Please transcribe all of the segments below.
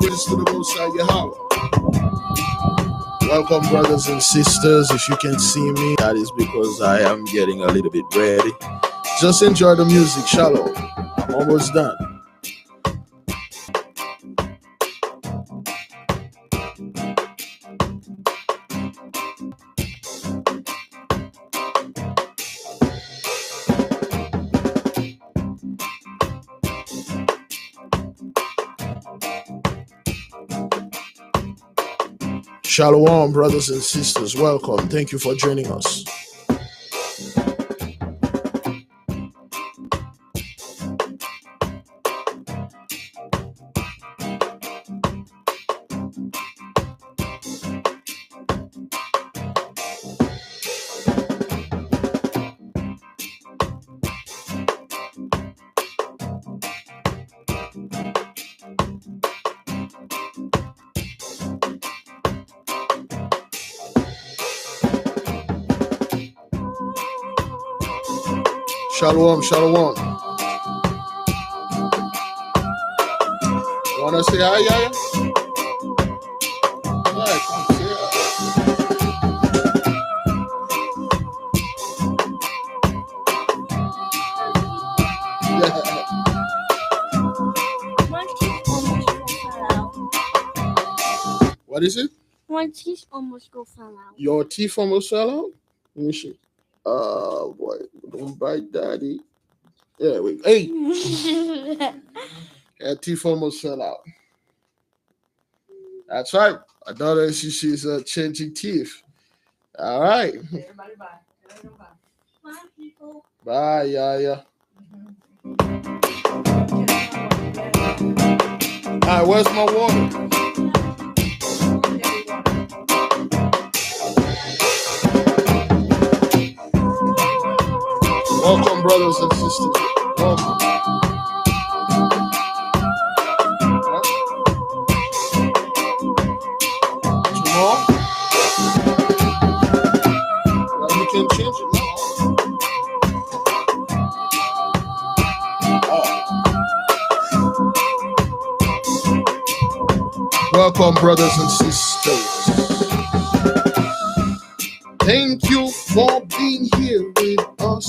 praise to the Most High YAHAWAH. Welcome, brothers and sisters. If you can see me, that is because I am getting a little bit ready. Just enjoy the music. Shalom. I'm almost done. Shalom, brothers and sisters. Welcome. Thank you for joining us. Shalom, shalom. You wanna say hi, Yaya? Yeah, come say hi. Yeah. My teeth almost fell out. What is it? My teeth almost fell out. Your teeth almost fell out? Let me see. Oh boy, don't bite daddy. Yeah, wait. Hey, her teeth almost fell out. That's right. My daughter, she's changing teeth. All right. Everybody bye. Bye, people. Bye, Yaya. All right, where's my water? Welcome, brothers and sisters. Welcome. Tomorrow? Well, you can change it now. Welcome, brothers and sisters. Thank you for being here with us.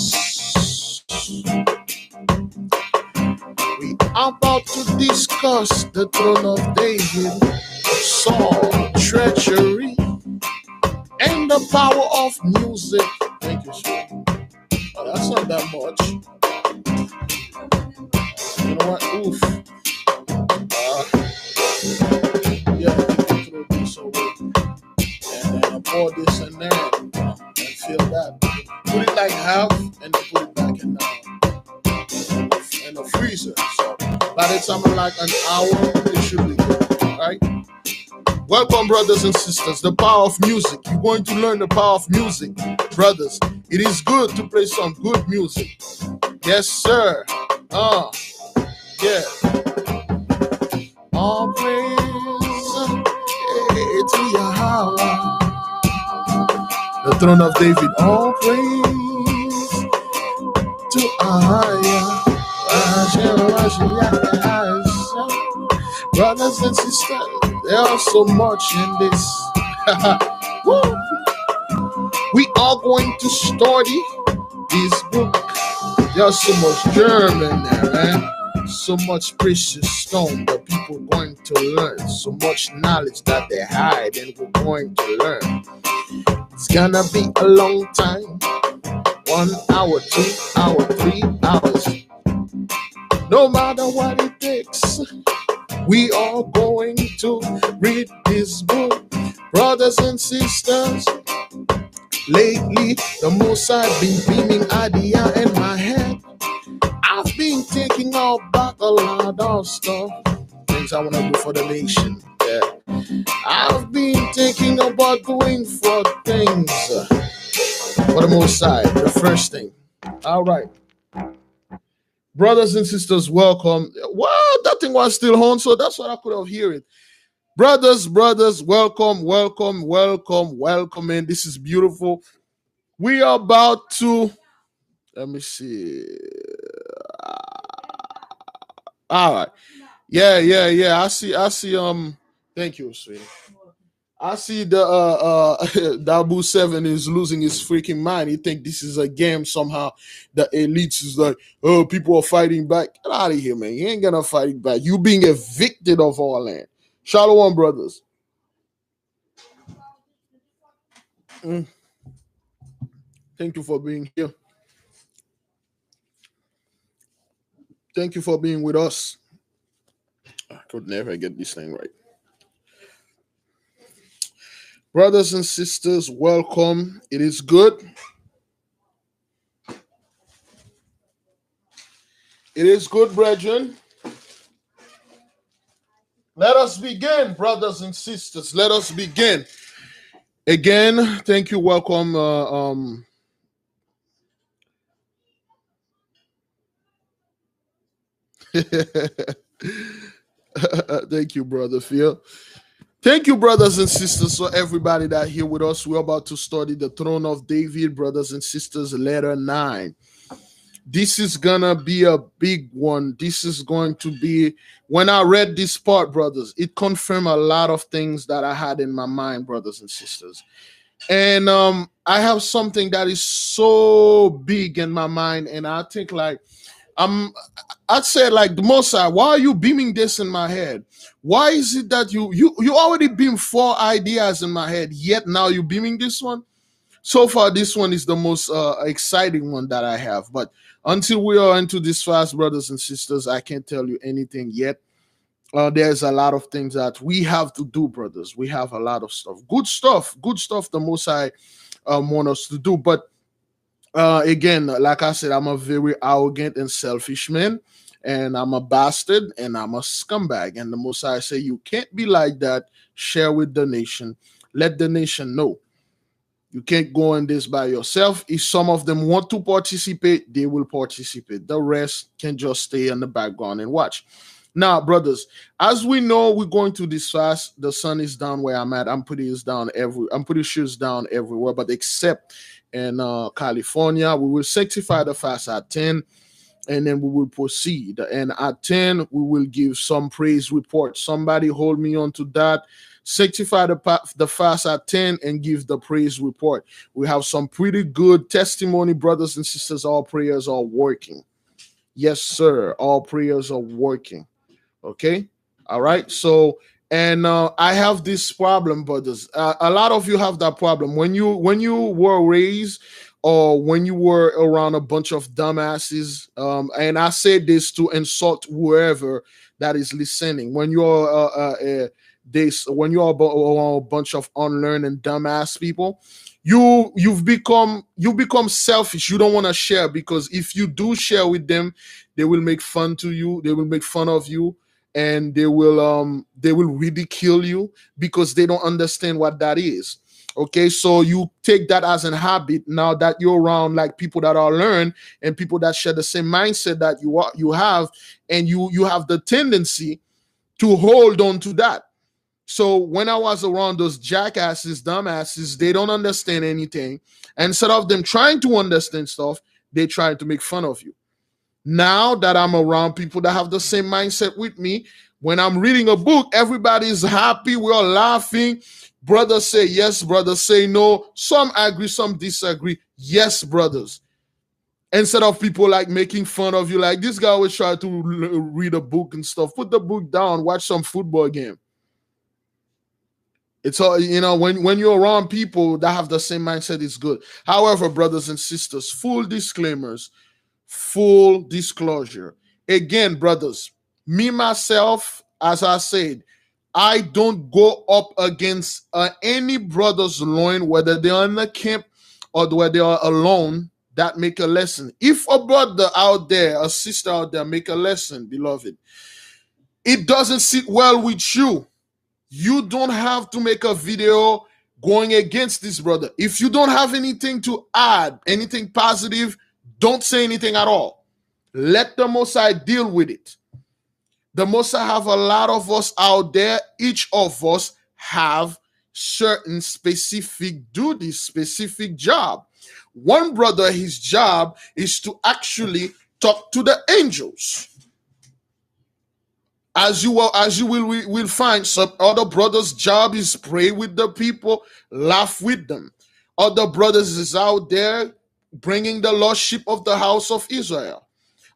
We are about to discuss the throne of David, Saul, treachery, and the power of music. Thank you, sir. Oh, that's not that much. You know what? Oof. Yeah, you can throw this away. And then I pour this in there and feel that. Put it like half and then put it back in the freezer. So by the time in like an hour, it should be good. Right? Welcome, brothers and sisters. The power of music. You're going to learn the power of music, brothers. It is good to play some good music. Yes, sir. Yeah. All praise to YAHAWAH, the throne of David. All praise to YAHAWAH. Brothers and sisters, there are so much in this. Woo. We are going to study this book. There's so much germ in there, man. So much precious stone that people are going to learn. So much knowledge that they hide and we're going to learn. It's gonna be a long time. 1 hour, 2 hours, 3 hours. No matter what it takes, we are going to read this book. Brothers and sisters, lately the most I've been beaming idea in my head. I've been thinking about a lot of stuff, things I want to do for the nation. Yeah, I've been thinking about doing for things for the Most High, the first thing. All right, brothers and sisters, welcome. Well, that thing was still on, so that's what I could have heard it. Brothers, welcome in. This is beautiful. We are about to. Let me see. All right. Yeah. I see. Thank you, sweetie. I see the Dabu 7 is losing his freaking mind. He think this is a game somehow. The elites is like, oh, people are fighting back. Get out of here, man. You ain't gonna fight back. You being evicted of our land. Shalom, brothers. Mm, thank you for being here. Thank you for being with us. I could never get this thing right. Brothers and sisters, welcome. It is good. It is good, brethren. Let us begin, brothers and sisters. Let us begin. Again, thank you. Welcome. Thank you, brother Phil. Thank you, brothers and sisters, for everybody that here with us. We're about to study the Throne of David, brothers and sisters, letter 9. This is gonna be a big one. This is going to be, when I read this part, brothers, it confirmed a lot of things that I had in my mind, brothers and sisters. And I have something that is so big in my mind, and I think like I'd say like the Mosai, why are you beaming this in my head? Why is it that you already beamed 4 ideas in my head, yet now you're beaming this one? So far, this one is the most exciting one that I have. But until we are into this fast, brothers and sisters, I can't tell you anything yet. There's a lot of things that we have to do, brothers. We have a lot of stuff, good stuff. The most I want us to do, but again, like I said, I'm a very arrogant and selfish man, and I'm a bastard, and I'm a scumbag. And the most I say, you can't be like that. Share with the nation. Let the nation know. You can't go on this by yourself. If some of them want to participate, they will participate. The rest can just stay in the background and watch. Now, brothers, as we know, we're going to this fast. The sun is down where I'm at. I'm pretty sure it's down everywhere, but except in California, we will sanctify the fast at 10, and then we will proceed. And at 10, we will give some praise report. Somebody hold me on to that. Sanctify the fast at 10 and give the praise report. We have some pretty good testimony, brothers and sisters. All prayers are working. Yes, sir. All prayers are working. Okay. All right. So, and I have this problem, brothers. A lot of you have that problem when you were raised or when you were around a bunch of dumbasses. And I say this to insult whoever that is listening. When you're when you're around a bunch of unlearned and dumbass people, you become selfish. You don't want to share, because if you do share with them, they will make fun to you. They will make fun of you, and they will ridicule you because they don't understand what that is. Okay, so you take that as an habit now that you're around like people that are learned and people that share the same mindset that you have, and you have the tendency to hold on to that. So when I was around those jackasses, dumbasses, they don't understand anything. And instead of them trying to understand stuff, they try to make fun of you. Now that I'm around people that have the same mindset with me, when I'm reading a book, everybody's happy. We're all laughing. Brothers say yes, brothers say no. Some agree, some disagree. Yes, brothers. Instead of people like making fun of you, like this guy always try to read a book and stuff. Put the book down, watch some football game. It's all, when you're around people that have the same mindset, it's good. However, brothers and sisters, full disclaimers, full disclosure. Again, brothers, me myself, as I said, I don't go up against any brother's loin, whether they're in the camp or whether they are alone, that make a lesson. If a brother out there, a sister out there make a lesson, beloved, it doesn't sit well with you. You don't have to make a video going against this brother. If you don't have anything to add, anything positive, don't say anything at all. Let the Mosai deal with it. The Mosai have a lot of us out there. Each of us have certain specific duties, specific job. One brother, his job is to actually talk to the angels. As you will find, some other brothers' job is pray with the people, laugh with them. Other brothers is out there bringing the lordship of the house of Israel.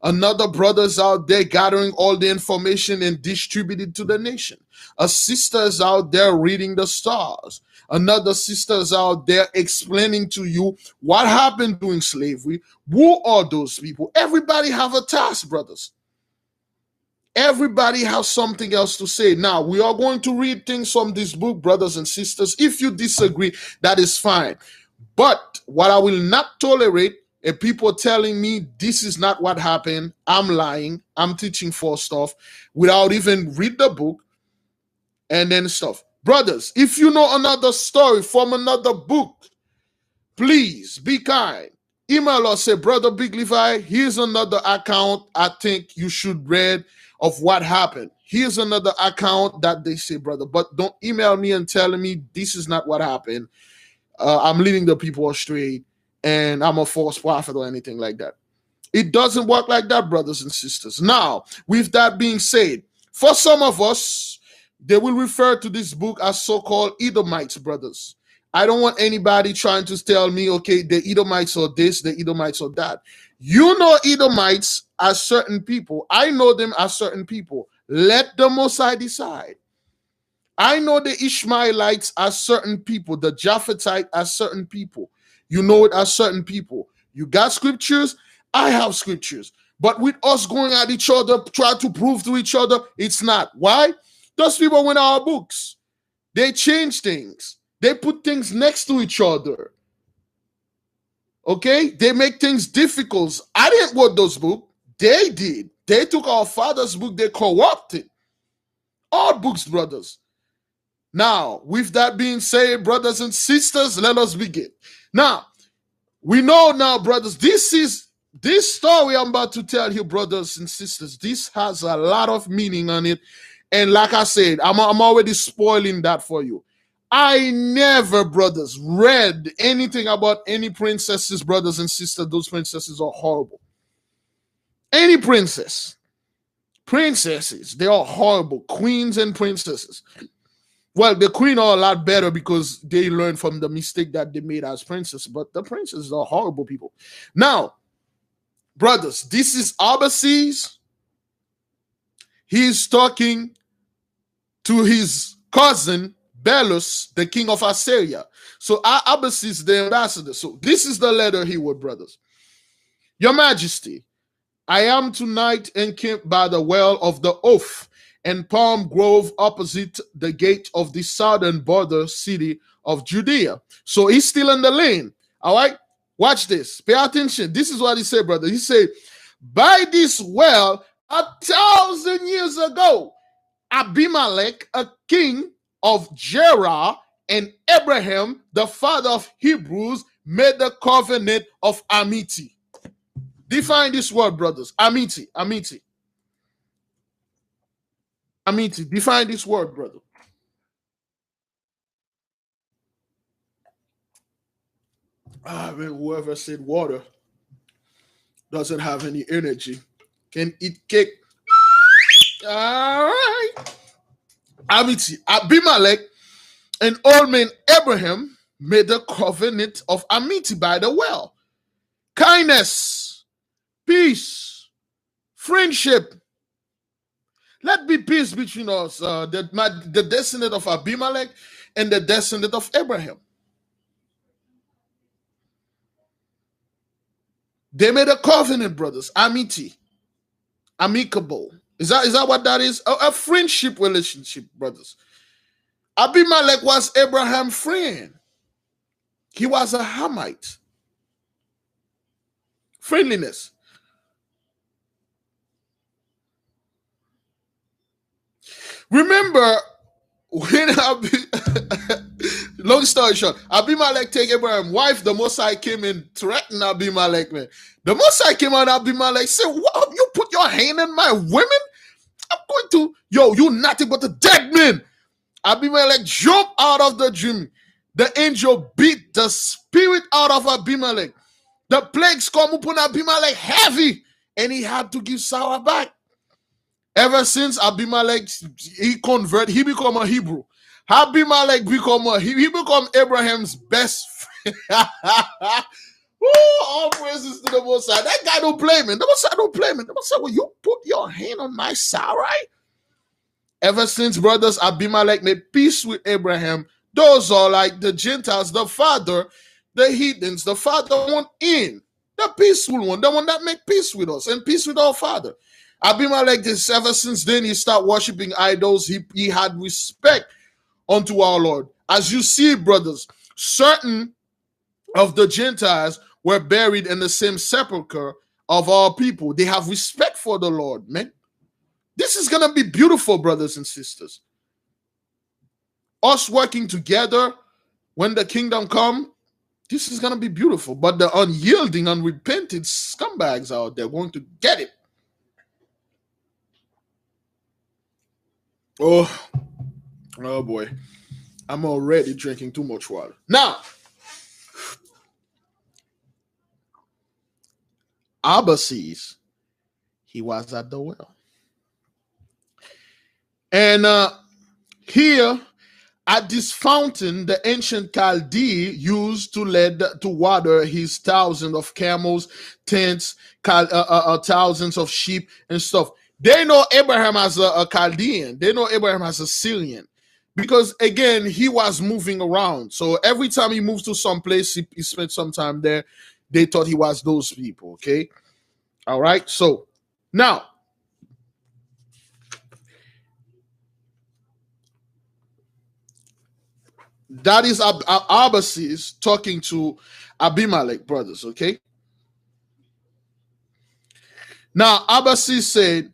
Another brother's out there gathering all the information and distribute it to the nation. A sister's out there reading the stars. Another sister's out there explaining to you what happened during slavery. Who are those people? Everybody have a task, brothers. Everybody has something else to say. Now, we are going to read things from this book, brothers and sisters. If you disagree, that is fine. But what I will not tolerate is people telling me this is not what happened. I'm lying. I'm teaching false stuff without even read the book and then stuff. Brothers, if you know another story from another book, please be kind. Email us, say, Brother Big Levi, here's another account I think you should read of what happened. Here's another account that they say, brother, but don't email me and telling me this is not what happened. I'm leading the people astray and I'm a false prophet or anything like that. It doesn't work like that, brothers and sisters. Now, with that being said, for some of us, they will refer to this book as so-called Edomites, brothers. I don't want anybody trying to tell me, okay, the Edomites are this, the Edomites are that. You know Edomites as certain people. I know them as certain people. Let the Most High decide. I know the Ishmaelites as certain people, the Japhetite as certain people. You know it as certain people. You got scriptures, I have scriptures. But with us going at each other, try to prove to each other, it's not. Why? Those people went our books. They change things. They put things next to each other. Okay? They make things difficult. I didn't write those books. They did. They took our father's book. They corrupted. All books, brothers. Now, with that being said, brothers and sisters, let us begin. Now, we know now, brothers, this story I'm about to tell you, brothers and sisters, this has a lot of meaning on it. And like I said, I'm already spoiling that for you. I never, brothers, read anything about any princesses, brothers and sisters. Those princesses are horrible. Any princesses, they are horrible. Queens and princesses. Well, the queen are a lot better because they learned from the mistake that they made as princess. But the princesses are horrible people. Now, brothers, this is Abbasis. He's talking to his cousin, Belus, the king of Assyria. So Abbasis is the ambassador. So this is the letter he wrote, brothers. Your Majesty, I am tonight encamped by the well of the Oath and Palm Grove opposite the gate of the southern border city of Judea. So he's still in the lane. All right? Watch this. Pay attention. This is what he said, brother. He said, by this well, 1,000 years ago, Abimelech, a king of Gerar, and Abraham, the father of Hebrews, made the covenant of amity. Define this word, brothers. Amity. Define this word, brother. Whoever said water doesn't have any energy can eat cake. All right. Amity. Abimelech, an old man Abraham, made the covenant of amity by the well. Kindness, peace, friendship. Let be peace between us, the descendant of Abimelech and the descendant of Abraham. They made a covenant, brothers. Amity. Amicable. Is that what that is? A friendship relationship, brothers. Abimelech was Abraham's friend. He was a Hamite. Friendliness. Remember, when long story short, Abimelech take Abraham's wife, the Most High came and threatened Abimelech, man. The Most High came out, Abimelech said, what? You put your hand in my women? I'm going to, you nothing but a dead man. Abimelech jumped out of the dream. The angel beat the spirit out of Abimelech. The plagues come upon Abimelech heavy, and he had to give Sarah back. Ever since Abimelech, he become a Hebrew. Abimelech he become Abraham's best friend. Woo, all praises to the Most High. That guy don't play, man. The Most High don't play, man. The Most High, well, you put your hand on my side, right? Ever since brothers Abimelech made peace with Abraham, those are like the Gentiles, the father, the heathens, the father one in, the peaceful one, the one that make peace with us and peace with our father. Abimelech, ever since then, he started worshiping idols. He had respect unto our Lord. As you see, brothers, certain of the Gentiles were buried in the same sepulchre of our people. They have respect for the Lord, man. This is going to be beautiful, brothers and sisters. Us working together when the kingdom come, this is going to be beautiful. But the unyielding, unrepentant scumbags out there going to get it. Oh boy. I'm already drinking too much water. Now, Abba sees he was at the well. And here at this fountain, the ancient Chaldee used to water his thousands of camels, tents, thousands of sheep and stuff. They know Abraham as a Chaldean. They know Abraham as a Syrian. Because, again, he was moving around. So every time he moved to some place, he spent some time there. They thought he was those people, okay? All right? So, now, that is Abbasis talking to Abimelech, brothers, okay? Now, Abbasis said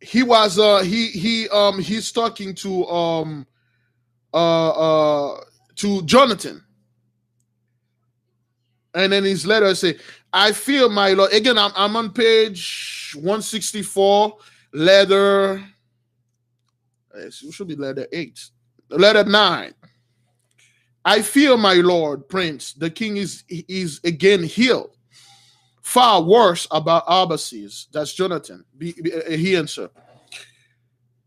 he's talking to Jonathan. And then his letter say, I feel my Lord. Again, I'm on page 164, letter. It should be letter 8. Letter 9. I fear my Lord, Prince. The king is again healed. Far worse about Abbasis. That's Jonathan. He answered.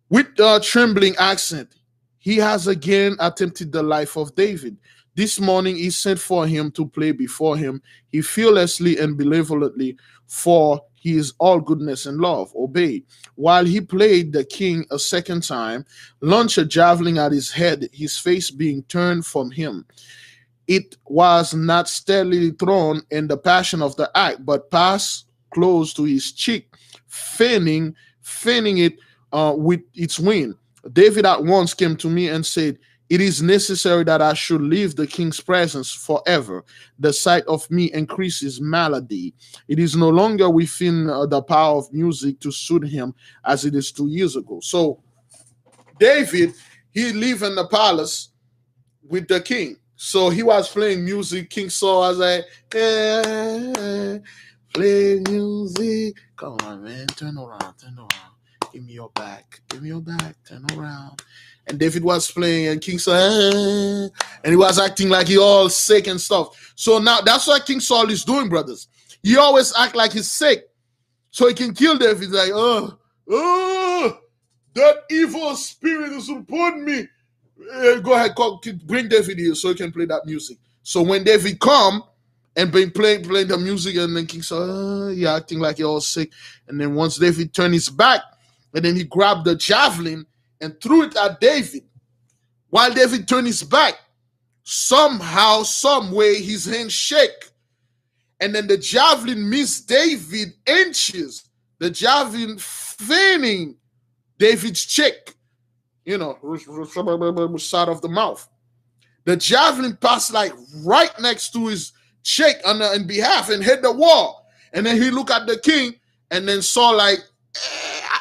With a trembling accent, he has again attempted the life of David. This morning he sent for him to play before him. He fearlessly and benevolently, for he is all goodness and love, obeyed. While he played the king a second time, launched a javelin at his head, his face being turned from him. It was not steadily thrown in the passion of the act, but passed close to his cheek, fanning it with its wing. David at once came to me and said, it is necessary that I should leave the king's presence forever. The sight of me increases malady. It is no longer within the power of music to soothe him as it is 2 years ago. So David, he lived in the palace with the king. So he was playing music. King Saul was like, play music. Come on, man. Turn around. Give me your back. Turn around. And David was playing, and King Saul, and he was acting like he all sick and stuff. So now that's what King Saul is doing, brothers. He always act like he's sick, so he can kill David. He's like, that evil spirit is upon me. Go ahead, bring David here so he can play that music. So when David come and been playing the music, and then King Saul, he acting like he all sick. And then once David turned his back, and then he grabbed the javelin and threw it at David. While David turned his back, somehow, some way, his hand shake. And then the javelin missed David inches. The javelin fanning David's cheek. You know, side of the mouth. The javelin passed like right next to his cheek in behalf and hit the wall. And then he looked at the king and then saw like,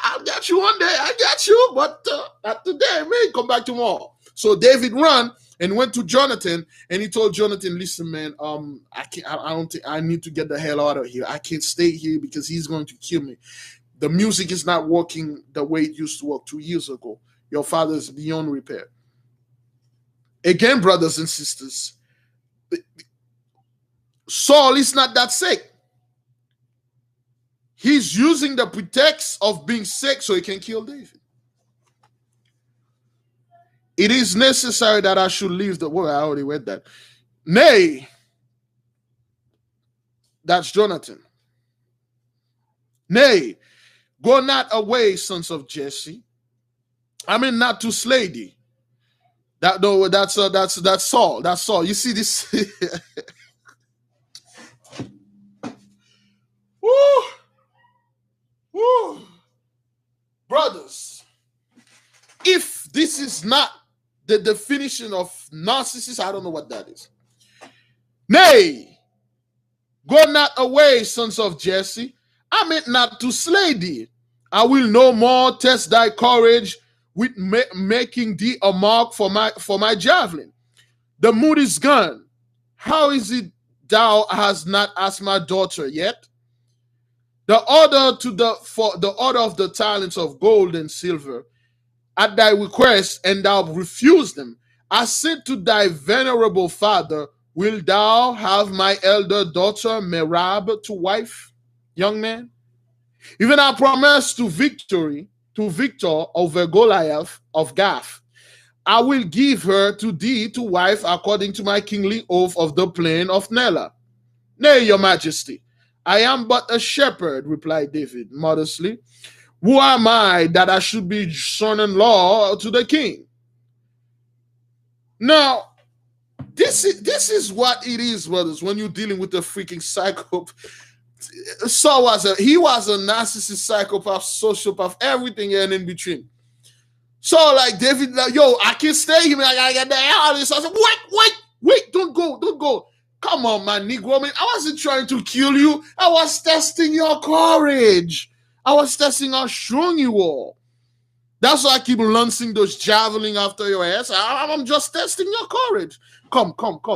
I got you one day, I got you, but not today, man, come back tomorrow. So David ran and went to Jonathan, and he told Jonathan, listen, man, I need to get the hell out of here. I can't stay here because he's going to kill me. The music is not working the way it used to work 2 years ago. Your father is beyond repair. Again, brothers and sisters, Saul is not that sick. He's using the pretext of being sick so he can kill David. It is necessary that I should leave the world. I already read that. Nay, that's Jonathan. Nay, go not away, sons of Jesse. I mean, not to slay thee. That's Saul. That's Saul. You see this? Woo! Woo! Brothers, if this is not the definition of narcissist, I don't know what that is. Nay, go not away, sons of Jesse. I meant not to slay thee. I will no more test thy courage with making thee a mark for my javelin. The mood is gone. How is it thou hast not asked my daughter yet? The order of the talents of gold and silver at thy request, and thou refused them. I said to thy venerable father, wilt thou have my elder daughter Merab to wife, young man? Even I promised to Victor over Goliath of Gath, I will give her to thee to wife according to my kingly oath of the plain of Nela. Nay, your majesty, I am but a shepherd, replied David modestly. Who am I that I should be son-in-law to the king? Now, this is what it is, brothers, when you're dealing with a freaking psychopath. Saul was a narcissist, psychopath, sociopath, everything and in between. So like David, like, yo, I can't stay here, man. I gotta get the hell out of this. I said, wait, don't go. Come on, my Negro, man. I wasn't trying to kill you. I was testing your courage. I was testing how strong you are. That's why I keep launching those javelin after your ass. I'm just testing your courage. Come.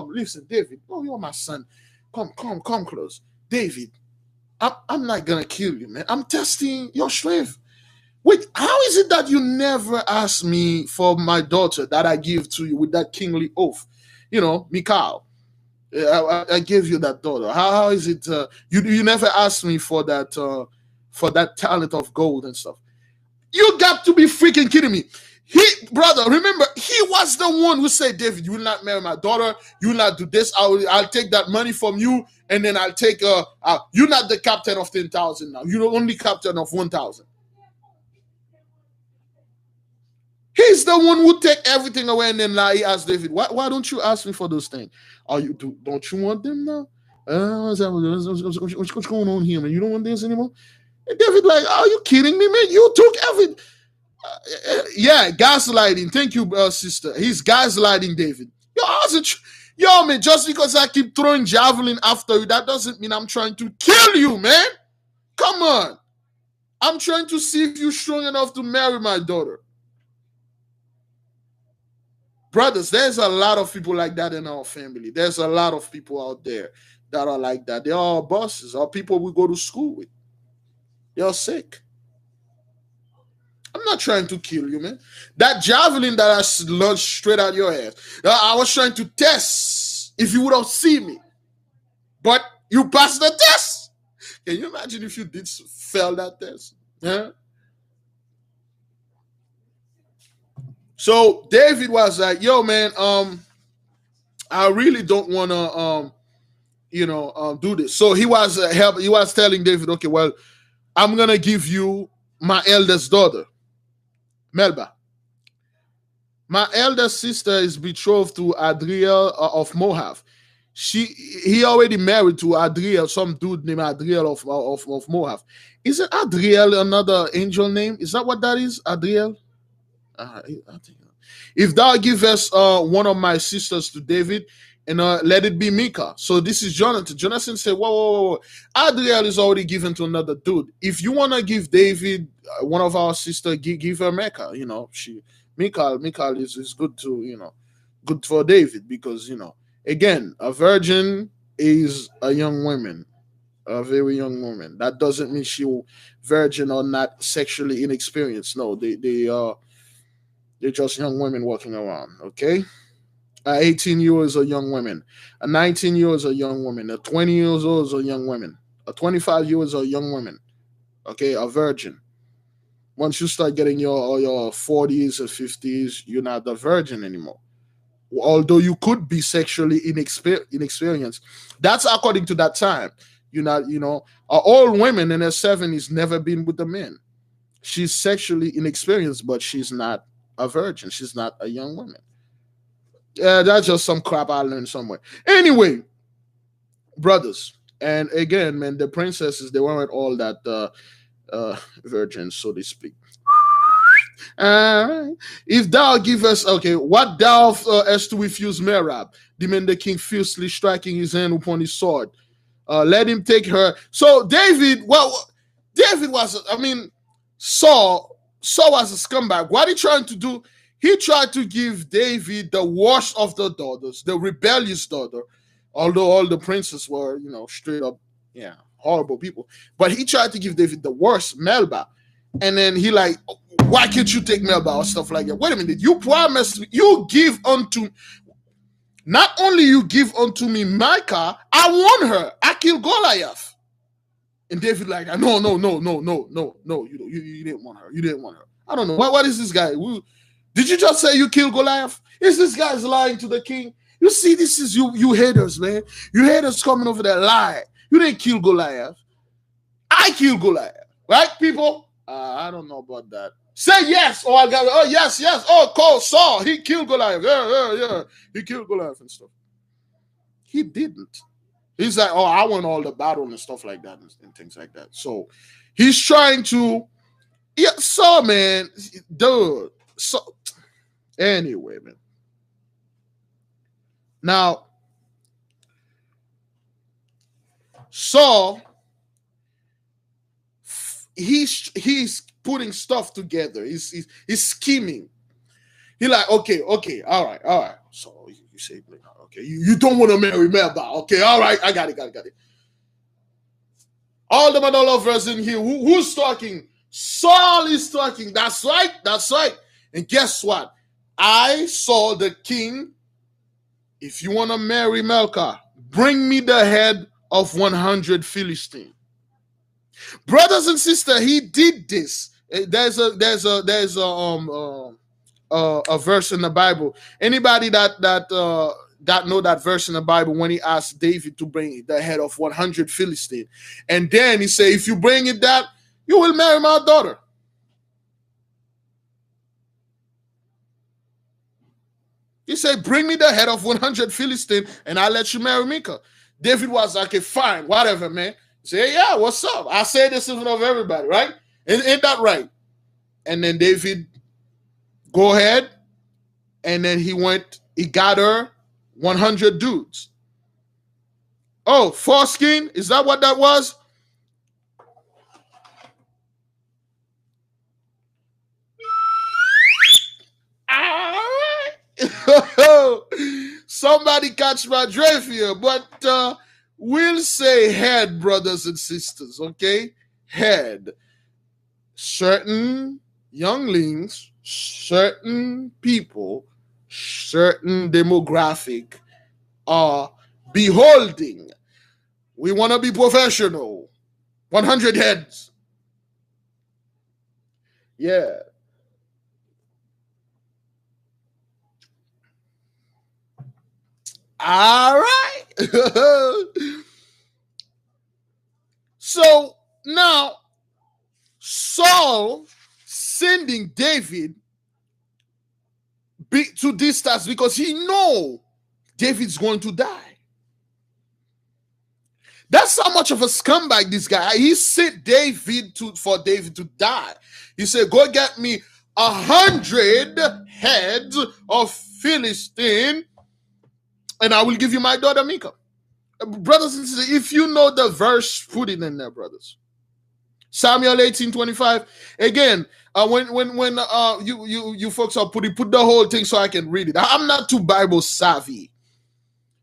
Listen, David. Oh, you're my son. Come close. David, I'm not gonna kill you, man. I'm testing your strength. Wait, how is it that you never asked me for my daughter that I give to you with that kingly oath? You know, Michal. I gave you that daughter. How is it you never asked me for that talent of gold and stuff? You got to be freaking kidding me. Brother, remember, he was the one who said, David, you will not marry my daughter. You will not do this. I'll take that money from you, and then I'll take you're not the captain of 10,000 now. You're the only captain of 1,000. He's the one who take everything away, and then he asked David, why don't you ask me for those things? Don't you want them now? What's going on here, man? You don't want this anymore? And David like, are you kidding me, man? You took everything. Yeah, gaslighting. Thank you, sister. He's gaslighting David. Yo, man, just because I keep throwing javelin after you, that doesn't mean I'm trying to kill you, man. Come on. I'm trying to see if you're strong enough to marry my daughter. Brothers, there's a lot of people like that in our family. There's a lot of people out there that are like that. They're all bosses or people we go to school with. They're sick. I'm not trying to kill you, man. That javelin that I launched straight out your head, I was trying to test if you would have seen me. But you passed the test. Can you imagine if you did fail that test? Yeah. So David was like, yo, man, I really don't want to, do this. So he was telling David, okay, well, I'm going to give you my eldest daughter, Melba. My eldest sister is betrothed to Adriel of Moab. He already married to Adriel, some dude named Adriel of Moab. Isn't Adriel another angel name? Is that what that is? Adriel? I think. If thou givest one of my sisters to David, and let it be Micah. So this is Jonathan. Jonathan said, whoa. Adriel is already given to another dude. If you want to give David one of our sisters, give her Micah. Michal is good to, good for David because, again, a virgin is a young woman, a very young woman. That doesn't mean she virgin or not sexually inexperienced. No, they're just young women walking around, okay? 18 years are young women. 19 years are young women. 20 years old are young women. 25 years are young women. Okay, a virgin. Once you start getting your 40s or 50s, you're not a virgin anymore. Although you could be sexually inexperienced. That's according to that time. You're not, old women in her 70s never been with a man. She's sexually inexperienced, but she's not a virgin. She's not a young woman. Yeah, that's just some crap I learned somewhere. Anyway, brothers, and again, man, the princesses, they weren't all that virgins, so to speak. If thou give us, okay, what thou hast to refuse Merab, demanded the king fiercely, striking his hand upon his sword. Let him take her. So David, David was, Saul was a scumbag. What he trying to do? He tried to give David the worst of the daughters, the rebellious daughter, although all the princes were, straight up, horrible people. But he tried to give David the worst, Melba. And then he like, why can't you take Melba or stuff like that? Wait a minute, you promised me, you give unto, not only you give unto me Micah, I want her. I killed Goliath. And David like, no, you didn't want her. You didn't want her. I don't know. What is this guy? Did you just say you killed Goliath? Is this guy's lying to the king? You see, this is you haters, man. You haters coming over there lie. You didn't kill Goliath. I killed Goliath. Right, people? I don't know about that. Say yes. Oh, I got it. Oh, yes. Oh, call Saul. He killed Goliath. Yeah. He killed Goliath and stuff. He didn't. He's like, oh, I won all the battle and stuff like that and things like that. So he's trying to, man, dude. So anyway, man. Now, Saul, he's putting stuff together. He's scheming. He like, okay, all right. So you say, okay, you don't want to marry Melba. Okay, all right, I got it. All the other lovers in here, who's talking? Saul is talking. That's right. And guess what? I saw the king. If you want to marry Melka, bring me the head of 100 Philistines. Brothers and sisters, he did this. There's a verse in the Bible. Anybody that know that verse in the Bible when he asked David to bring the head of 100 Philistines, and then he said, "If you bring it that, you will marry my daughter." He said, "Bring me the head of 100 Philistines, and I'll let you marry Micah." David was like, "Okay, fine, whatever, man." Say, yeah, what's up? I say this in front of everybody, right? Ain't that right? And then David go ahead, and then he got her 100 dudes. Oh, foreskin? Is that what that was? Somebody catch my drift here, but we'll say head, brothers and sisters, okay? Head. Certain younglings, certain people, certain demographic are beholding. We want to be professional. 100 heads. Yeah. All right. So now Saul sending David to this task because he know David's going to die. That's how much of a scumbag this guy. He sent David for David to die. He said, "Go get me 100 heads of Philistine, and I will give you my daughter Micah." Brothers and sisters, if you know the verse, put it in there, brothers. Samuel 18:25. Again, when you folks are put the whole thing so I can read it. I'm not too Bible savvy.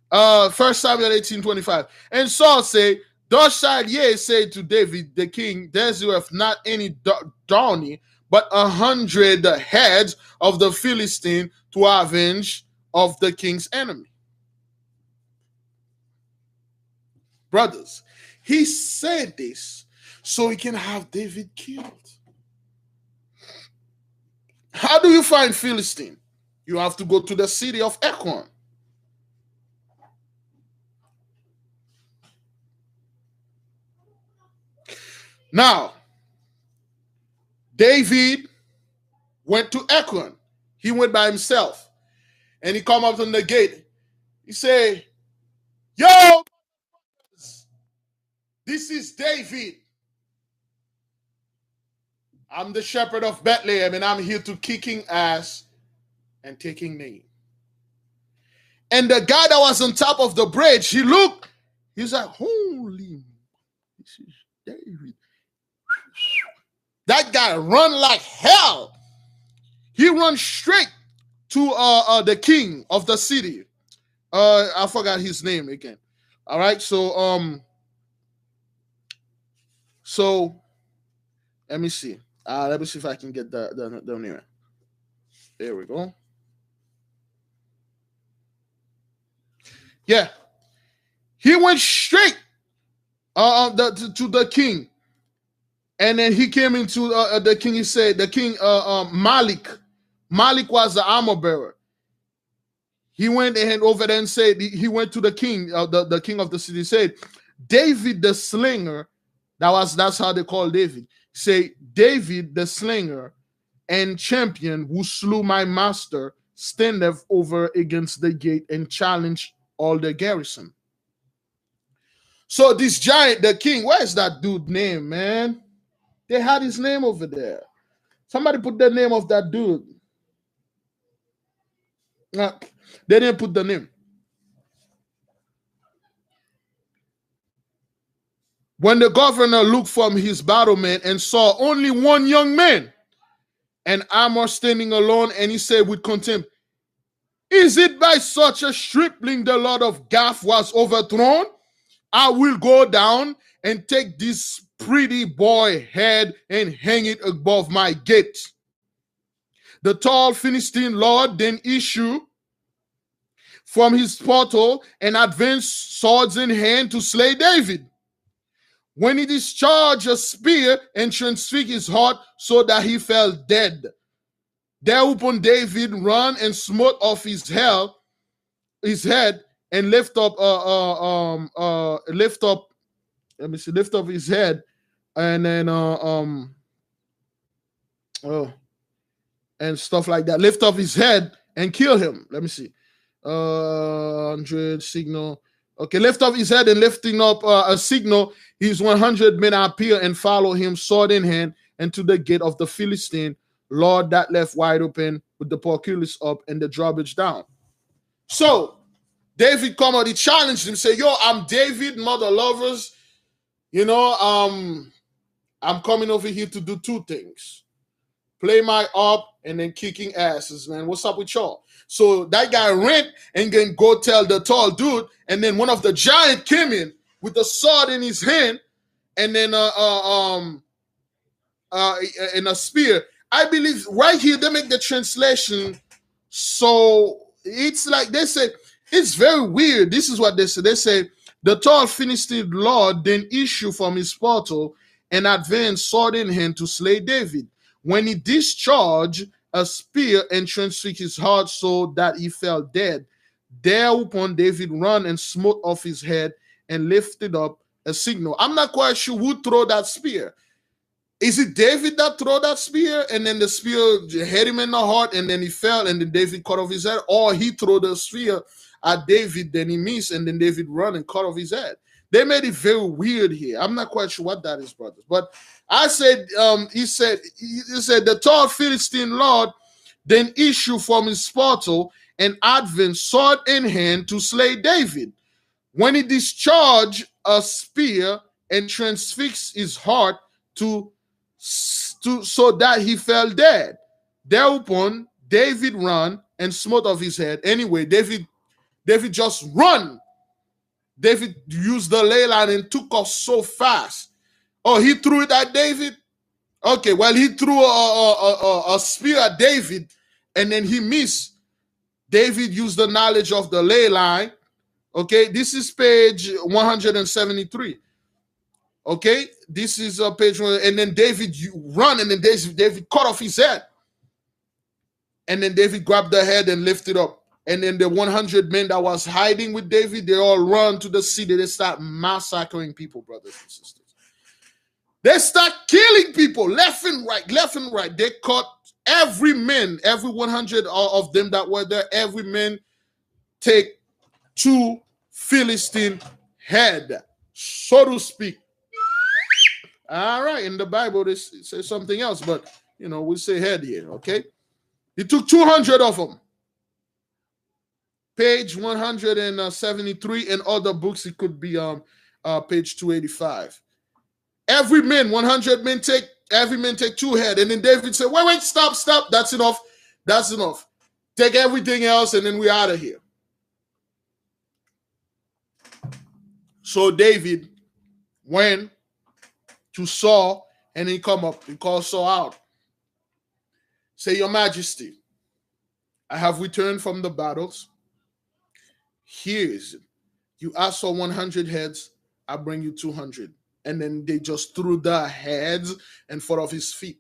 1 Samuel 18:25. And Saul say, "Thus shall ye say to David the king, deserveth not any downy, but 100 heads of the Philistine to avenge of the king's enemy." Brothers, he said this so he can have David killed. How do you find Philistine? You have to go to the city of Ekron. Now, David went to Ekron. He went by himself. And he come up on the gate. He say, yo, this is David. I'm the shepherd of Bethlehem, and I'm here to kicking ass and taking name. And the guy that was on top of the bridge, he looked, he's like, holy, this is David. That guy run like hell. He run straight to the king of the city. I forgot his name again. All right, so let me see. Let me see if I can get the name. There we go. Yeah, he went straight to the king, and then he came into the king. He said, the king Malik. Malik was the armor bearer. He went and over there and said, he went to the king, the king of the city. Said, David the slinger. That's how they call David. Say, David the slinger and champion who slew my master standeth over against the gate and challenged all the garrison. So this giant, the king, where's that dude name, man? They had his name over there. Somebody put the name of that dude. They didn't put the name. When the governor looked from his battlement and saw only one young man, an armor standing alone, and he said with contempt, is it by such a stripling the Lord of Gath was overthrown? I will go down and take this pretty boy head and hang it above my gate. The tall Philistine lord then issued from his portal and advanced swords in hand to slay David. When he discharged a spear and transfixed his heart so that he fell dead. Thereupon David ran and smote off his head and lift up his head, and then and stuff like that. Lift up his head and kill him. Let me see. 100 signal. Okay, lift up his head and lifting up a signal. His 100 men appear and follow him, sword in hand, and to the gate of the Philistine. Lord, that left wide open with the portcullis up and the drawbridge down. So David come out, he challenged him, say, yo, I'm David, mother lovers. You know, I'm coming over here to do two things. Play my harp and then kicking asses, man. What's up with y'all? So that guy ran and then go tell the tall dude, and then one of the giant came in with a sword in his hand, and then in a spear. I believe right here they make the translation, so it's like they say, it's very weird. This is what they say. They say, the tall Philistine lord then issued from his portal and advanced sword in hand to slay David. When he discharged a spear and transfixed his heart so that he fell dead. Thereupon David ran and smote off his head and lifted up a signal. I'm not quite sure who threw that spear. Is it David that threw that spear and then the spear hit him in the heart and then he fell and then David cut off his head? Or he threw the spear at David, then he missed and then David run and cut off his head? They made it very weird here. I'm not quite sure what that is, brothers. But I said, he said, the tall Philistine lord then issued from his portal and advanced sword in hand to slay David. When he discharged a spear and transfixed his heart so that he fell dead. Thereupon David ran and smote off his head. Anyway, David just run. David used the ley line and took off so fast. Oh, he threw it at David? Okay, well, he threw a spear at David and then he missed. David used the knowledge of the ley line. Okay, this is page 173. Okay, this is a page one, and then David run, and then David cut off his head, and then David grabbed the head and lifted up, and then the 100 men that was hiding with David, they all run to the city. They start massacring people, brothers and sisters. They start killing people left and right, left and right. They caught every man, every 100 of them that were there. Every man take 2 Philistine head, so to speak. All right, in the Bible, they say something else, but, we say head here, okay? He took 200 of them. Page 173. In other books, it could be page 285. Every man, 100 men every man take 2 head. And then David said, wait, stop. That's enough. Take everything else, and then we're out of here. So David went to Saul, and he come up. He called Saul out. Say, Your Majesty, I have returned from the battles. Here is it. You asked for 100 heads. I bring you 200. And then they just threw the heads in front of his feet.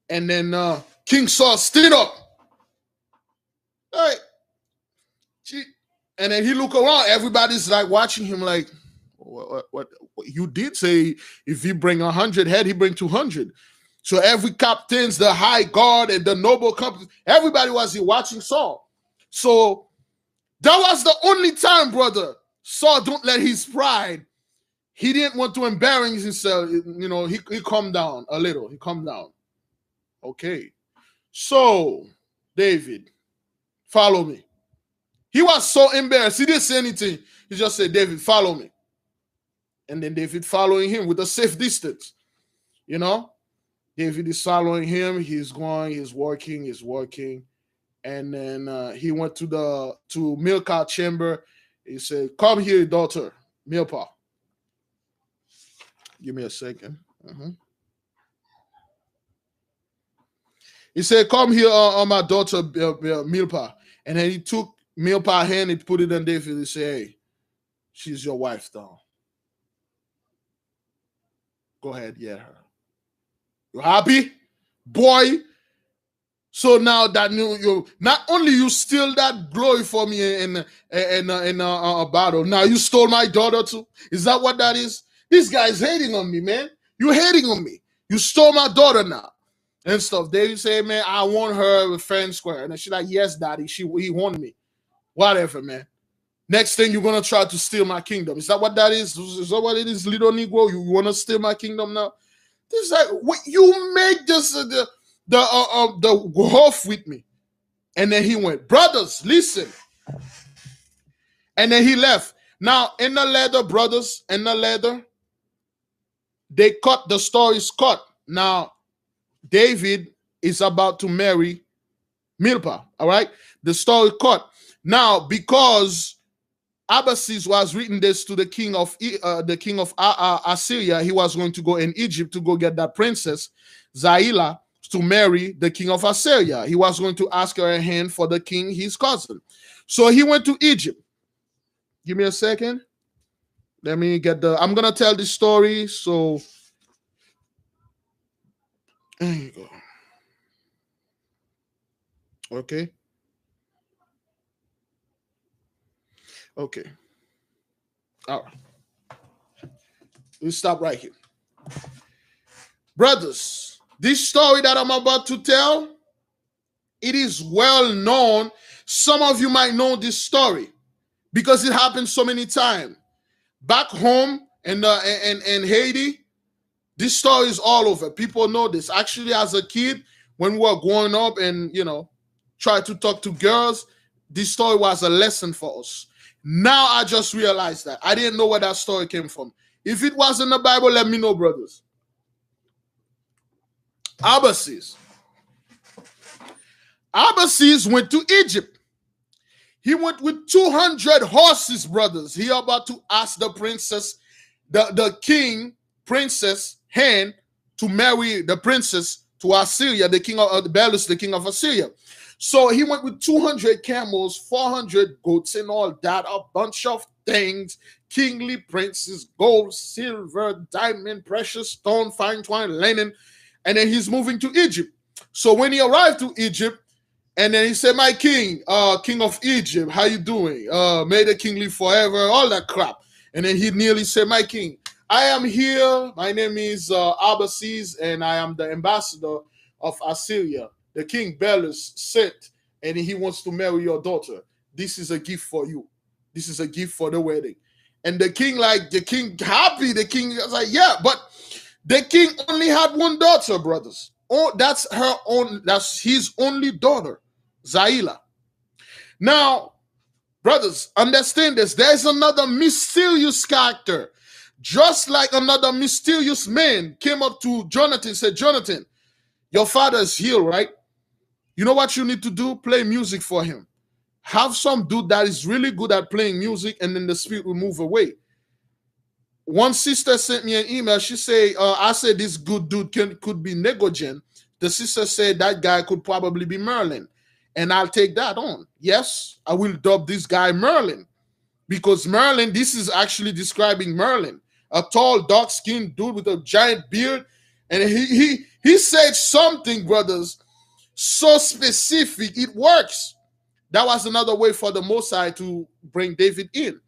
And then King Saul stood up. All right. And then he looked around. Everybody's like watching him like, what you did say if he bring 100 head, he bring 200. So every captains, the high guard, and the noble company, everybody was here watching Saul. So that was the only time, brother, Saul don't let his pride. He didn't want to embarrass himself. He calmed down a little. He calmed down. Okay. So, David, follow me. He was so embarrassed. He didn't say anything. He just said, David, follow me. And then David following him with a safe distance. David is following him. He's going, he's working. And then he went to Milcah chamber. He said, come here, daughter, Milcah. Give me a second. He said, come here, my daughter, Milcah. And then he took Milcah's hand, he put it on David. He said, hey, she's your wife now. Go ahead, get her. You happy? Boy. So now that you not only you steal that glory for me in a battle, now you stole my daughter too. Is that what that is? This guy's hating on me, man. You're hating on me. You stole my daughter now. And stuff. David say, man, I want her with fair and square. And she's like, yes, daddy. He wanted me. Whatever, man. Next thing you're gonna try to steal my kingdom. Is that what that is? Is that what it is, little Negro? You wanna steal my kingdom now? This is like what you make this the off with me. And then he went, brothers, listen. And then he left. Now in the leather, brothers, in the leather, they cut, the story is cut. Now David is about to marry Milcah. All right, the story cut. Now because Abbasis was written this to the king of Assyria, he was going to go in Egypt to go get that princess Zailah to marry the king of Assyria. He was going to ask her a hand for the king, his cousin. So he went to Egypt. Give me a second. Let me get I'm gonna tell this story. So there you go. Okay. All right. We'll stop right here. Brothers, this story that I'm about to tell, it is well known. Some of you might know this story because it happened so many times. Back home in Haiti, this story is all over. People know this. Actually, as a kid, when we were growing up and, try to talk to girls, this story was a lesson for us. Now I just realized that. I didn't know where that story came from. If it was in the Bible, let me know, brothers. Abbasis went to Egypt. He went with 200 horses, brothers. He about to ask the princess, the king, princess, hand to marry the princess to Assyria, the king of Belus, the king of Assyria. So he went with 200 camels, 400 goats, and all that, a bunch of things, kingly princes, gold, silver, diamond, precious stone, fine twine, linen. And then he's moving to Egypt. So when he arrived to Egypt, and then he said, my king, king of Egypt, how you doing? May the king live forever, all that crap. And then he nearly said, my king, I am here. My name is Abbasis, and I am the ambassador of Assyria. The king Belus sent, and he wants to marry your daughter. This is a gift for you. This is a gift for the wedding. And the king happy. The king was like, yeah, but the king only had one daughter, brothers. Oh, that's his only daughter, Zailah. Now, brothers, understand this. There's another mysterious character. Just like another mysterious man came up to Jonathan and said, Jonathan, your father is healed, right? You know what you need to do? Play music for him. Have some dude that is really good at playing music, and then the spirit will move away. One sister sent me an email. She said, I said this good dude could be Negogen. The sister said that guy could probably be Merlin. And I'll take that on. Yes, I will dub this guy Merlin. Because Merlin, this is actually describing Merlin. A tall, dark-skinned dude with a giant beard. And he said something, brothers, so specific, it works. That was another way for the Mosai to bring David in.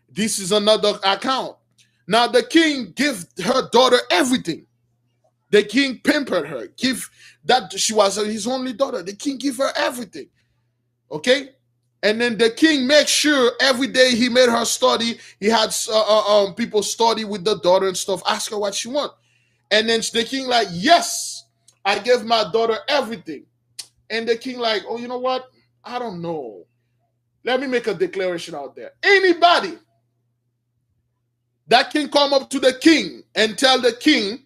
This is another account. Now, the king gave her daughter everything. The king pampered her. She was his only daughter. The king gave her everything. Okay? And then the king made sure every day he made her study. He had people study with the daughter and stuff. Ask her what she wants. And then the king like, yes, I gave my daughter everything. And the king like, oh, you know what? I don't know. Let me make a declaration out there. Anybody that can come up to the king and tell the king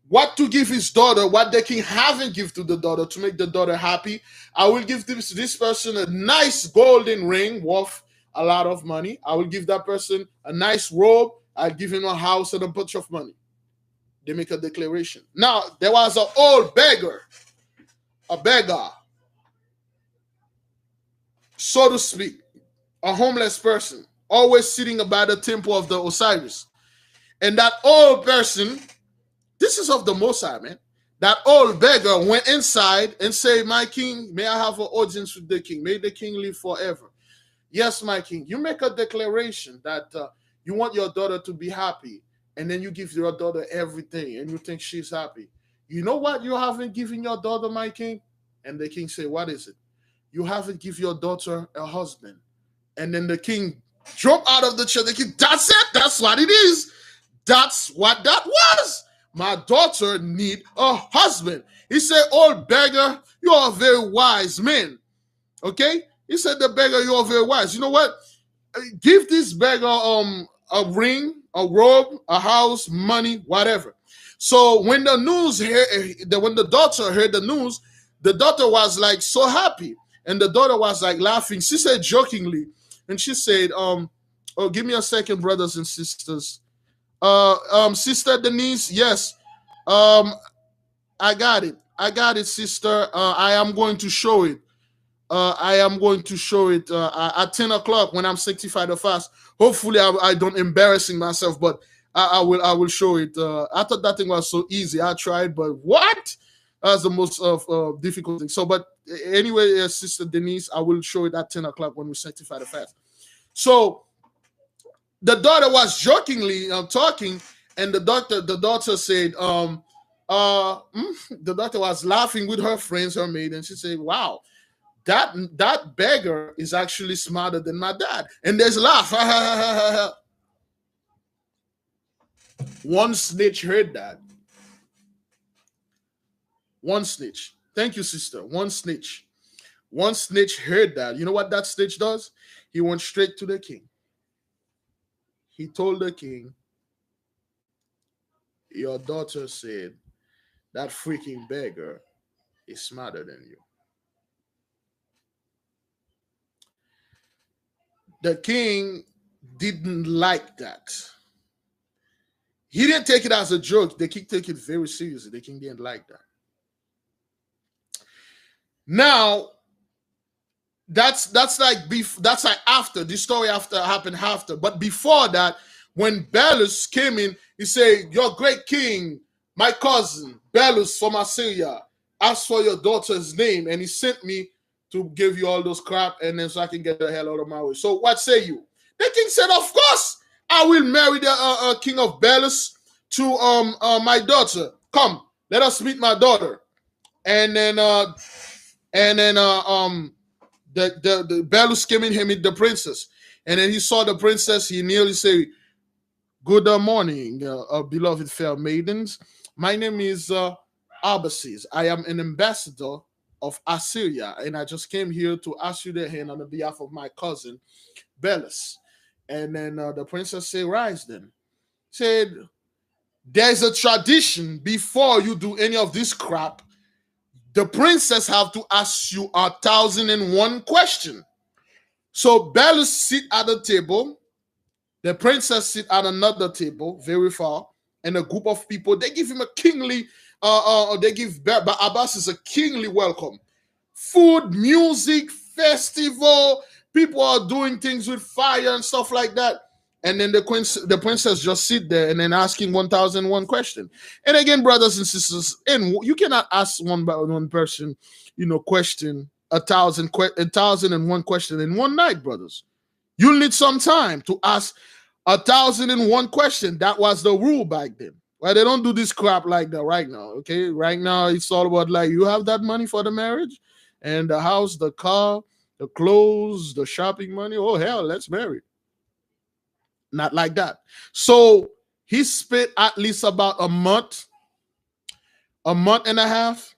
what to give his daughter, what the king haven't given to the daughter to make the daughter happy, I will give this person a nice golden ring worth a lot of money. I will give that person a nice robe. I'll give him a house and a bunch of money. They make a declaration. Now, there was an old beggar, so to speak, a homeless person, always sitting by the temple of the Osiris. And that old person, this is of the Mosai, man. That old beggar went inside and said, my king, may I have an audience with the king? May the king live forever. Yes, my king. You make a declaration that you want your daughter to be happy, and then you give your daughter everything, and you think she's happy. You know what you haven't given your daughter, my king? And the king said, what is it? You haven't given your daughter a husband. And then the king jumped out of the chair. The king, that's it. That's what it is. That's what that was. My daughter need a husband. He said, old beggar, you are a very wise man. Okay? He said, the beggar, you are very wise. You know what? Give this beggar a ring, a robe, a house, money, whatever. So when the daughter heard the news, the daughter was like so happy. And the daughter was like laughing. She said jokingly, and she said, oh, give me a second, brothers and sisters. Sister Denise, yes. I got it, sister. I am going to show it. At 10 o'clock when I'm sanctified the fast. Hopefully I don't embarrassing myself, but I will show it. I thought that thing was so easy. I tried, but what? That's the most difficult thing. So, but anyway, Sister Denise, I will show it at 10 o'clock when we sanctify the fast. So the daughter was jokingly talking, and the daughter said, the daughter was laughing with her friends, her maid, and she said, wow, that beggar is actually smarter than my dad. And there's a laugh. One snitch heard that. One snitch. Thank you, sister. One snitch. One snitch heard that. You know what that snitch does? He went straight to the king. He told the king, your daughter said that freaking beggar is smarter than you. The king didn't like that. He didn't take it as a joke. The king took it very seriously. The king didn't like that. Now, that's like that's like after the story after happened after. But before that, when Belus came in, he said, "Your great king, my cousin Belus from Assyria, asked for your daughter's name, and he sent me to give you all those crap, and then so I can get the hell out of my way. So what say you?" The king said, "Of course, I will marry the king of Belus to my daughter. Come, let us meet my daughter." And then the Belus came in, he meet the princess, and then he saw the princess. He nearly said, "Good morning, beloved fair maidens. My name is Arbaces. I am an ambassador of Assyria, and I just came here to ask you the hand on the behalf of my cousin Belus." And then the princess said, "Rise then." Said, "There's a tradition before you do any of this crap. The princess have to ask you 1,001 question." So Belus sit at the table. The princess sit at another table, very far, and a group of people, they give him a kingly, they give Abbas is a kingly welcome. Food, music, festival, people are doing things with fire and stuff like that. And then the princess just sit there and then asking 1,001 question. And again, brothers and sisters, and you cannot ask one person, question 1,001 question in one night, brothers. You'll need some time to ask 1,001 question. That was the rule back then. Well, they don't do this crap like that right now. Okay, right now it's all about like, you have that money for the marriage, and the house, the car, the clothes, the shopping money. Oh hell, let's marry. Not like that. So he spent at least about a month and a half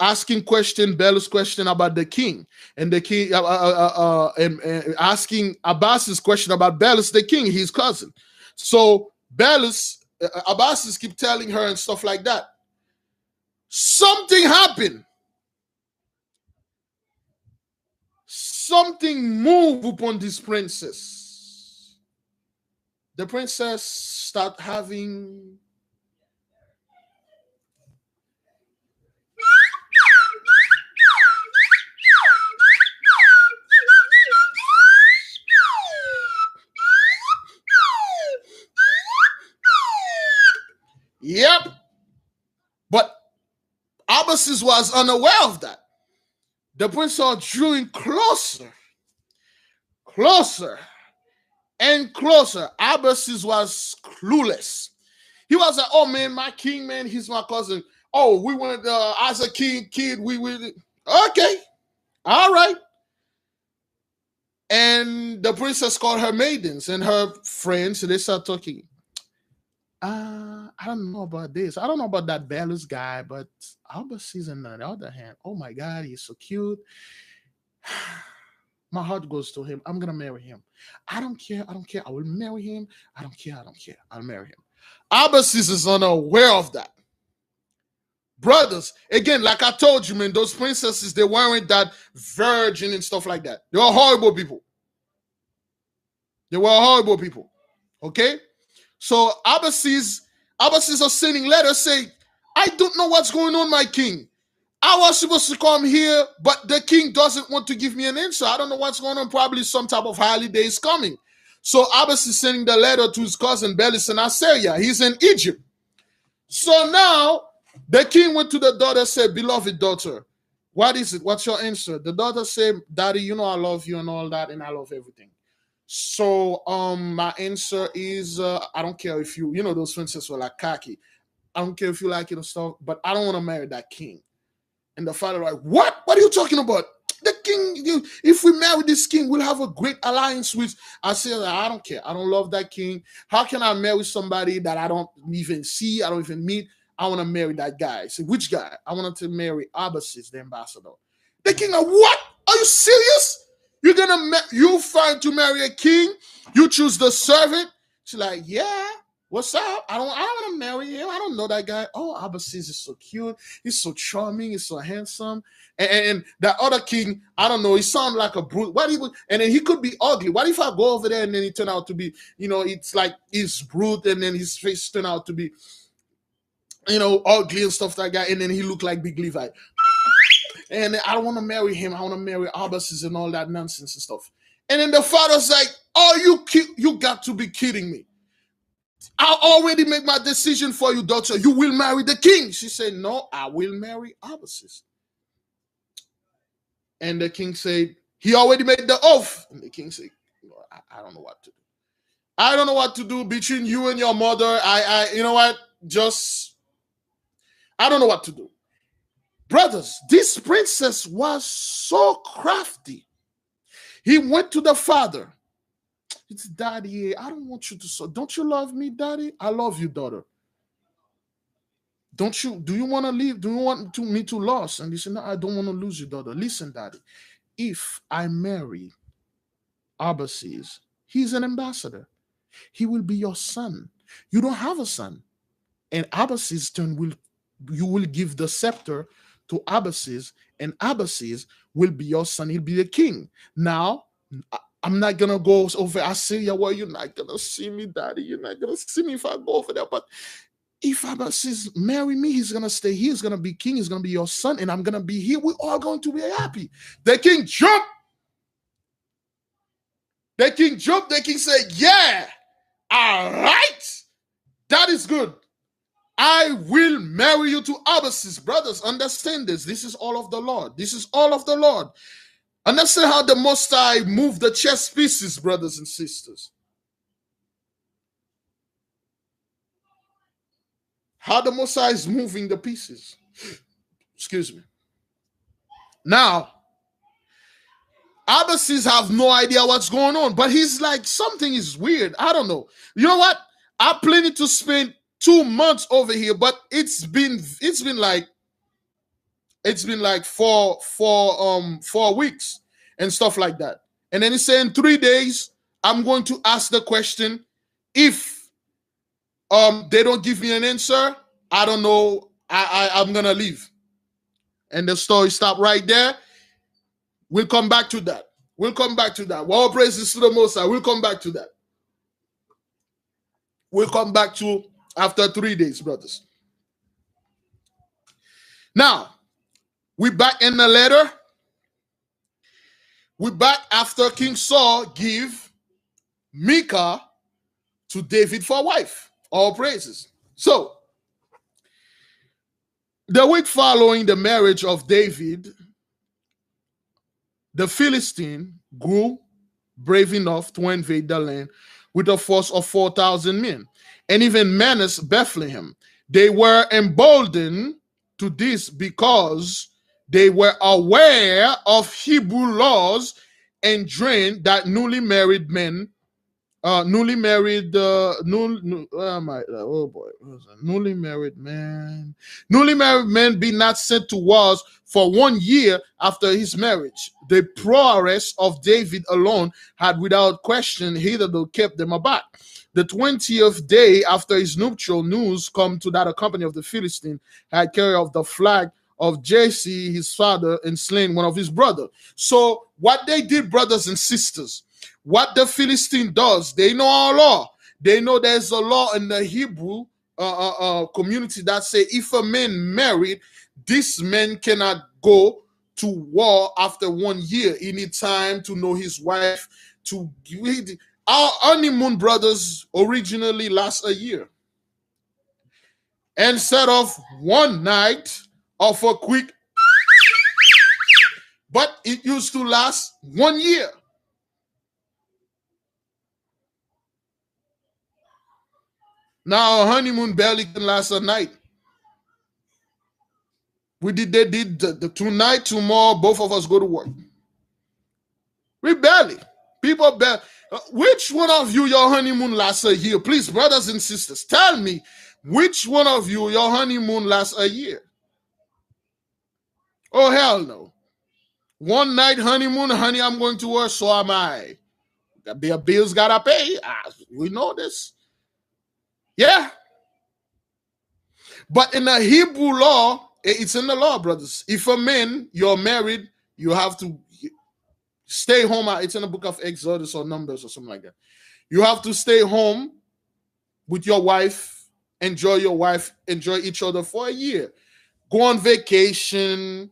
asking Belus question about the king, and the king and asking Abbas's question about Belus, the king, his cousin. So Belus, Abbas keep telling her and stuff like that. Something happened. Something moved upon this princess. The princess start having Yep. But Abbas was unaware of that. The princess drew in closer, and closer. Abbas was clueless. He was like, "Oh man, my king, man, he's my cousin. Oh, we went as a kid, we okay, all right." And the princess called her maidens and her friends, and they start talking. I don't know about this. I don't know about that Belus guy, but Abbas is on the other hand. Oh my God, he's so cute. My heart goes to him. I'm gonna marry him. I don't care. I will marry him. I don't care. I'll marry him. Abbas is unaware of that. Brothers, again, like I told you, man, those princesses, they weren't that virgin and stuff like that. They were horrible people. Okay? So Abbas is sending letters saying, "I don't know what's going on, my king. I was supposed to come here, but the king doesn't want to give me an answer. I don't know what's going on. Probably some type of holiday is coming." So Abbas is sending the letter to his cousin Belus in Assyria. He's in Egypt. So now the king went to the daughter, said, "Beloved daughter, what is it? What's your answer?" The daughter said, "Daddy, I love you and all that, and I love everything. So my answer is I don't care if you those princesses were like cocky. I don't care if you like it or stuff, but I don't want to marry that king." And the father like, "What? What are you talking about? The king, if we marry this king, we'll have a great alliance with." I said, "I don't care. I don't love that king. How can I marry somebody that I don't even see, I don't even meet? I want to marry that guy." I said, "Which guy?" "I wanted to marry Abbasis, the ambassador." The king like, "What? Are you serious? You find to marry a king? You choose the servant?" She's like, "Yeah. What's up? I don't want to marry him. I don't know that guy." "Oh, Abbasis is so cute. He's so charming. He's so handsome." And that other king, I don't know, he sounds like a brute. And then he could be ugly. What if I go over there and then he turn out to be, it's like he's brute, and then his face turn out to be, ugly and stuff like that, and then he look like Big Levi. and I don't want to marry him. I want to marry Abbasis and all that nonsense and stuff. And then the father's like, oh, you got to be kidding me. I already made my decision for you, daughter. You will marry the king. She said, no, I will marry Abbasis. And the king said, he already made the oath. And the king said, I don't know what to do. I don't know what to do between you and your mother. You know what? I don't know what to do. Brothers, this princess was so crafty. He went to the father. It's daddy. I don't want you to. Don't you love me, daddy? I love you, daughter. Do you want to leave? Do you want me to lose? And he said, no, I don't want to lose you, daughter. Listen, daddy. If I marry Abbasis, he's an ambassador. He will be your son. You don't have a son. And Abbasis' turn you will give the scepter to Abbasis, and Abbasis will be your son. He'll be the king. Now, I'm not going to go over Assyria where you're not going to see me, daddy. You're not going to see me if I go over there. But if Abbasis marry me, he's going to stay here. He's going to be king. He's going to be your son, and I'm going to be here. We're all going to be happy. The king jumped. The king jumped. The king said, yeah, all right. That is good. I will marry you to Abbasis. Brothers, understand this. This is all of the Lord. This is all of the Lord. Understand how the Most High moved the chess pieces, brothers and sisters. How the Most High is moving the pieces. Excuse me. Now, Abbasis have no idea what's going on, but he's like, something is weird. I don't know. You know what? I planning to spend 2 months over here, but it's been like 4 weeks and stuff like that. And then he's saying 3 days, I'm going to ask the question. If they don't give me an answer, I don't know. I'm gonna leave. And the story stopped right there. We'll come back to that. All praises to the Most High. We'll come back to that. We'll come back to after 3 days, brothers. Now, we're back in the letter. We're back after King Saul give Micah to David for a wife. All praises. So, the week following the marriage of David, the Philistine grew brave enough to invade the land with a force of 4,000 men, and even menaced Bethlehem. They were emboldened to this because they were aware of Hebrew laws and dreamed that newly married men be not sent to wars for 1 year after his marriage. The prowess of David alone had without question hitherto kept them aback. The 20th day after his nuptial, news come to that a company of the Philistine had carried off the flag of Jesse, his father, and slain one of his brothers. So what they did, brothers and sisters, what the Philistine does, they know our law. They know there's a law in the Hebrew community that say if a man married, this man cannot go to war after 1 year. He needs time to know his wife. Our honeymoon, brothers, originally last a year. Instead of one night of a quick, but it used to last 1 year. Now, a honeymoon barely can last a night. They did the tonight, tomorrow, both of us go to work. We barely. People barely. Which one of you, your honeymoon lasts a year? Please, brothers and sisters, tell me, which one of you, your honeymoon lasts a year? Oh, hell no. 1 night honeymoon, honey, I'm going to work, so am I. The bills gotta pay. We know this. Yeah. But in the Hebrew law, it's in the law, brothers. If a man, you're married, you have to stay home. It's in the book of Exodus or Numbers or something like that. You have to stay home with your wife, enjoy each other for a year. Go on vacation,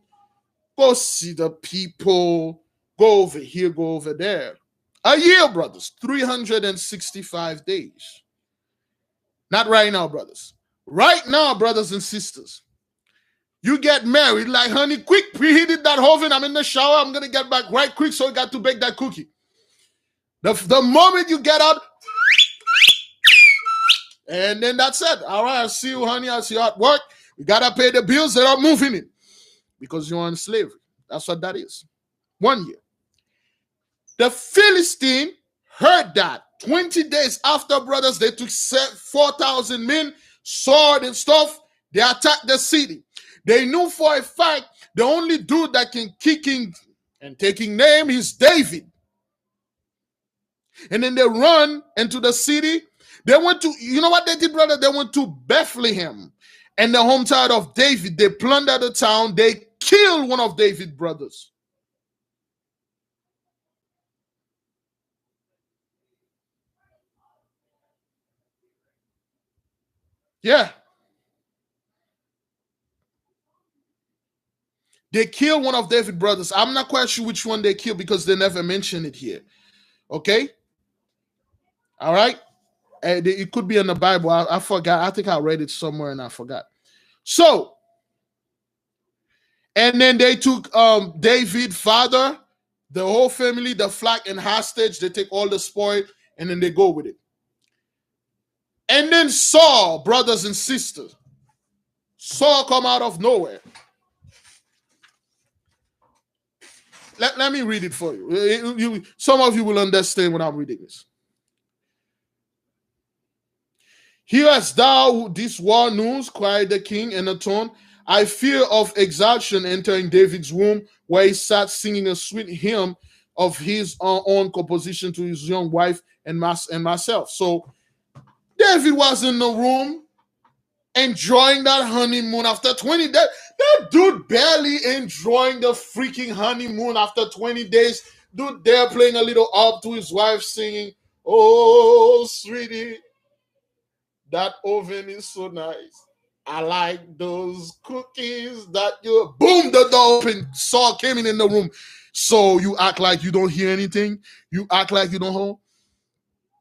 Go see the people. Go over here, go over there. A year, brothers. 365 days. Not right now, brothers. Right now, brothers and sisters. You get married like, honey, quick, preheated that oven. I'm in the shower. I'm going to get back right quick, so I got to bake that cookie. The moment you get out, and then that's it. All right, I see you, honey. I see you at work. We got to pay the bills. They're not moving it because you're on slavery. That's what that is. 1 year. The Philistine heard that. 20 days after, brothers, they took 4,000 men, sword and stuff. They attacked the city. They knew for a fact the only dude that can kicking and taking name is David. And then they run into the city. They went to, you know what they did, brother? They went to Bethlehem and the hometown of David. They plundered the town. They killed one of David's brothers. Yeah. They killed one of David's brothers. I'm not quite sure which one they killed because they never mentioned it here. Okay? All right? It could be in the Bible. I forgot. I think I read it somewhere and I forgot. So, and then they took David's father, the whole family, the flag and hostage. They take all the spoil and then they go with it. And then Saul, brothers and sisters. Saul come out of nowhere. Let me read it for you. Some of you will understand when I'm reading this. Hearest thou this war news, cried the king in a tone. I fear of exaltation entering David's womb, where he sat singing a sweet hymn of his own composition to his young wife and myself. So David was in the room enjoying that honeymoon after 20 days. That dude barely enjoying the freaking honeymoon after 20 days. Dude there playing a little harp to his wife singing, oh, sweetie, that oven is so nice. I like those cookies that you... Boom, the door opened. Saul came in the room. So you act like you don't hear anything. You act like you don't know.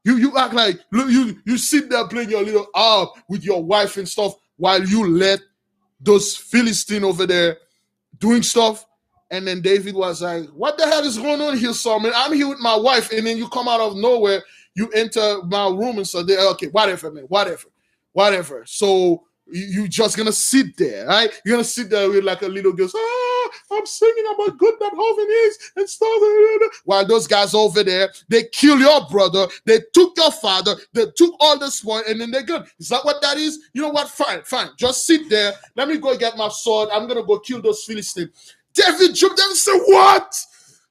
You act like you sit there playing your little harp with your wife and stuff while you let those Philistines over there doing stuff. And then David was like, what the hell is going on here, Saul? Man, I'm here with my wife. And then you come out of nowhere. You enter my room and say, okay, whatever, man, whatever. So you just gonna sit there, right? You're gonna sit there with like a little girl. I'm singing about good that oven is and stuff. While those guys over there, they kill your brother, they took your father, they took all the spoil, and then they're good. Is that what that is? You know what? Fine. Just sit there. Let me go get my sword. I'm gonna go kill those Philistines. David jumped and said, what?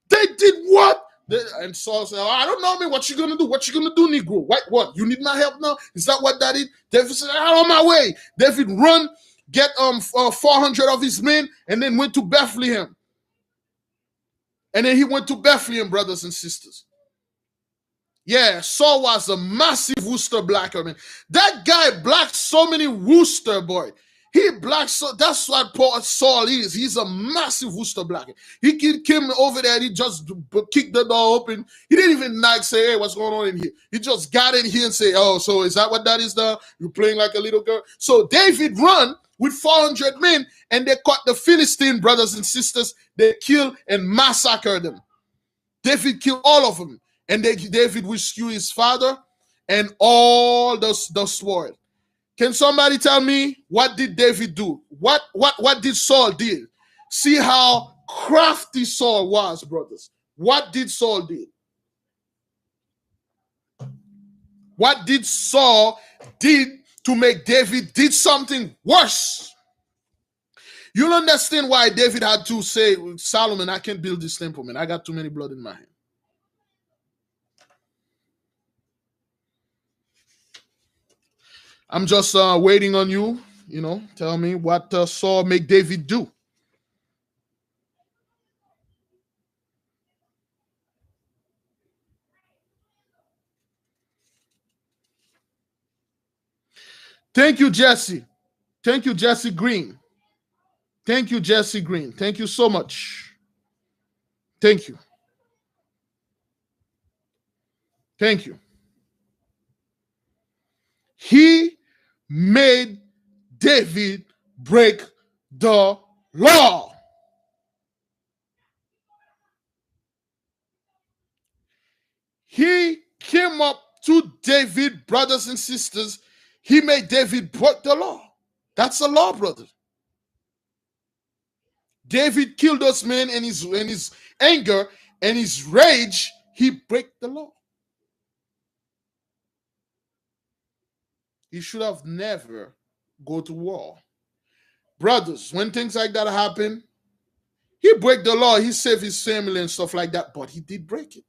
They did what? And Saul said, I don't know, man. What you gonna do? What you gonna do, Negro? What? You need my help now? Is that what that is? David said, I'm on my way. David run, get 400 of his men, and then went to Bethlehem. And then he went to Bethlehem, brothers and sisters. Yeah, Saul was a massive Worcester blacker, man. That guy blacked so many Worcester, boy. He black, so that's what Saul is. He's a massive Worcester blacker. He came over there, he just kicked the door open. He didn't even say, hey, what's going on in here? He just got in here and say, oh, so is that what that is now? You're playing like a little girl? So David run with 400 men, and they caught the Philistine brothers and sisters. They killed and massacred them. David killed all of them. And David rescued his father and all the spoil. Can somebody tell me what did David do? What did Saul do? See how crafty Saul was, brothers. What did Saul do? What did Saul did to make David did something worse? You'll understand why David had to say, Solomon, I can't build this temple, man. I got too many blood in my hand. I'm just waiting on you, tell me what Saul make David do. Thank you, Jesse. Thank you, Jesse Green. Thank you, Jesse Green. Thank you so much. Thank you. Thank you. He made David break the law. He came up to David, brothers and sisters. He made David break the law. That's the law, brother. David killed those men in his anger and his rage. He break the law. He should have never go to war. Brothers, when things like that happen, he break the law. He saved his family and stuff like that, but he did break it.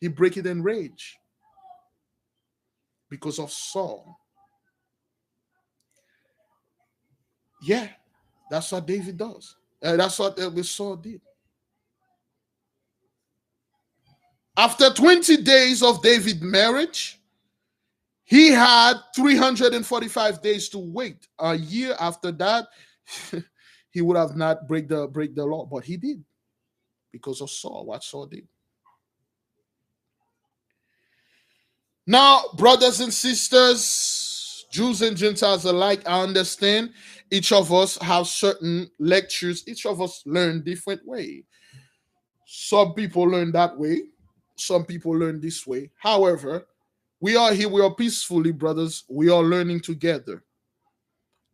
He break it in rage because of Saul. Yeah, that's what David does. That's what Saul did. After 20 days of David's marriage, he had 345 days to wait. A year after that, he would have not break the law, but he did because of Saul. What Saul did. Now, brothers and sisters, Jews and Gentiles alike, I understand each of us have certain lectures. Each of us learn different way. Some people learn that way. Some people learn this way. However, we are here. We are peacefully, brothers. We are learning together.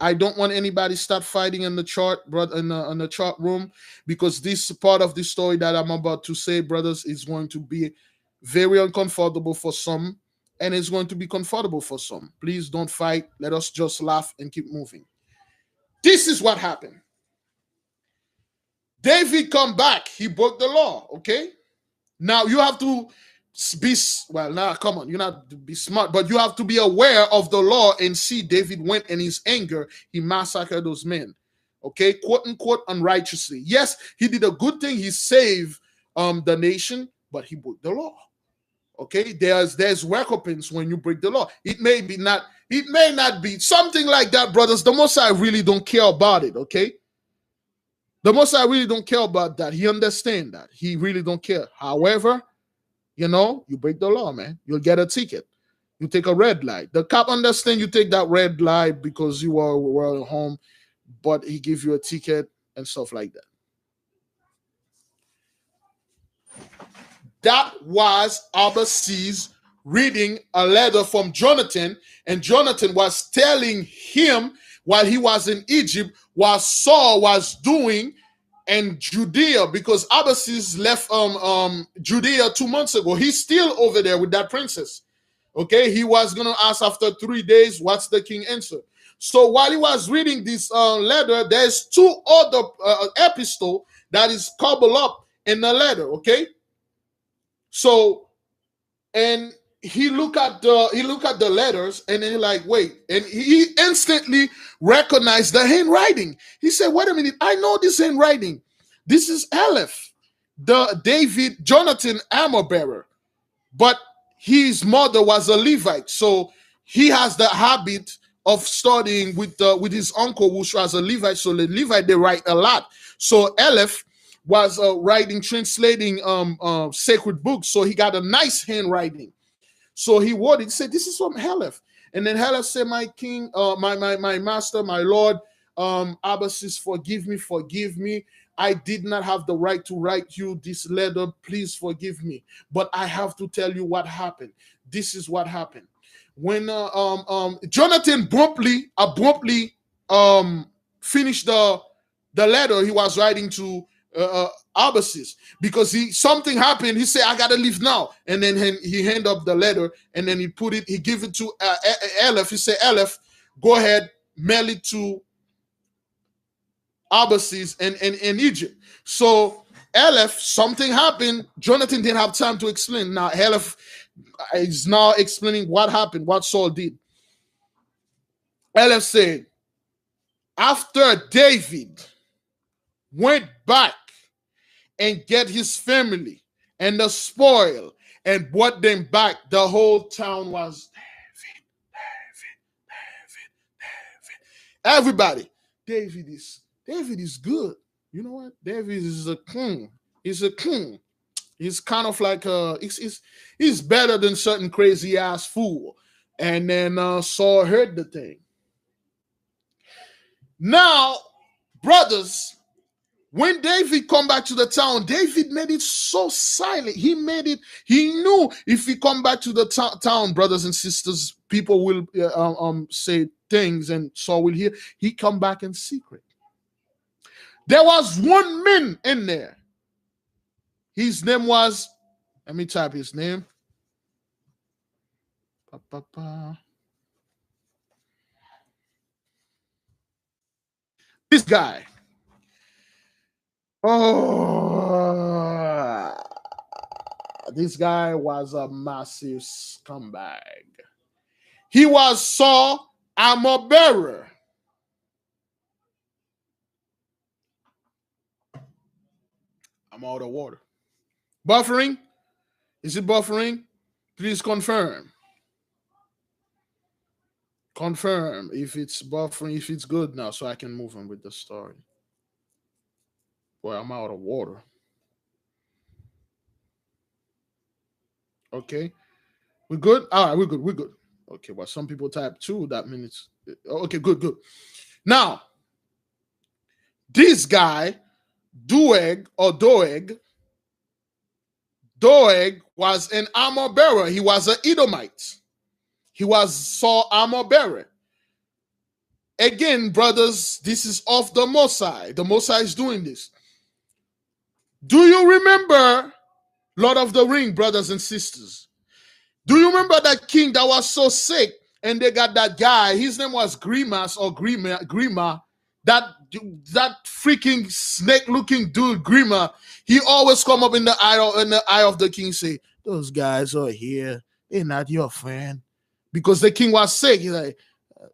I don't want anybody start fighting in the chart, brother, in the chart room, because this part of the story that I'm about to say, brothers, is going to be very uncomfortable for some, and it's going to be comfortable for some. Please don't fight. Let us just laugh and keep moving. This is what happened. David come back. He broke the law. Okay. Now you have to be, well, now come on, you not to be smart, but you have to be aware of the law and see David went in his anger, he massacred those men. Okay, quote unquote, unrighteously. Yes, he did a good thing, he saved the nation, but he broke the law. Okay, there's recompense when you break the law. It may not be something like that, brothers. The Most High really don't care about it. Okay, the Most High really don't care about that. He understands that. He really don't care. However, you break the law, man. You'll get a ticket. You take a red light. The cop understand you take that red light because you were home, but he gives you a ticket and stuff like that. That was Abba's reading a letter from Jonathan, and Jonathan was telling him while he was in Egypt what Saul was doing in Judea, because Abba's left Judea 2 months ago. He's still over there with that princess. Okay, he was gonna ask after 3 days, what's the king answer? So while he was reading this letter, there's 2 other epistle that is cobbled up in the letter. Okay, so and he look at the letters, and then he like, wait, and he instantly recognized the handwriting. He said, wait a minute, I know this handwriting. This is Aleph, the David Jonathan armor bearer, but his mother was a Levite, so he has the habit of studying with his uncle, which was a Levite. So the Levite, they write a lot. So Aleph was translating sacred books, so he got a nice handwriting. So he wrote it. He said, this is from Aleph. And then Aleph said, my king, my master, my lord, Abba says, forgive me. I did not have the right to write you this letter. Please forgive me. But I have to tell you what happened. This is what happened. When Jonathan abruptly finished the letter he was writing to Abba's, because something happened. He said, I gotta leave now, and then he handed up the letter, and then he gave it to Aleph. He said, Aleph, go ahead, mail it to Abba's in Egypt. So Aleph, something happened. Jonathan didn't have time to explain. Now Aleph is now explaining what happened, what Saul did. Aleph said, after David went back and get his family and the spoil and brought them back, the whole town was David. Everybody, David is David is good. You know what? David is a king. He's a king. He's kind of like he's better than certain crazy ass fool. And then Saul heard the thing. Now, brothers, when David come back to the town, David made it so silent. He knew if he come back to the town, brothers and sisters, people will say things and Saul will hear. He come back in secret. There was one man in there. His name was, let me type his name. This guy. Oh, this guy was a massive scumbag. He was Saul armor bearer. I'm out of water. Buffering? Is it buffering? Please confirm. Confirm if it's buffering, if it's good now, so I can move on with the story. Boy, I'm out of water. Okay. We're good? All right, we're good. We're good. Okay, well, some people type 2. That means okay, good, good. Now, this guy, Doeg was an armor bearer. He was an Edomite. He was Saul armor bearer. Again, brothers, this is of the Mosai. The Mosai is doing this. Do you remember Lord of the Ring, brothers and sisters? Do you remember that king that was so sick and they got that guy? His name was Grimace or Grima. That freaking snake-looking dude, Grima. He always come up in the eye of the king, say, "Those guys are here. They're not your friend," because the king was sick. He's like,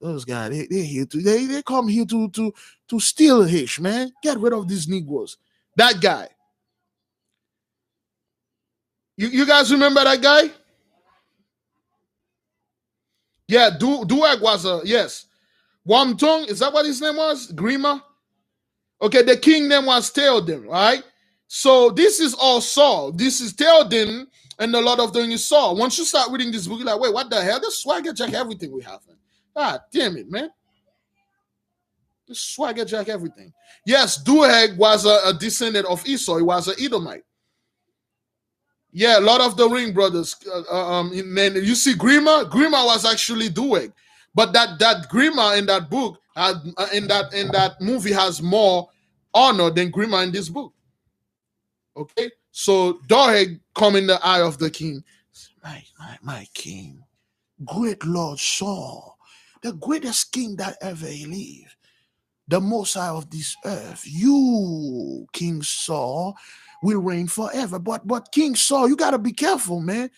"Those guys, they're here to they come here to steal Hish, man. Get rid of these Negroes." That guy. You guys remember that guy? Yeah, Doeg was yes. Wamtung, is that what his name was? Grima? Okay, the king name was Theoden, right? So this is all Saul. This is Theoden and the Lord of the Rings is Saul. Once you start reading this book, you're like, wait, what the hell? This swagger jack everything we have. Ah, damn it, man. This swagger jack everything. Yes, Doeg was a descendant of Esau. He was an Edomite. Yeah, Lord of the Ring, brothers. And you see Grima? Grima was actually Doeg. But that Grima in that book had in that movie has more honor than Grima in this book. Okay, so Doeg come in the eye of the king. My king, great Lord Saul, the greatest king that ever lived, the Most High of this earth. You, King Saul, will reign forever. But King Saul, you gotta be careful, man.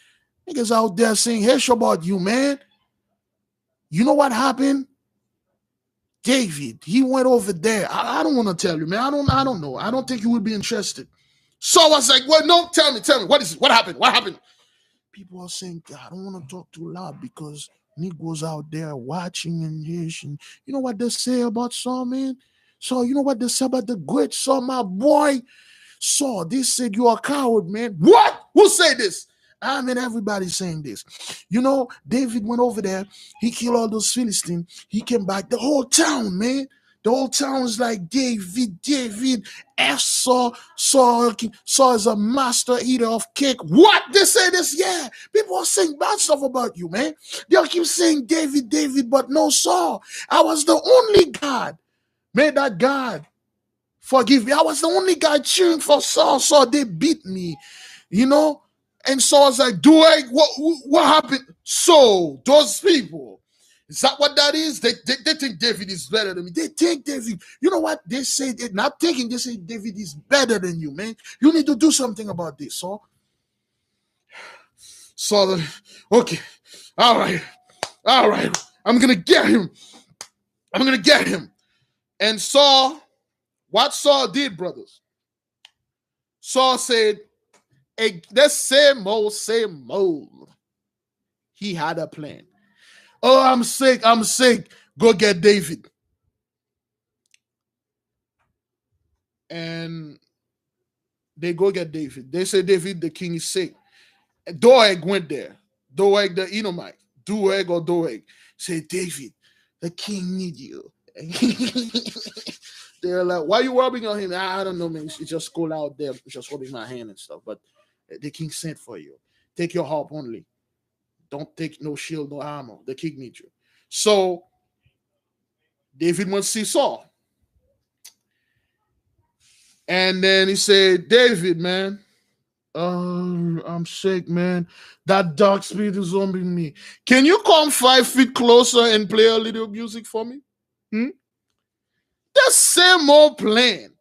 Niggas out there saying hush about you, man. You know what happened? David, he went over there. I don't want to tell you, man. I don't know. I don't think you would be interested. Saul was like, well, no, tell me. What is it? What happened? What happened? People are saying, God, I don't want to talk too loud because Negroes out there watching and hearing. You know what they say about Saul, man? So you know what they say about the great Saul, my boy? Saul, they said you're a coward, man. What? Who said this? I mean, everybody's saying this. You know, David went over there. He killed all those Philistines. He came back. The whole town, man. The whole town is like David, Saul is a master eater of cake. What? They say this? Yeah. People are saying bad stuff about you, man. They'll keep saying David, but no Saul. I was the only God. May that God forgive me. I was the only guy cheering for Saul. Saul, they beat me, you know? And Saul's like, what happened? So, those people, is that what that is? They think David is better than me. They think David, you know what? They say, they're not thinking, they say David is better than you, man. You need to do something about this, Saul. Saul, okay, all right. I'm going to get him. And Saul, what Saul did, brothers? Saul said, hey, the same old. He had a plan. Oh, I'm sick. Go get David. and they go get David. They say, David, the king is sick. Doeg went there. Doeg the Edomite. Doeg or Doeg. Say, David, the king need you. They're like, why are you rubbing on him? I don't know, man. It's just cold out there. Just holding my hand and stuff. But the king sent for you. Take your harp only. Don't take no shield, no armor. The king needs you. So David went to see Saul. And then he said, David, man, I'm sick, man. That dark spirit is zombing me. Can you come 5 feet closer and play a little music for me? The same old plan.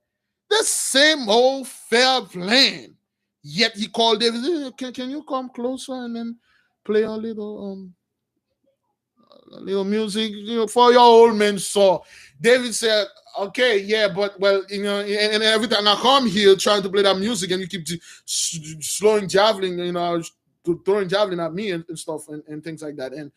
The same old fair plan. Yet he called David, can you come closer and then play a little music, for your old man Saul. David said, okay, yeah, but well, and every time I come here trying to play that music and you keep slowing javelin, throwing javelin at me and stuff and things like that. And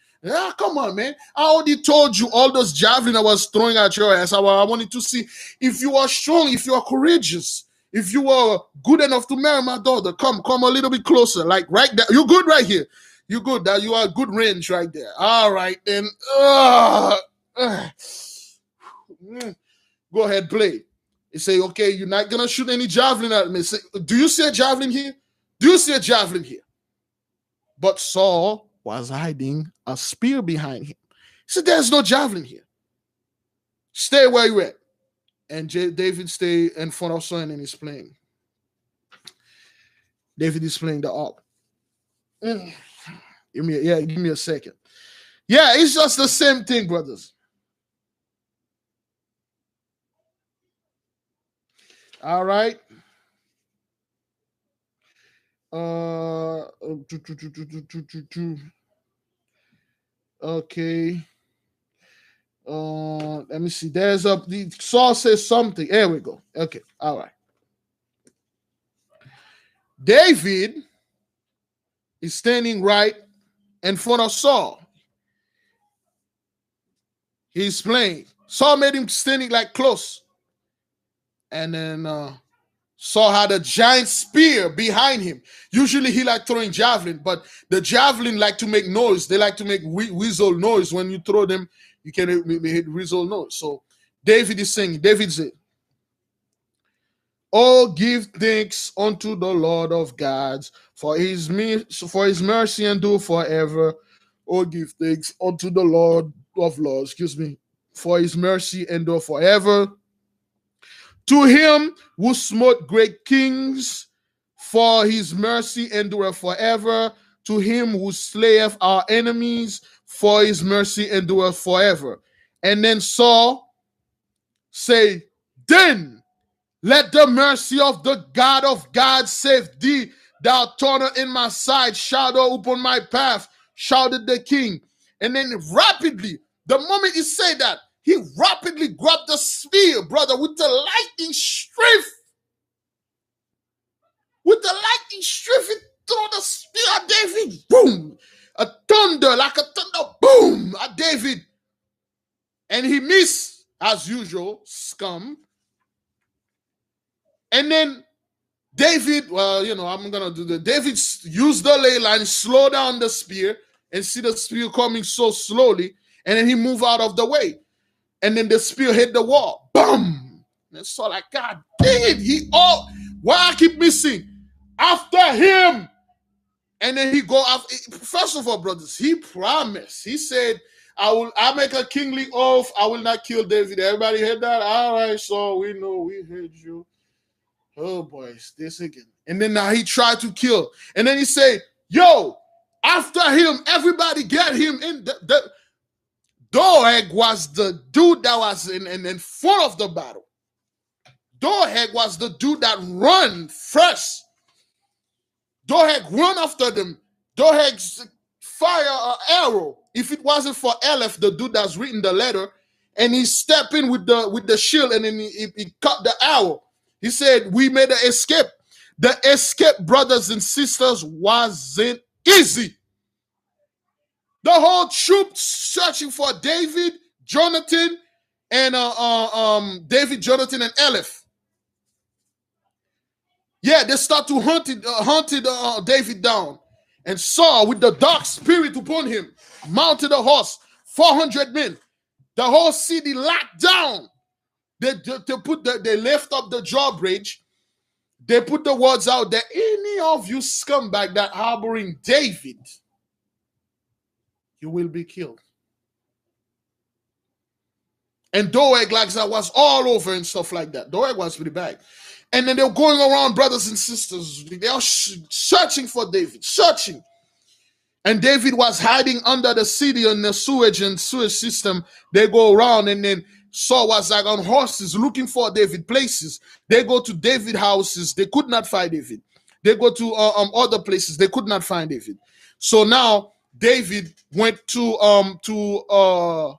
come on, man. I already told you all those javelin I was throwing at your ass. I wanted to see if you are strong, if you are courageous, if you are good enough to marry my daughter. Come a little bit closer, like right there. You're good right here. You good. That you are good range right there. All right, then. Go ahead, play. He say, okay, you're not gonna shoot any javelin at me. Say, do you see a javelin here? Do you see a javelin here? But Saul was hiding a spear behind him. He said, there's no javelin here. Stay where you at. And David stay in front of Saul and he's playing. David is playing the harp. Give me a second. Yeah, it's just the same thing, brothers. All right. Okay. Let me see. There's the Saul says something. There we go. Okay. All right. David is standing right in front of Saul. He's playing. Saul made him standing like close. And then Saul had a giant spear behind him. Usually he like throwing javelin, but the javelin like to make noise. They like to make whistle noise. When you throw them, you can hit whistle noise. So David is singing. David said, oh, give thanks unto the Lord of gods, for his mercy endure forever. Oh, give thanks unto the Lord of lords, for his mercy endure forever. To him who smote great kings, for his mercy endureth forever. To him who slayeth our enemies, for his mercy endureth forever. And then Saul say, then let the mercy of the God of gods save thee. Thou thorn in my side, shadow upon my path, shouted the king. And then rapidly, the moment he said that, he rapidly grabbed the spear, brother, with the lightning strength. With the lightning strength, he threw the spear at David. Boom! A thunder, like a thunder, boom! At David. And he missed, as usual, scum. And then David, I'm going to do the... David used the ley line, slow down the spear, and see the spear coming so slowly. And then he moved out of the way. And then the spear hit the wall. Boom! And so like, God dang it. Why I keep missing? After him. And then he go after. First of all, brothers, he promised. He said, I make a kingly oath. I will not kill David. Everybody heard that? All right, so we know we heard you. Oh, boy, it's this again. And then now he tried to kill. And then he said, yo, after him, everybody get him in the Doeg was the dude that was in front of the battle. Doeg was the dude that run first. Doeg run after them. Doeg fire an arrow. If it wasn't for Aleph, the dude that's written the letter, and he stepped in with the shield and then he cut the arrow. He said, we made an escape. The escape, brothers and sisters, wasn't easy. The whole troop searching for David, Jonathan, and David, Jonathan, and Aleph. Yeah, they start to hunted David down. And Saul, with the dark spirit upon him, mounted a horse, 400 men. The whole city locked down. They lift up the drawbridge. They put the words out there. Any of you scumbag that harboring David, you will be killed. And Doeg like that was all over and stuff like that. Doeg was pretty bad. And then they're going around, brothers and sisters. They are searching for David, searching. And David was hiding under the city in the sewage system. They go around, and then Saul was like on horses looking for David places. They go to David houses. They could not find David. They go to other places. They could not find David. So now David went to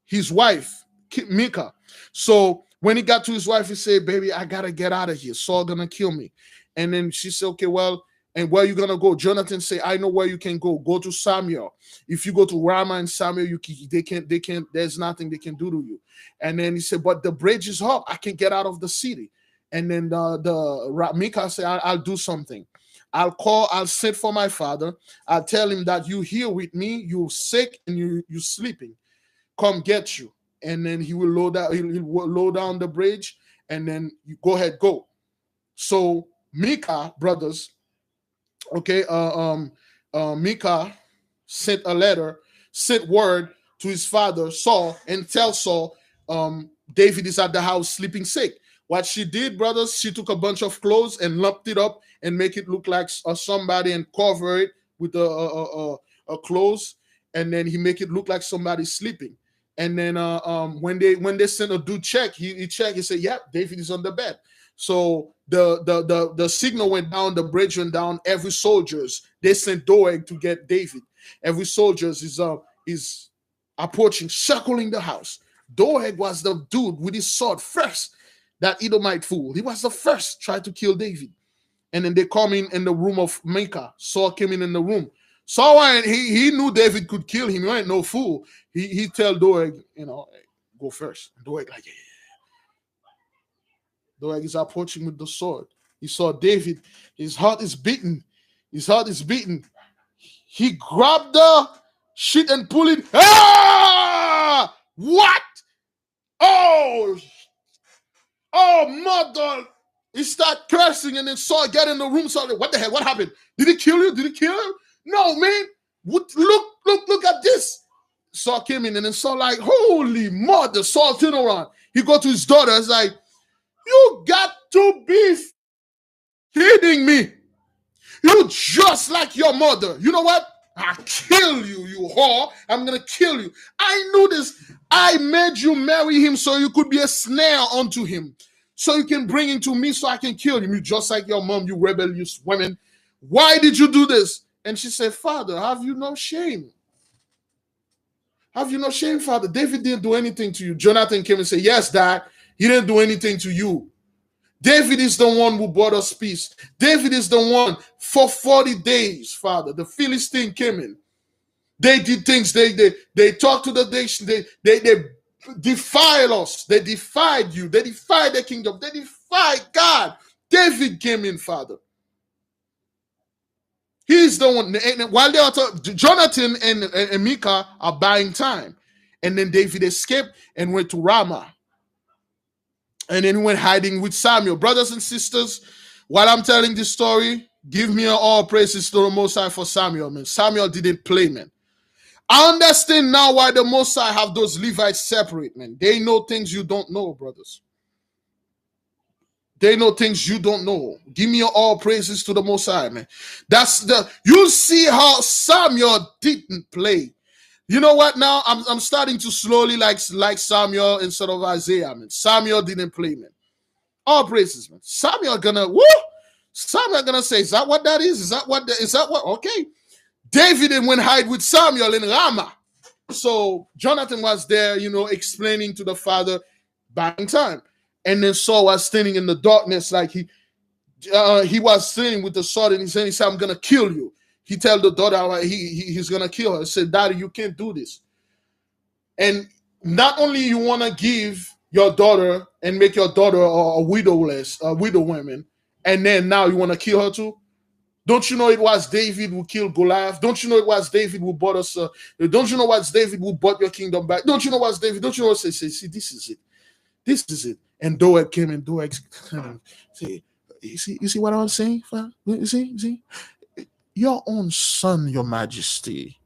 his wife, Micah. So when he got to his wife, he said, baby, I got to get out of here. Saul going to kill me. And then she said, okay, well, and where you going to go? Jonathan said, I know where you can go. Go to Samuel. If you go to Ramah and Samuel, they can't, there's nothing they can do to you. And then he said, but the bridge is up. I can get out of the city. And then Micah said, I'll do something. I'll send for my father. I'll tell him that you here with me, you're sick and you sleeping. Come get you. And then he will load down the bridge, and then you go ahead, go. So Micah, brothers, okay, Micah sent a letter, sent word to his father Saul, and tell Saul David is at the house sleeping sick. What she did, brothers, she took a bunch of clothes and lumped it up and make it look like somebody and cover it with a clothes, and then he make it look like somebody's sleeping. And then when they sent a dude check, he checked. He said, "Yep, David is on the bed." So the signal went down, the bridge went down. Every soldiers they sent Doeg to get David. Every soldiers is approaching, circling the house. Doeg was the dude with his sword first. That Edomite fool. He was the first try to kill David. And then they come in the room of Micah. Saul came in the room. Saul, he knew David could kill him. He ain't no fool. He tell Doeg, hey, go first. Doeg like, yeah. Doeg is approaching with the sword. He saw David. His heart is beating. His heart is beating. He grabbed the shit and pulled it. Ah! What? Oh, mother. He started cursing, and then Saul get in the room. Saul, what the hell? What happened? Did he kill you? Did he kill him? No, man. Look at this. Saul came in, and then Saul like, holy mother. Saul turned around. He go to his daughter. It's like, you got to be kidding me. You just like your mother. You know what? I'll kill you, you whore. I'm going to kill you. I knew this. I made you marry him so you could be a snare unto him. So you can bring him to me so I can kill him. You just like your mom, you rebellious women. Why did you do this? And she said, Father, have you no shame? Have you no shame, Father? David didn't do anything to you. Jonathan came and said, yes, Dad, he didn't do anything to you. David is the one who brought us peace. David is the one for 40 days, Father. The Philistine came in. They did things. They talked to the nation. They defied us. They defied you. They defied the kingdom. They defied God. David came in, Father. He's the one. And while they are Jonathan and Micah are buying time. And then David escaped and went to Ramah. And then he went hiding with Samuel. Brothers and sisters, while I'm telling this story, give me all praises to the Most High for Samuel, man. Samuel didn't play, man. I understand now why the Most High have those Levites separate, man. They know things you don't know, brothers. They know things you don't know. Give me all praises to the Most High, man. You see how Samuel didn't play. You know what? Now I'm starting to slowly like Samuel instead of Isaiah, man. Samuel didn't play, man. All praises, man. Samuel gonna say, is that what that is? Is that what? Okay. David went hide with Samuel in Ramah. So Jonathan was there, explaining to the father, buying time. And then Saul was standing in the darkness, like he was standing with the sword, and he said, I'm gonna kill you. He tell the daughter he's gonna kill her. He said, Daddy, you can't do this. And not only you want to give your daughter and make your daughter a widow woman, and then now you want to kill her too? Don't you know it was David who killed Goliath? Don't you know it was David who bought us? Don't you know what's David who bought your kingdom back? Don't you know what's David? Don't you know what? See, this is it. This is it. And Doeg came and Doeg say, you see what I'm saying? You see? Your own son, your majesty,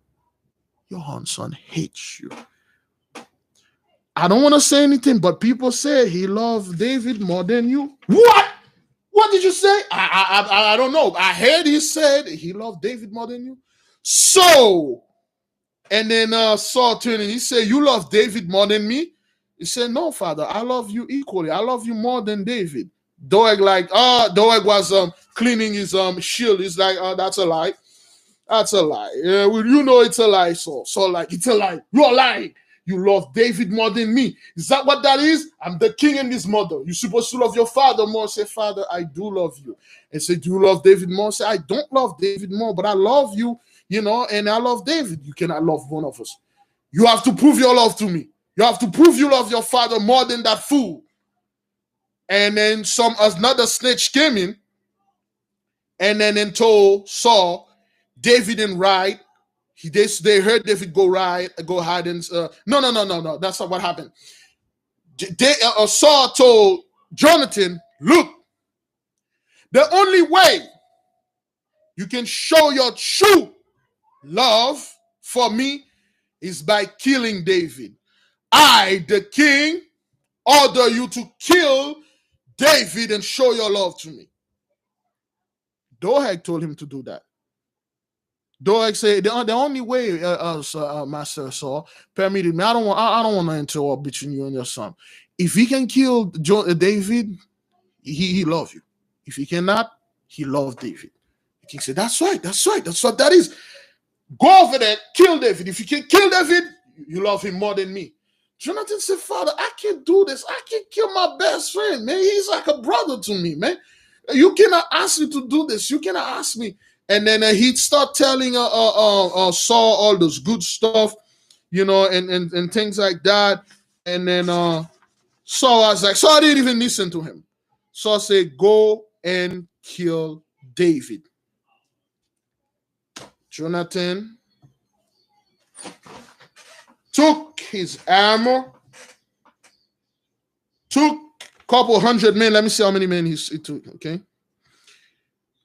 your own son hates you. I don't want to say anything, but people say he loved David more than you. What? What did you say? I don't know. I heard he said he loved David more than you. So, and then Saul turned and he said, you love David more than me? He said, no, father, I love you equally. I love you more than David. Doeg Doeg was cleaning his shield. He's like, that's a lie. That's a lie. Yeah, well, you know it's a lie, Saul. Saul like, it's a lie. You're lying. You love David more than me. Is that what that is? I'm the king and his mother. You're supposed to love your father more. Say, Father, I do love you. And say, do you love David more? Say, I don't love David more, but I love you, and I love David. You cannot love one of us. You have to prove your love to me. You have to prove you love your father more than that fool. And then another snitch came in and then told Saul, David didn't ride. They heard David go hide and no. That's not what happened. Saul told Jonathan, look, the only way you can show your true love for me is by killing David. I, the king, order you to kill David and show your love to me. Doeg told him to do that. Doeg said, the only way, Master Saul, permitted me. I don't want to interrupt between you and your son. If he can kill David, he loves you. If he cannot, he loves David. The king said, that's right. That's what that is. Go over there, kill David. If you can kill David, you love him more than me. Jonathan said, Father, I can't do this. I can't kill my best friend, man. He's like a brother to me, man. You cannot ask me to do this. You cannot ask me. And then he'd start telling Saul all this good stuff, and things like that. And then Saul was like, Saul didn't even listen to him. Saul said, go and kill David. Jonathan took his armor, took a couple hundred men. Let me see how many men he took, okay?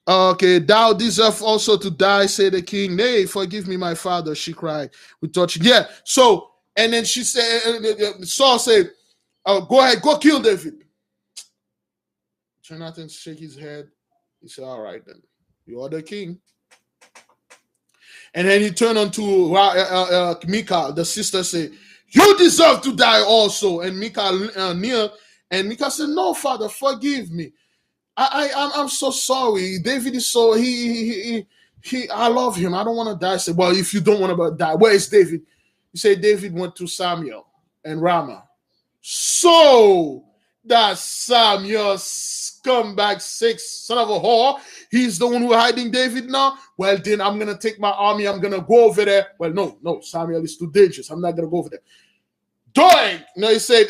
Okay, thou deserve also to die, said the king. Nay, forgive me, my father, she cried with touching. Yeah, so, and then she said, Saul said, go ahead, go kill David. Jonathan shake his head. He said, all right then, you are the king. And then he turned on to Michal, the sister, said, you deserve to die also. And Michal kneeled, and Michal said, no, father, forgive me. I'm so sorry. David is so I love him. I don't want to die. I said, well, if you don't want to die, where is David? He said David went to Samuel and Ramah. So that Samuel scumbag son of a whore, he's the one who hiding David now. Well, then I'm gonna take my army. I'm gonna go over there. Well, no, Samuel is too dangerous. I'm not gonna go over there. Doeg, he said,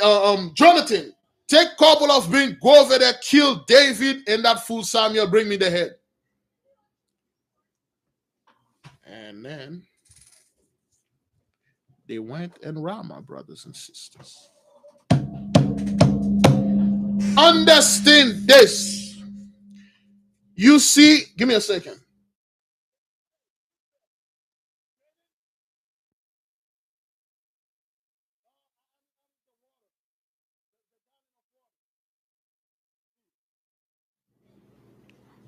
Jonathan, take a couple of men, go over there, kill David, and that fool Samuel, bring me the head. And then they went and Ramah, brothers and sisters. Understand this. You see, give me a second.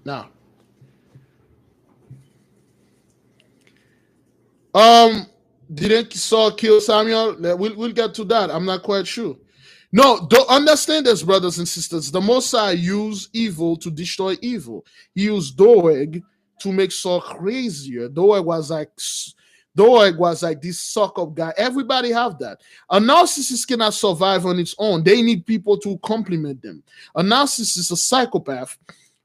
Now, didn't Saul kill Samuel? We'll get to that. I'm not quite sure. No, don't understand this, brothers and sisters. The Most High used evil to destroy evil. He used Doeg to make Saul crazier. Doeg was like this suck-up guy. Everybody have that. A narcissist cannot survive on its own. They need people to compliment them. A narcissist is a psychopath.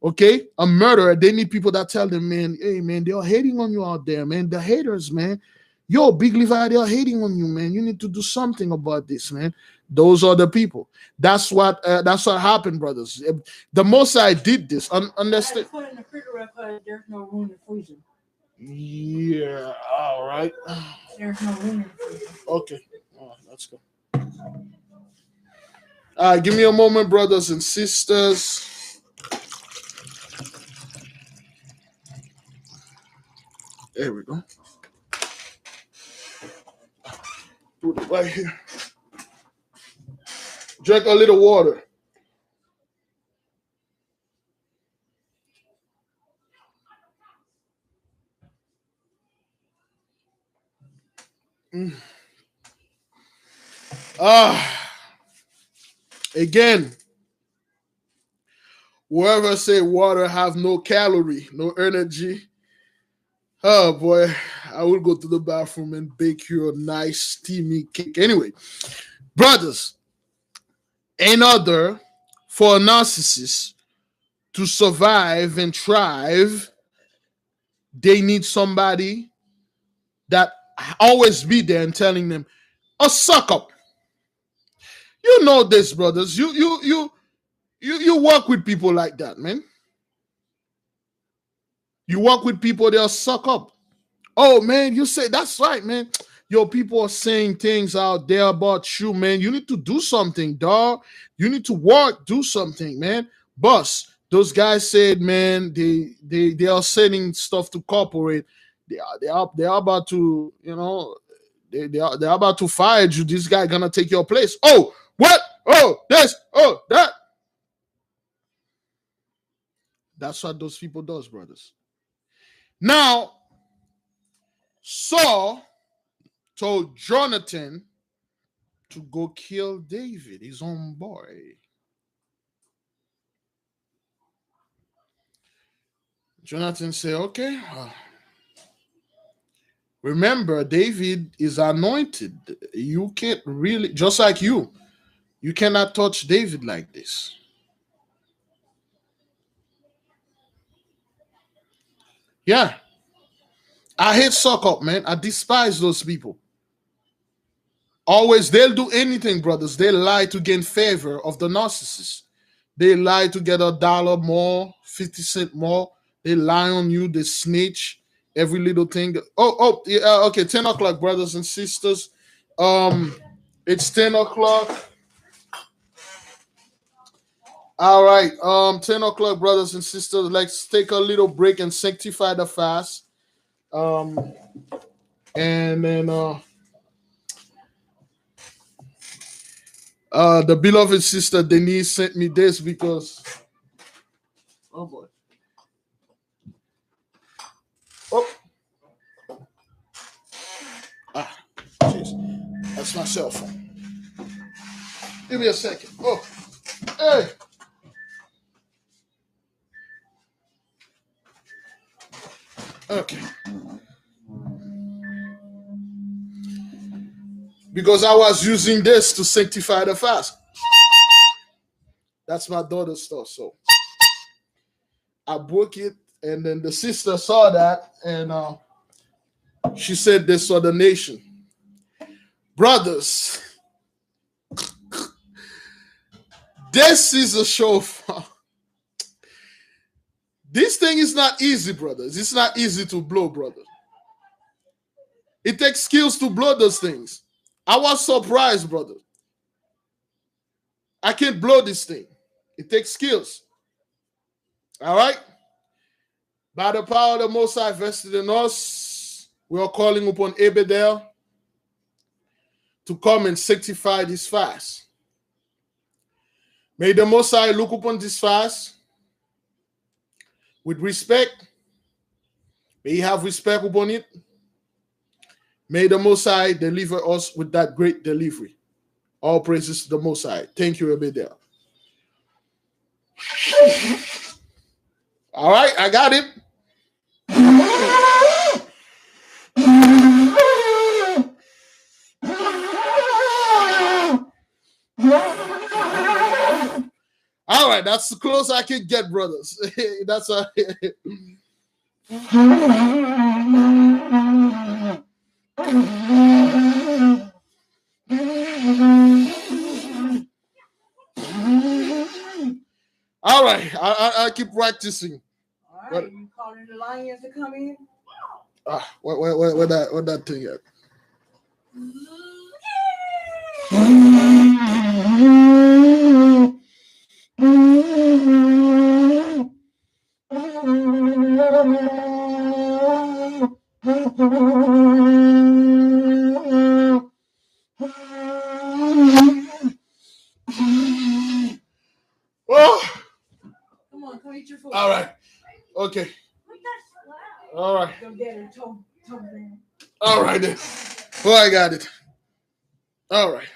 Okay, a murderer. They need people that tell them, man, hey, man, they're hating on you out there, man. The haters, man. Yo, Big Levi, they're hating on you, man. You need to do something about this, man. Those are the people. That's what happened, brothers. The Most High did this. Understand? Put it in the refrigerator because there's no room to freeze them. Yeah. All right. There's no room in the freezer. Okay. All right, let's go. All right, give me a moment, brothers and sisters. There we go. Put it right here. Drink a little water. Again, whoever say water have no calorie, no energy, oh boy, I will go to the bathroom and bake you a nice steamy cake. Anyway, brothers, in order for a narcissist to survive and thrive, they need somebody that always be there and telling them, "Oh, suck up." You know this, brothers. You work with people like that, man. You work with people, they'll suck up. Oh, man, you say, that's right, man. Yo, people are saying things out there about you, man. You need to do something, dog. You need to work, do something, man. Boss, those guys said, man, they are sending stuff to corporate. They are about to, you know, they're about to fire you. This guy gonna take your place. Oh, what? Oh, this, oh, that. That's what those people does, brothers. Now, Saul told Jonathan to go kill David, his own boy. Jonathan said, okay, remember, David is anointed. You can't really, just like you cannot touch David like this. Yeah. I hate suck up, man. I despise those people. Always, they'll do anything, brothers. They lie to gain favor of the narcissist. They lie to get $1 more, 50 cents more. They lie on you. They snitch every little thing. Yeah, okay. 10 o'clock, brothers and sisters. It's 10 o'clock. All right. 10 o'clock, brothers and sisters. Let's take a little break and sanctify the fast. And then the beloved sister Denise sent me this because, oh boy, jeez, that's my cell phone. Give me a second. Oh, hey. Okay. Because I was using this to sanctify the fast. That's my daughter's stuff. So I broke it, and then the sister saw that, and she said this for the nation. Brothers, this is a shofar. This thing is not easy, brothers. It's not easy to blow, brothers. It takes skills to blow those things. I was surprised, brother. I can't blow this thing. It takes skills. All right? By the power of the Most High vested in us, we are calling upon Abedel to come and sanctify this fast. May the Most High look upon this fast with respect. May He have respect upon it. May the Most High deliver us with that great delivery. All praises to the Most High. Thank you, Abedel. All right, I got it. All right, that's the close I can get, brothers. That's a All right, I keep practicing. All right, you calling the lions to come in? Where that thing at? Oh, Come on, come eat your food. all right. Okay. All right. Go get her toe down. All right then. Oh, I got it. All right.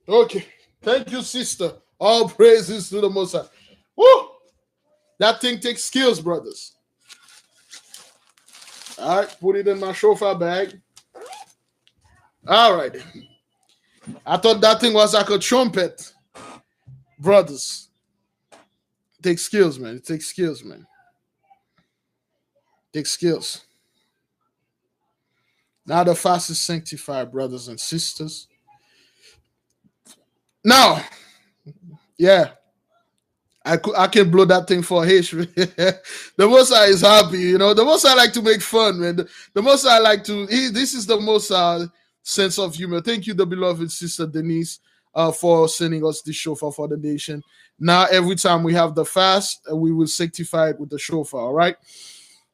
Okay. Thank you, sister. All praises to the Most High. Woo! That thing takes skills, brothers. All right. Put it in my chauffeur bag. All right. I thought that thing was like a trumpet. Brothers. It takes skills, man. It takes skills, man. It takes skills. Now the fast is sanctified, brothers and sisters. Now, yeah, I can blow that thing for H. The Most High is happy, you know. The Most High like to make fun, man. The Most High like to. This is the Most sense of humor. Thank you, the beloved sister Denise, for sending us the shofar for the nation. Now, every time we have the fast, we will sanctify it with the shofar. All right,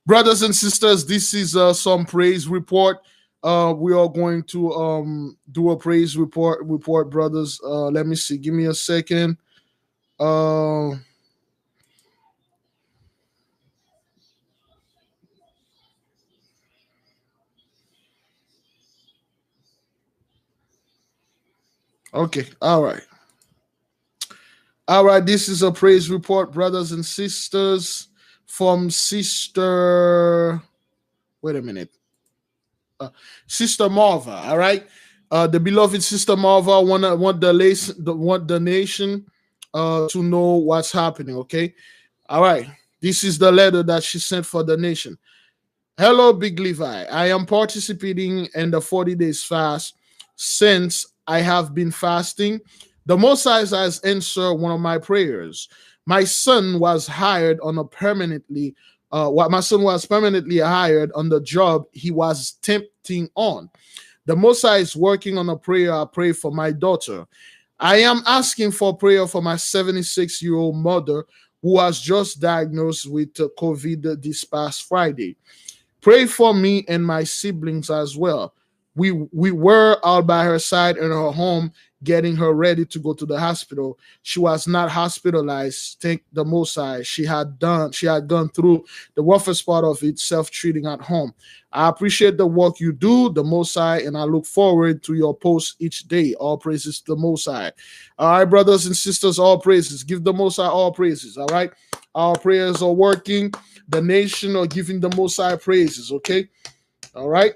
brothers and sisters, this is some praise report. We are going to do a praise report, brothers. Let me see. Give me a second. Okay. All right. All right. This is a praise report, brothers and sisters, from Sister. Wait a minute. Sister Marva. All right. The beloved Sister Marva want the nation to know what's happening. Okay. All right. This is the letter that she sent for the nation. Hello, Big Levi. I am participating in the 40 days fast. Since I have been fasting, the Most High has answered one of my prayers. My son was hired on a permanently. My son was permanently hired on the job he was tempting on. The Most High is working on a prayer I pray for my daughter. I am asking for prayer for my 76-year-old mother who was just diagnosed with COVID this past Friday. Pray for me and my siblings as well. We were out by her side in her home, getting her ready to go to the hospital. She was not hospitalized. Thank the Most High. She had gone through the roughest part of it, self-treating at home. I appreciate the work you do, the Most High, and I look forward to your posts each day. All praises to the Most High. All right, brothers and sisters, all praises. Give the Most High all praises. All right, our prayers are working. The nation are giving the Most High praises. Okay, all right.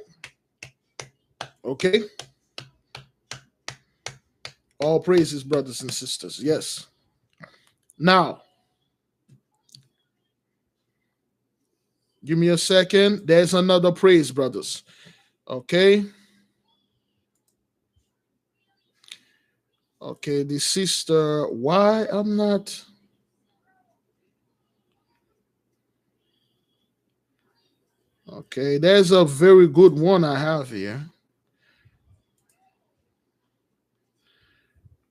Okay. All praises, brothers and sisters. Yes. Now, give me a second. There's another praise, brothers. Okay. Okay, the sister, why I'm not. Okay, there's a very good one I have here.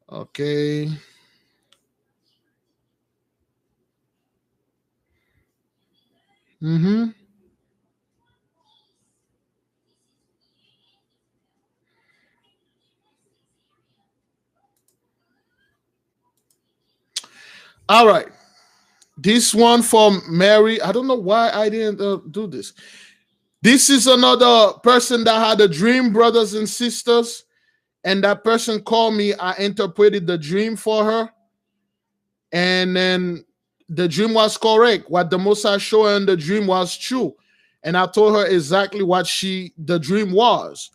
Okay. Mm-hmm. All right. This one from Mary. I don't know why I didn't do this. This is another person that had a dream, brothers and sisters. And that person called me. I interpreted the dream for her. And then the dream was correct. What the Most High showed her in the dream was true. And I told her exactly what the dream was.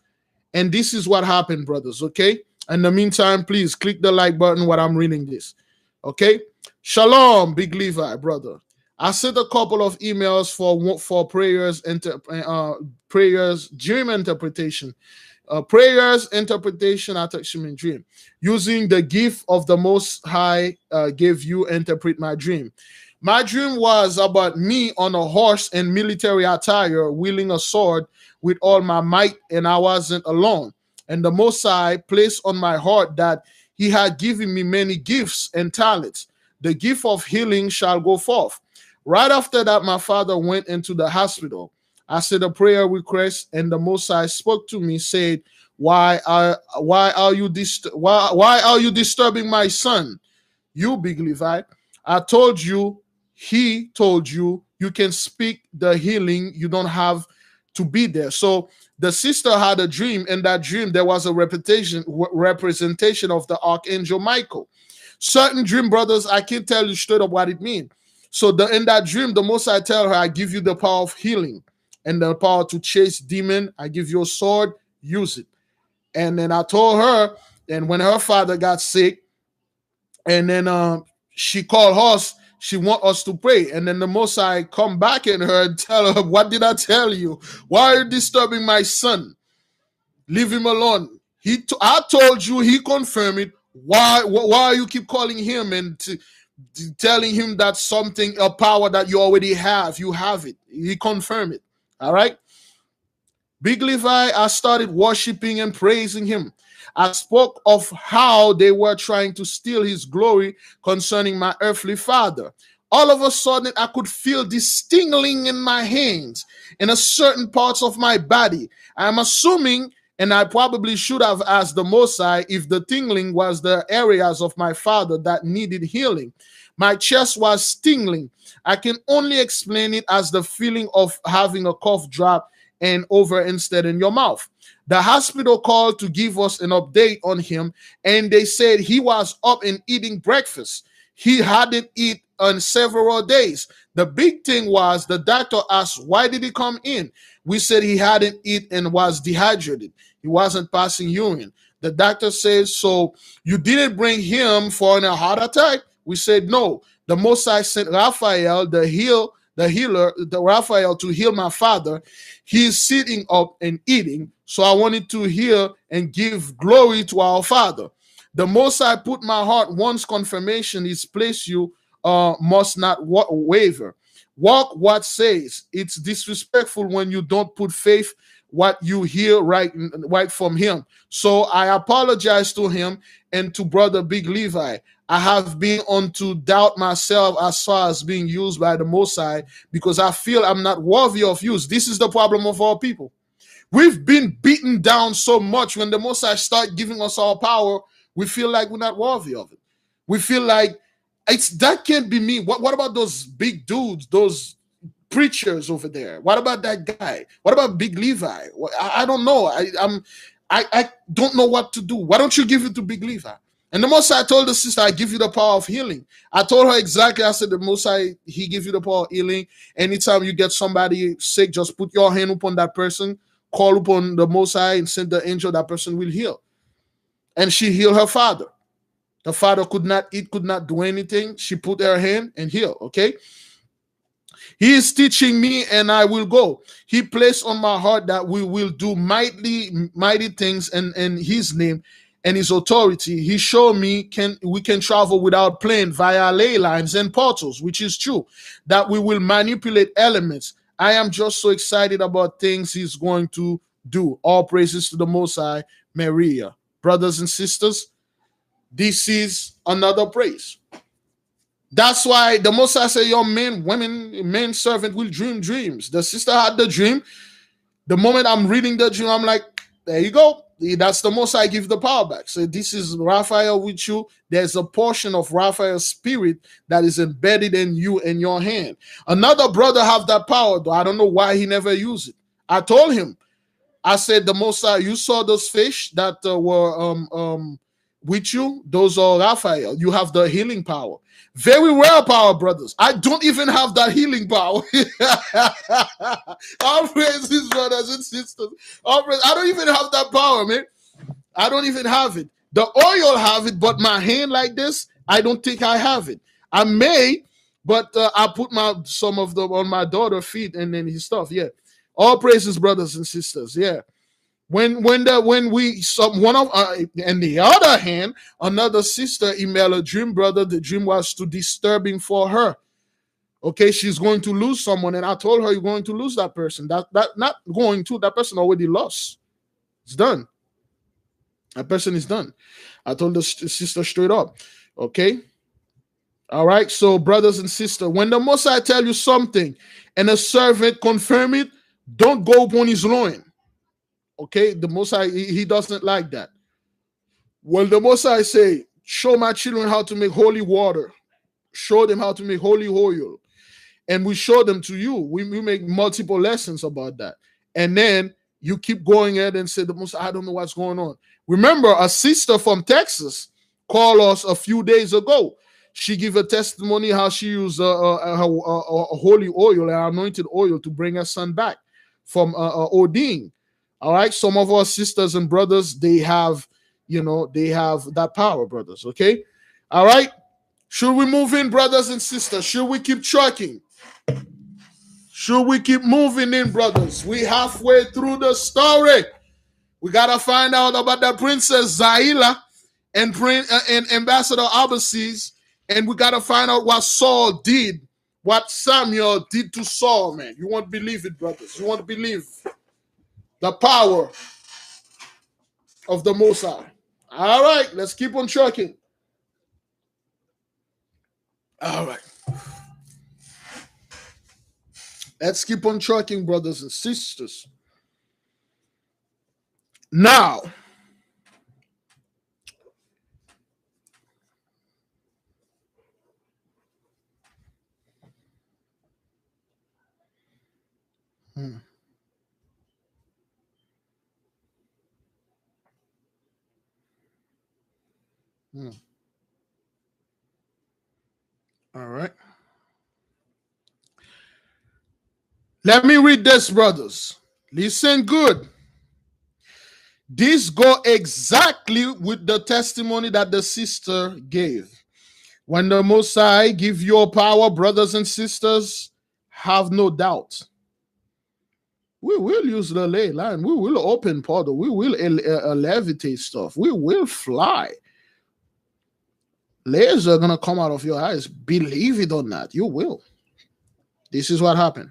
And this is what happened, brothers, okay? In the meantime, please click the like button while I'm reading this, okay? Shalom, Big Levi, brother. I sent a couple of emails for prayers, dream interpretation. Prayers, interpretation, attachment, dream. Using the gift of the Most High gave you interpret my dream. My dream was about me on a horse in military attire, wielding a sword with all my might, and I wasn't alone. And the Most High placed on my heart that he had given me many gifts and talents. The gift of healing shall go forth. Right after that, my father went into the hospital. I said a prayer request, and the Most High spoke to me, said, why are you disturbing my son, you Big Levi? I told you, he told you, you can speak the healing. You don't have to be there. So the sister had a dream. In that dream, there was a representation of the Archangel Michael. Certain dream, brothers, I can't tell you straight up what it means. So in that dream, the Most High tell her, I give you the power of healing and the power to chase demon. I give you a sword, use it. And then I told her, and when her father got sick, and then she called us, she want us to pray. And then the Most High come back at her and tell her, what did I tell you? Why are you disturbing my son? Leave him alone. I told you, he confirmed it. Why you keep calling him and telling him that something, a power that you already have, you have it. He confirmed it. All right. Big Levi, I started worshiping and praising him. I spoke of how they were trying to steal his glory concerning my earthly father. All of a sudden, I could feel this tingling in my hands in a certain parts of my body. I'm assuming, and I probably should have asked the Most High if the tingling was the areas of my father that needed healing. My chest was tingling. I can only explain it as the feeling of having a cough drop and over instead in your mouth. The hospital called to give us an update on him, and they said he was up and eating breakfast. He hadn't eaten on several days. The big thing was the doctor asked, why did he come in? We said he hadn't eaten and was dehydrated. He wasn't passing urine. The doctor says, so you didn't bring him for a heart attack? We said, no. The Most High sent Raphael, the healer, Raphael, to heal my father. He's sitting up and eating. So I wanted to heal and give glory to our Father. The Most High put my heart once confirmation is placed, you must not waver. Walk what says. It's disrespectful when you don't put faith what you hear right from him. So I apologize to him and to brother Big Levi. I have been on to doubt myself as far as being used by the Most High because I feel I'm not worthy of use. This is the problem of our people. We've been beaten down so much. When the Most High start giving us our power, we feel like we're not worthy of it. We feel like that can't be me. What about those big dudes, those preachers over there? What about that guy? What about Big Levi? I don't know. I don't know what to do. Why don't you give it to Big Levi? And the Most High told the sister, I give you the power of healing. I told her exactly. I said, the Most High, he gives you the power of healing. Anytime you get somebody sick, just put your hand upon that person, call upon the Most High and send the angel, that person will heal. And she healed her father. The father could not eat, could not do anything. She put her hand and healed, okay? He is teaching me and I will go. He placed on my heart that we will do mighty things in his name and his authority. He showed me we can travel without plane via ley lines and portals, which is true, that we will manipulate elements. I am just so excited about things he's going to do. All praises to the Most High, Maria. Brothers and sisters, this is another praise. That's why the Most High say your men servant will dream dreams. The sister had the dream. The moment I'm reading the dream, I'm like, there you go. That's the Most High give the power back. So this is Raphael with you. There's a portion of Raphael's spirit that is embedded in you in your hand. Another brother have that power, though. I don't know why he never used it. I told him, I said, the Most High, you saw those fish that were with you? Those are Raphael. You have the healing power. Very rare power, brothers. I don't even have that healing power. All praises, brothers and sisters. All praises. I don't even have that power, man. I don't even have it. The oil have it, but my hand like this, I don't think I have it. I may, but I put some of them on my daughter's feet and then his stuff. Yeah. All praises, brothers and sisters. Yeah. When we some one of and the other hand, another sister emailed a dream brother. The dream was too disturbing for her. Okay, she's going to lose someone, and I told her you're going to lose that person. That not going to, that person already lost. It's done. That person is done. I told the sister straight up. Okay. All right. So, brothers and sisters, when the Most High tell you something and a servant confirm it, don't go upon his loin. Okay. The Most High, he doesn't like that. When the Most High say, show my children how to make holy water, show them how to make holy oil, and we show them to you, we make multiple lessons about that. And then you keep going ahead and say, the Most High, I don't know what's going on. Remember, a sister from Texas called us a few days ago. She gave a testimony how she used a holy oil, an anointed oil, to bring her son back from ODing. All right. Some of our sisters and brothers, they have that power, brothers. Okay. All right. Should we move in, brothers and sisters? Should we keep trucking? Should we keep moving in, brothers? We halfway through the story. We got to find out about the Princess Zaila and Ambassador Abbasis. And we got to find out what Saul did, what Samuel did to Saul, man. You won't believe it, brothers. You won't believe the power of the Most High. All right, let's keep on trucking. All right. Let's keep on trucking, brothers and sisters. Now, all right. Let me read this, brothers. Listen good. This go exactly with the testimony that the sister gave. When the Most High give your power, brothers and sisters, have no doubt. We will use the ley line. We will open portal. We will levitate stuff. We will fly. Layers are going to come out of your eyes. Believe it or not, you will. This is what happened.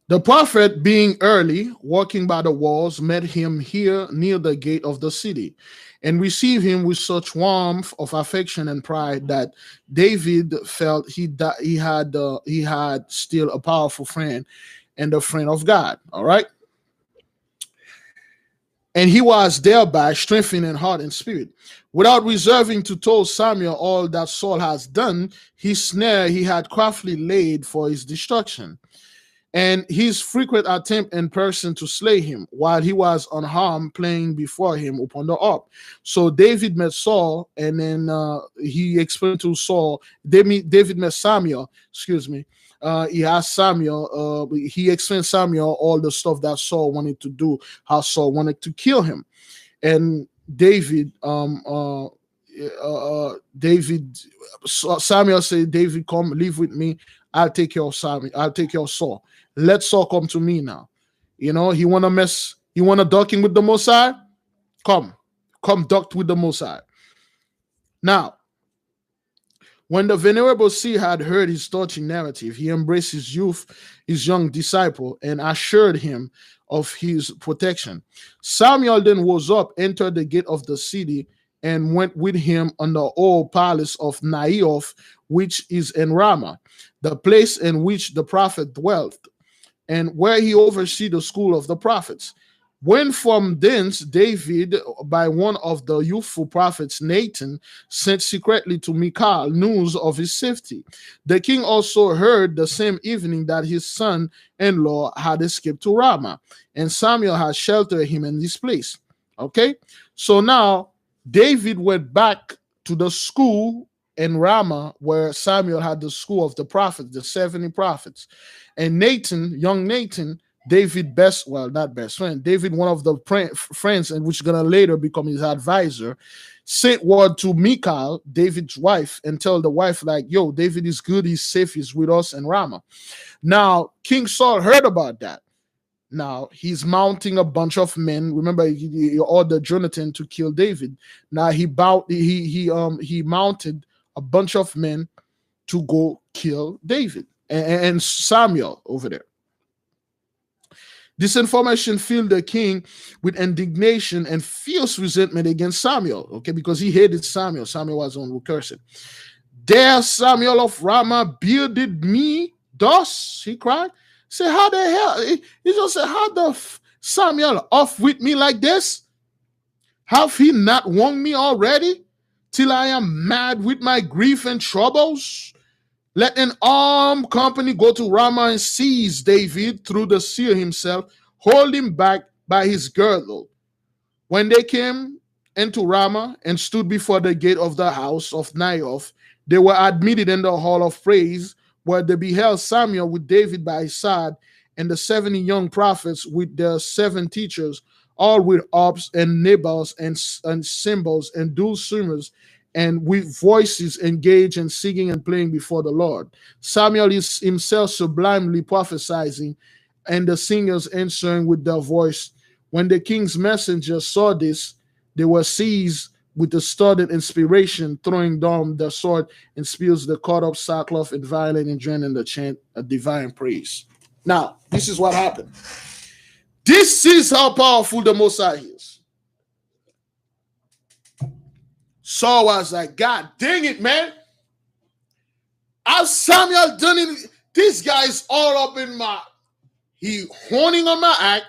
The prophet, being early, walking by the walls, met him here near the gate of the city, and received him with such warmth of affection and pride that David felt he had still a powerful friend and a friend of God. All right. And he was thereby strengthened in heart and spirit. Without reserving to tell Samuel all that Saul has done, his snare he had craftily laid for his destruction, and his frequent attempt in person to slay him, while he was unharmed playing before him upon the harp. So David met Saul, and then he explained to Saul, David met Samuel, he asked Samuel, he explained Samuel all the stuff that Saul wanted to do, how Saul wanted to kill him. And Samuel said, David, come live with me. I'll take care of Samuel. I'll take care of Saul. Let Saul come to me now. You know, he want to ducking with the Most High? Come duck with the Most High. Now, when the venerable seer had heard his touching narrative, he embraced his young disciple, and assured him of his protection. Samuel then rose up, entered the gate of the city, and went with him on the old palace of Naioth, which is in Ramah, the place in which the prophet dwelt, and where he oversees the school of the prophets. When from thence David, by one of the youthful prophets, Nathan, sent secretly to Michal news of his safety. The king also heard the same evening that his son-in-law had escaped to Ramah, and Samuel had sheltered him in this place. Okay, so now David went back to the school in Ramah where Samuel had the school of the prophets, the 70 prophets. And Nathan, young Nathan, David not best friend, David, one of the friends, and which is going to later become his advisor, sent word to Michal, David's wife, and tell the wife, like, David is good, he's safe, he's with us in Ramah. Now, King Saul heard about that, Now he's mounting a bunch of men. Remember, he ordered Jonathan to kill David. Now he mounted a bunch of men to go kill David and Samuel over there. This information filled the king with indignation and fierce resentment against Samuel, okay, because he hated Samuel. Samuel was the one who cursed him. There Samuel of Ramah bearded me thus, he cried. Say, how the hell? He just said, how the Samuel off with me like this? Have he not wronged me already, till I am mad with my grief and troubles? Let an armed company go to Ramah and seize David through the seer himself, hold him back by his girdle. When they came into Ramah and stood before the gate of the house of Naioth, they were admitted in the hall of praise, where they beheld Samuel with David by his side, and the 70 young prophets with their 7 teachers, all with harps and nibals and cymbals and dulcimers, and with voices engaged in singing and playing before the Lord. Samuel is himself sublimely prophesying, and the singers answering with their voice. When the king's messengers saw this, they were seized with the studied inspiration, throwing down their sword and spears, the caught up sackcloth and violent and draining the chant a divine praise. Now, this is what happened. This is how powerful the Most High is. Saul was like, God dang it, man. How's Samuel done it? This guy is all up in my, he honing on my act.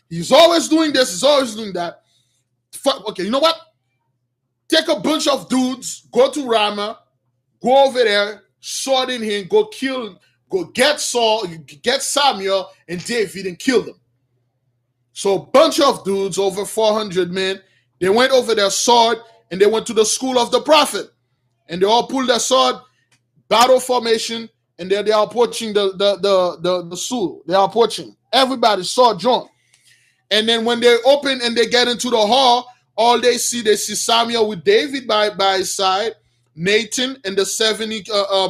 He's always doing this, he's always doing that. Okay, you know what? Take a bunch of dudes, go to Ramah, go over there, sword in hand, go get Saul, get Samuel and David and kill them. So a bunch of dudes, over 400 men, they went over their sword and they went to the school of the prophet. And they all pulled their sword, battle formation, and they are approaching the school. They are approaching. Everybody sword drawn. And then when they open and they get into the hall, all they see Samuel with David by his side, Nathan and the 70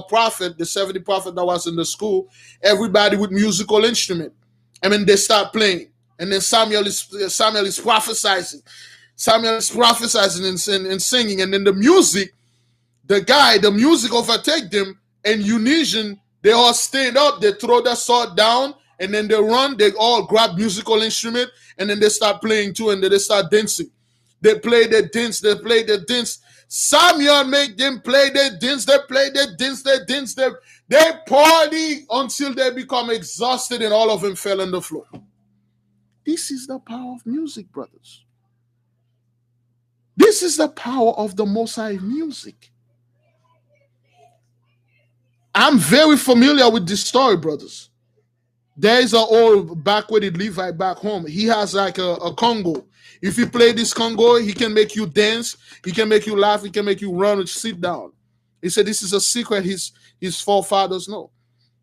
prophet that was in the school, everybody with musical instrument. And then they start playing. And then Samuel is prophesying. Samuel is prophesying and singing. And then the music overtake them, and unison, they all stand up, they throw their sword down, and then they run, they all grab musical instrument, and then they start playing too, and then they start dancing. They play their dance, Samuel make them play their dance, they party until they become exhausted, and all of them fell on the floor. This is the power of music, brothers. This is the power of the Most High music. I'm very familiar with this story, brothers. There is an old backwarded Levite back home. He has like a Congo. If you play this Congo, he can make you dance, he can make you laugh, he can make you run and sit down. He said this is a secret his forefathers know.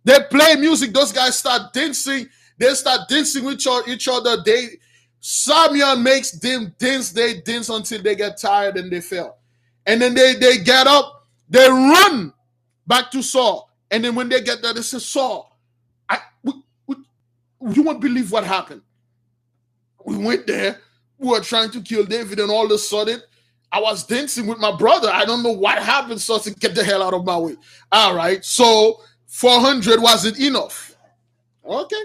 They play music, those guys start dancing, they start dancing with each other. Samuel makes them dance, they dance until they get tired and they fail. And then they get up, they run back to Saul. And then when they get there, they say, Saul, you won't believe what happened. We went there, we were trying to kill David, and all of a sudden, I was dancing with my brother. I don't know what happened, so to get the hell out of my way. All right, so 400 wasn't enough. Okay.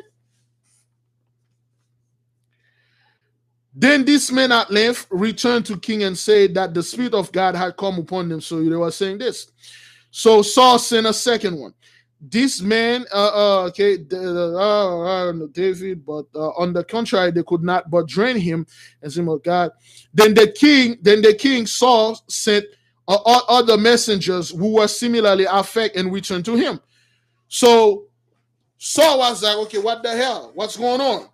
Then this man at length returned to king and said that the Spirit of God had come upon them. So they were saying this. So Saul sent a second one. This man, David, but on the contrary, they could not but drain him as him of God. Then the king Saul sent other messengers who were similarly affected and returned to him. So Saul was like, okay, what the hell? What's going on?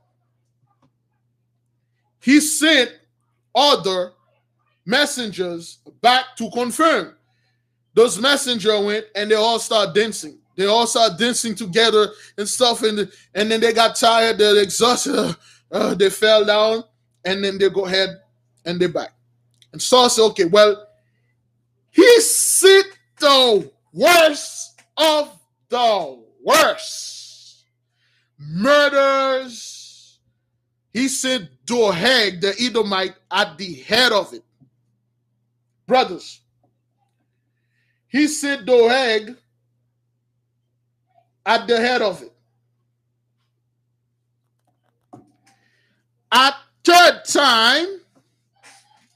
He sent other messengers back to confirm. Those messengers went and they all start dancing. They all start dancing together and stuff. And then they got tired, they're exhausted, they fell down, and then they go ahead and they're back. And Saul said, okay, well, he sent the worst of the worst. Murders, he sent Doeg the Edomite at the head of it. Brothers, he sent Doeg at the head of it. At third time,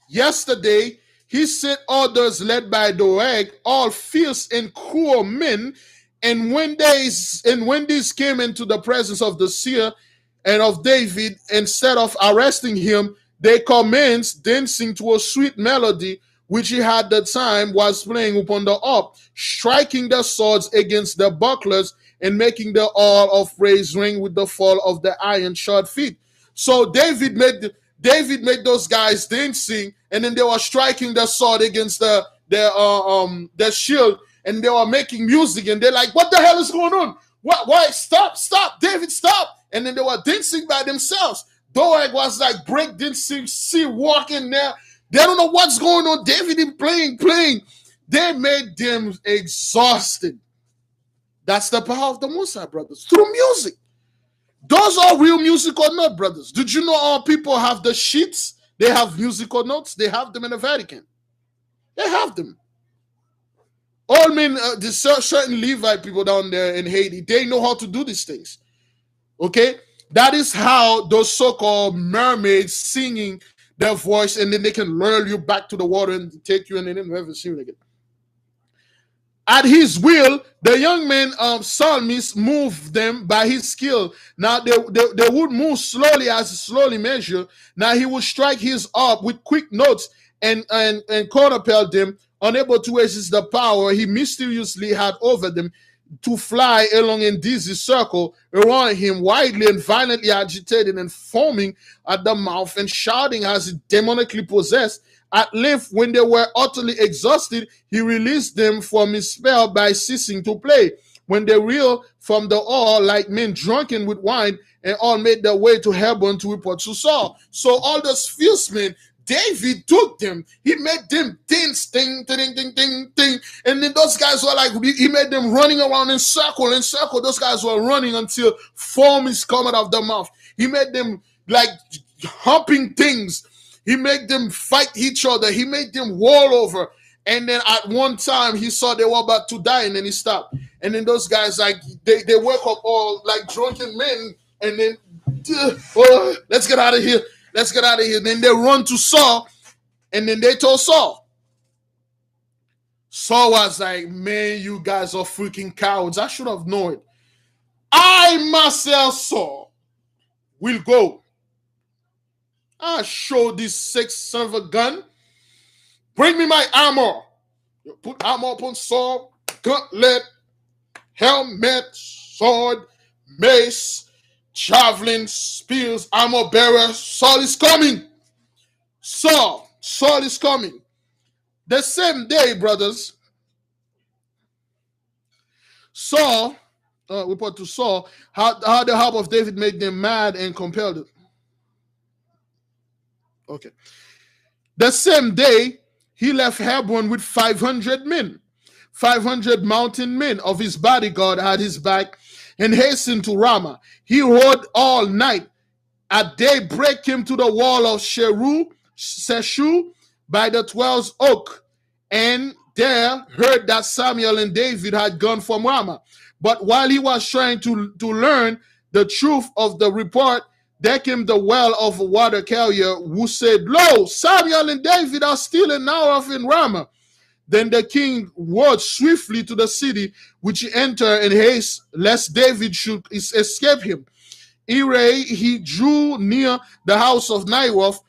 yesterday, he sent others led by Doeg, all fierce and cruel men. And when these came into the presence of the seer and of David, instead of arresting him, they commenced dancing to a sweet melody, which he had the time was playing upon the harp, striking their swords against their bucklers and making the oil of praise ring with the fall of the iron shod feet. So David made those guys dancing, and then they were striking their sword against their shield, and they were making music, and they're like, what the hell is going on? Why? Stop, David, stop. And then they were dancing by themselves. Doeg was like break dancing, walking there. They don't know what's going on. David is playing. They made them exhausted. That's the power of the Most High, brothers, through music. Those are real musical notes, brothers. Did you know all people have the sheets? They have musical notes. They have them in the Vatican. They have them. All men, there's certain Levite people down there in Haiti, they know how to do these things. Okay? That is how those so-called mermaids singing their voice, and then they can lure you back to the water and take you, and then never see you again. At his will, the young man psalmist moved them by his skill. Now they would move slowly as slowly measure. Now he would strike his harp with quick notes and counterpel them. Unable to resist the power he mysteriously had over them, to fly along in dizzy circle around him, widely and violently agitated and foaming at the mouth and shouting as if demonically possessed. At length, when they were utterly exhausted, he released them from his spell by ceasing to play. When they reeled from the oar like men drunken with wine, and all made their way to Hebron to report to Saul. So all those fierce men, David took them. He made them dance, ding, ding, ding, ding, ding. And then those guys were like, he made them running around in circle. Those guys were running until foam is coming out of their mouth. He made them like humping things. He made them fight each other. He made them wall over. And then at one time, he saw they were about to die, and then he stopped. And then those guys, like, they woke up all like drunken men, and then, let's get out of here. Let's get out of here. Then they run to Saul, and then they told Saul. Saul was like, man, you guys are freaking cowards. I should have known it. I myself, Saul, will go. I'll show this sick son of a gun. Bring me my armor. You put armor upon Saul, gauntlet, helmet, sword, mace, javelin, spears, armor bearer. Saul is coming. Saul is coming. The same day, brothers, Saul, report to Saul, how the harp of David made them mad and compelled it. Okay. The same day, he left Hebron with 500 men. 500 mountain men of his bodyguard at his back, and hastened to Ramah. He rode all night. At daybreak came to the wall of Seshu by the 12th oak, and there heard that Samuel and David had gone from Ramah. But while he was trying to learn the truth of the report, there came the well of a water carrier who said, lo, Samuel and David are still an hour off in Ramah. Then the king rode swiftly to the city, which he entered in haste, lest David should escape him. Ere he drew near the house of Naioth,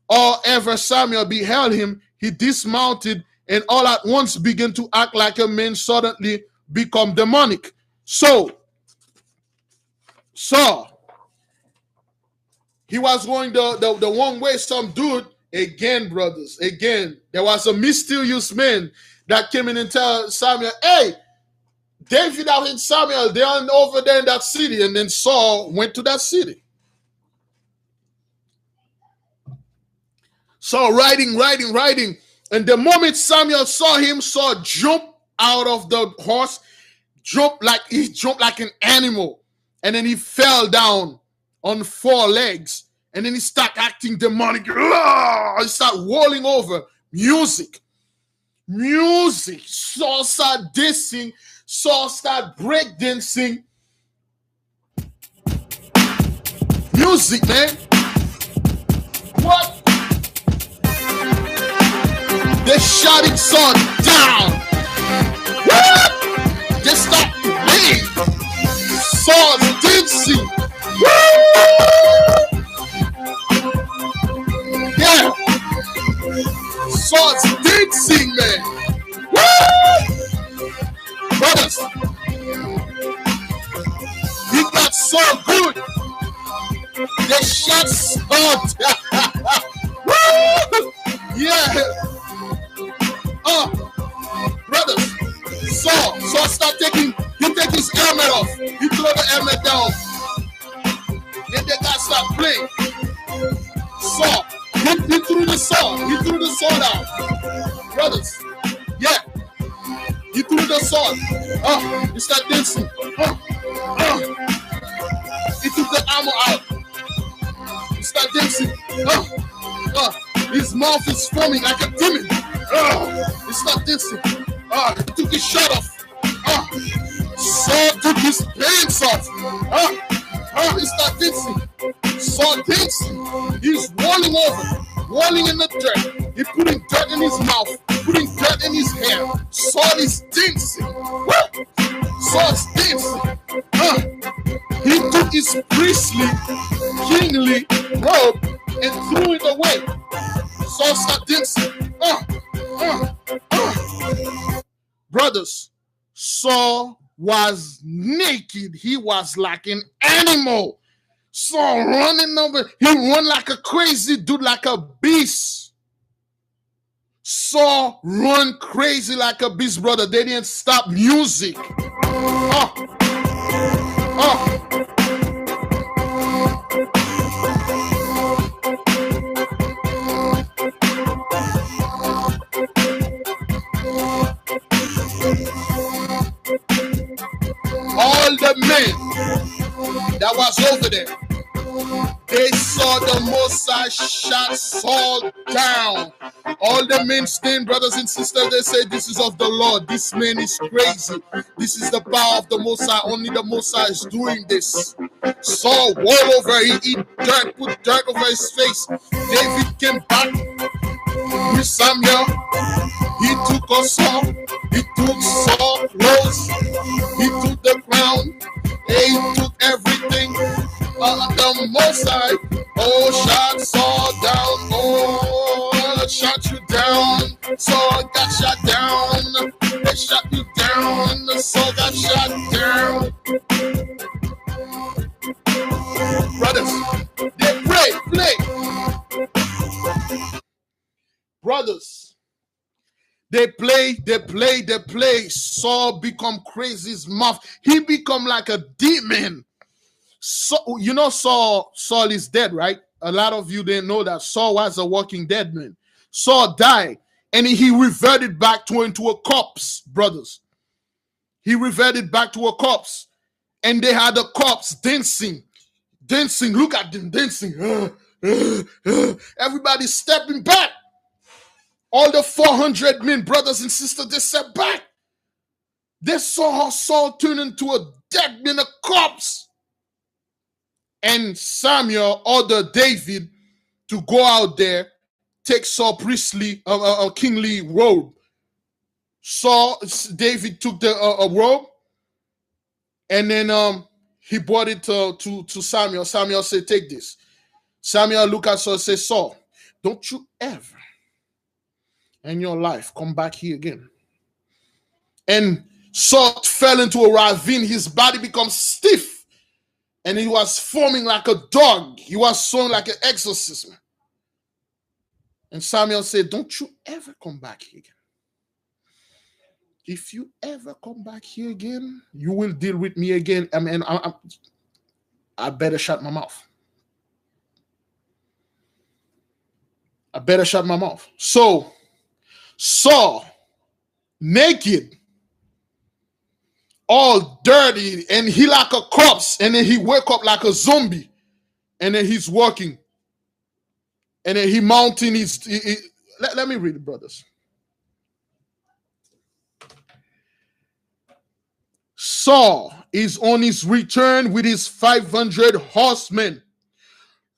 or ever Samuel beheld him, he dismounted, and all at once began to act like a man suddenly become demonic. So, he was going the one way. Some dude, again, brothers, again, there was a mysterious man that came in and tell Samuel, hey, David and Samuel, they are over there in that city. And then Saul went to that city. Saul riding. And the moment Samuel saw him, Saul jumped out of the horse, jumped like an animal. And then he fell down on 4 legs. And then he start acting demonic. He start rolling over. Music. Saul start dancing. Saul start breakdancing. Music, man. What? They're shouting Saul down. What? They start playing. Saul's dancing. Yeah. Saul's dancing, man. Brothers, he got so good. They shot Saul down. Yeah. Brothers, Saul start taking, he take his helmet off. He throw the helmet down. Then they guys start playing. Saul, he threw the sword. He threw the sword out. Brothers, yeah. He threw the sword. He start dancing. He took the armor out. He start dancing. His mouth is foaming like a demon. He start dancing. He took his shirt off. Saul took his pants off. He start dancing. Saul dancing. He's rolling over, rolling in the dirt. He putting dirt in his mouth, putting dirt in his hair. Saul is dancing. Saul's dancing. He took his priestly, kingly robe and threw it away. Saul started dancing. Brothers, Saul was naked. He was like an animal. Saul running over. He run like a crazy dude, like a beast. Saul run crazy like a beast, brother. They didn't stop music. All the men that was over there, they saw the Mosai shot Saul down. All the men stand, brothers and sisters, they say, this is of the Lord. This man is crazy. This is the power of the Mosai. Only the Mosai is doing this. Saul rolled over. He eat dirt, put dirt over his face. David came back with Samuel. He took us Saul. He took Saul clothes. He took the crown. He took everything. The Mosai, shot Saul down. Shot you down. Saul got shot down. They shot you down. Saul got shot down. Brothers, they play. Brothers, they play. Saul become crazy. His mouth, he become like a demon. So, you know, Saul is dead, right? A lot of you didn't know that Saul was a walking dead man. Saul died, and he reverted back into a corpse, brothers. He reverted back to a corpse, and they had a corpse dancing. Look at them dancing. Everybody stepping back. All the 400 men, brothers and sisters, they stepped back. They saw how Saul turned into a dead man, a corpse. And Samuel ordered David to go out there, take Saul priestly, kingly robe. David took the robe, and then he brought it to Samuel. Samuel said, "Take this." Samuel looked at Saul and said, "Saul, don't you ever in your life come back here again." And Saul fell into a ravine. His body becomes stiff. And he was foaming like a dog. He was swung like an exorcism. And Samuel said, "Don't you ever come back here again. If you ever come back here again, you will deal with me again." I mean, I better shut my mouth. So, Saul, naked, all dirty, and he like a corpse, and then he wake up like a zombie, and then he's walking. And then he mounting let me read it, brothers. Saul is on his return with his 500 horsemen,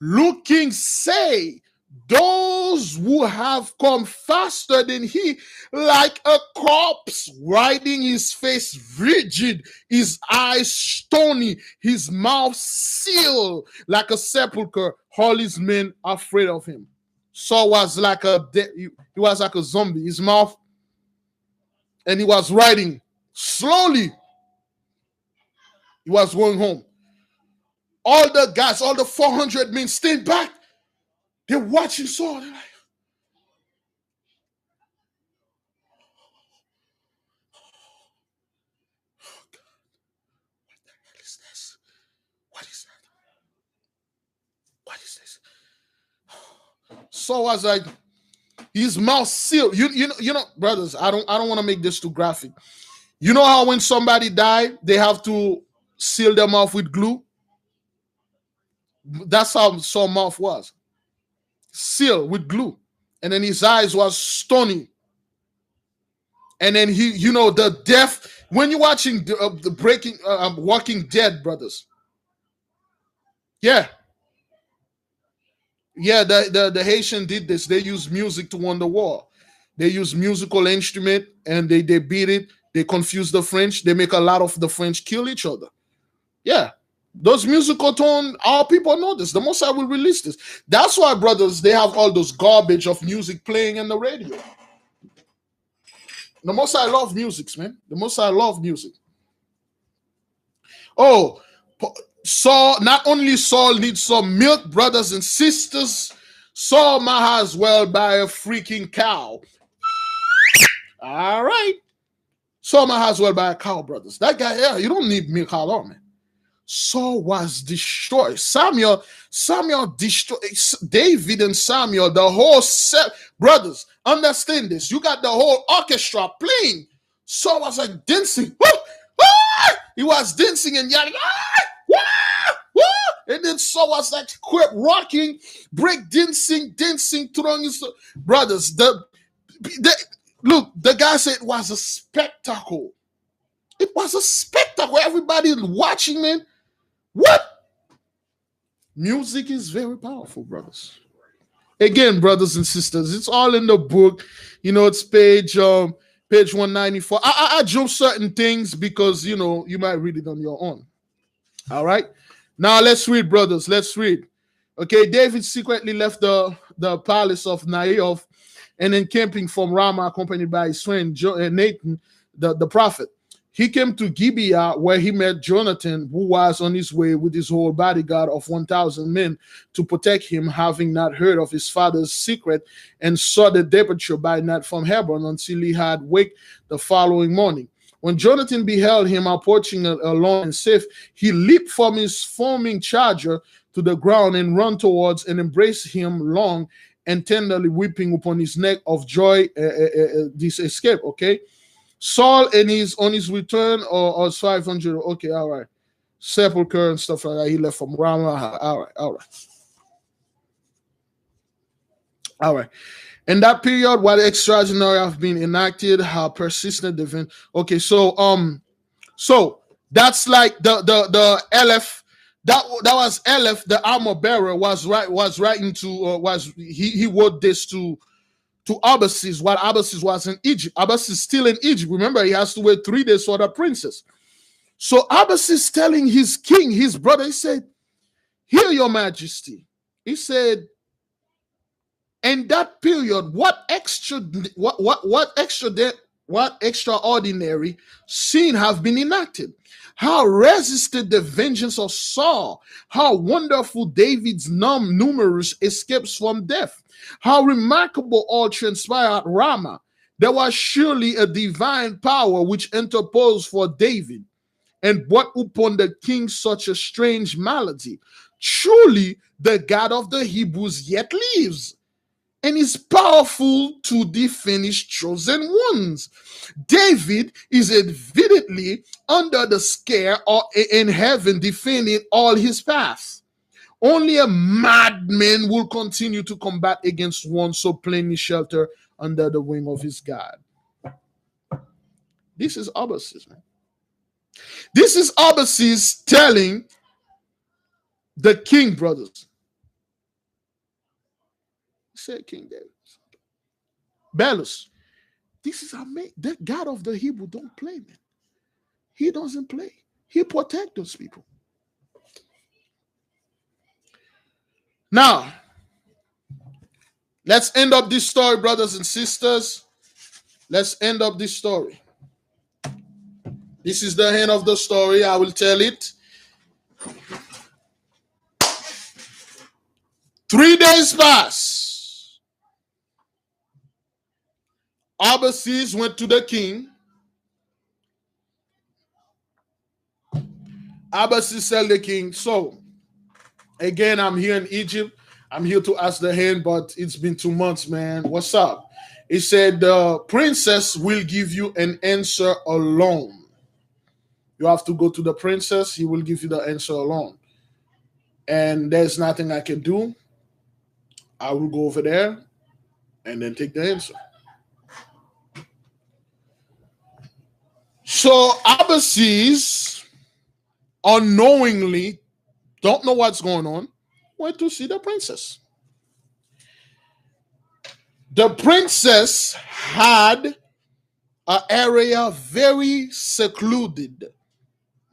looking, say, those who have come faster than he, like a corpse, riding, his face rigid, his eyes stony, his mouth sealed like a sepulcher. All his men are afraid of him. Saul was like he was like a zombie, his mouth, and he was riding slowly. He was going home. All the guys, all the 400 men stayed back. They're watching Saul. They're like, oh God, what the hell is this? What is that? What is this? Saul was like, his mouth sealed. You know, brothers, I don't want to make this too graphic. You know how when somebody died, they have to seal their mouth with glue? That's how Saul's mouth was. Sealed with glue. And then his eyes was stony. And then he, you know, the death. When you're watching the Breaking, Walking Dead, brothers. Yeah. Yeah, the Haitian did this. They use music to win the war. They use musical instrument and they beat it. They confuse the French. They make a lot of the French kill each other. Yeah. Those musical tone, our people know this. The Most High will release this. That's why, brothers, they have all those garbage of music playing in the radio. The Most High love music, man. The Most High love music. Oh, Saul, not only Saul needs some milk, brothers and sisters, Saul might as well buy a freaking cow. All right. Saul might as well buy a cow, brothers. That guy, yeah, you don't need milk at all, man. Saul was destroyed. Samuel destroyed David and Samuel, the whole set. Brothers, understand this. You got the whole orchestra playing. Saul was like dancing. He was dancing and yelling. And then Saul was like quit rocking, break dancing, throwing his brothers. Look, the guy said it was a spectacle. It was a spectacle. Everybody watching, man. What? Music is very powerful, brothers. Again, brothers and sisters, it's all in the book. You know, it's page 194. I jump certain things because, you know, you might read it on your own. All right. Now let's read, brothers. Let's read. Okay, David secretly left the palace of Naioth and encamping from Ramah, accompanied by his friend Nathan, the prophet. He came to Gibeah, where he met Jonathan, who was on his way with his whole bodyguard of 1,000 men to protect him, having not heard of his father's secret, and saw the departure by night from Hebron until he had waked the following morning. When Jonathan beheld him approaching alone and safe, he leaped from his foaming charger to the ground and ran towards and embraced him long and tenderly, weeping upon his neck of joy, this escape, okay? Saul and on his return or 500, okay, all right. Sepulcher and stuff like that. He left from Ramah. All right. In that period, while extraordinary have been enacted, how persistent the event. Okay, so that's like the Aleph. That was Aleph, the armor bearer, was writing to he wrote this to Abbasis while Abbasis was in Egypt. Abbasis is still in Egypt. Remember, he has to wait 3 days for the princess. So Abbasis is telling his king, his brother, he said, "Hear your majesty." He said, in that period, what extraordinary scene have been enacted? How resisted the vengeance of Saul? How wonderful David's numerous escapes from death? How remarkable all transpired at Ramah. There was surely a divine power which interposed for David and brought upon the king such a strange malady. Truly, the God of the Hebrews yet lives and is powerful to defend his chosen ones. David is evidently under the scare or in heaven defending all his paths. Only a madman will continue to combat against one so plainly sheltered under the wing of his God. This is Abbasis, man. This is Abbasis telling the king, brothers. He said, King David, Belus, this is amazing. The God of the Hebrew don't play, man. He doesn't play. He protects those people. Now, let's end up this story, brothers and sisters. Let's end up this story. This is the end of the story. I will tell it. 3 days pass. Abbasis went to the king. Abbasis told the king, so, again, I'm here in Egypt. I'm here to ask the hand, but it's been 2 months, man. What's up? He said, the princess will give you an answer alone. You have to go to the princess. He will give you the answer alone. And there's nothing I can do. I will go over there and then take the answer. So Abbasis, unknowingly, don't know what's going on, went to see the princess. The princess had an area very secluded.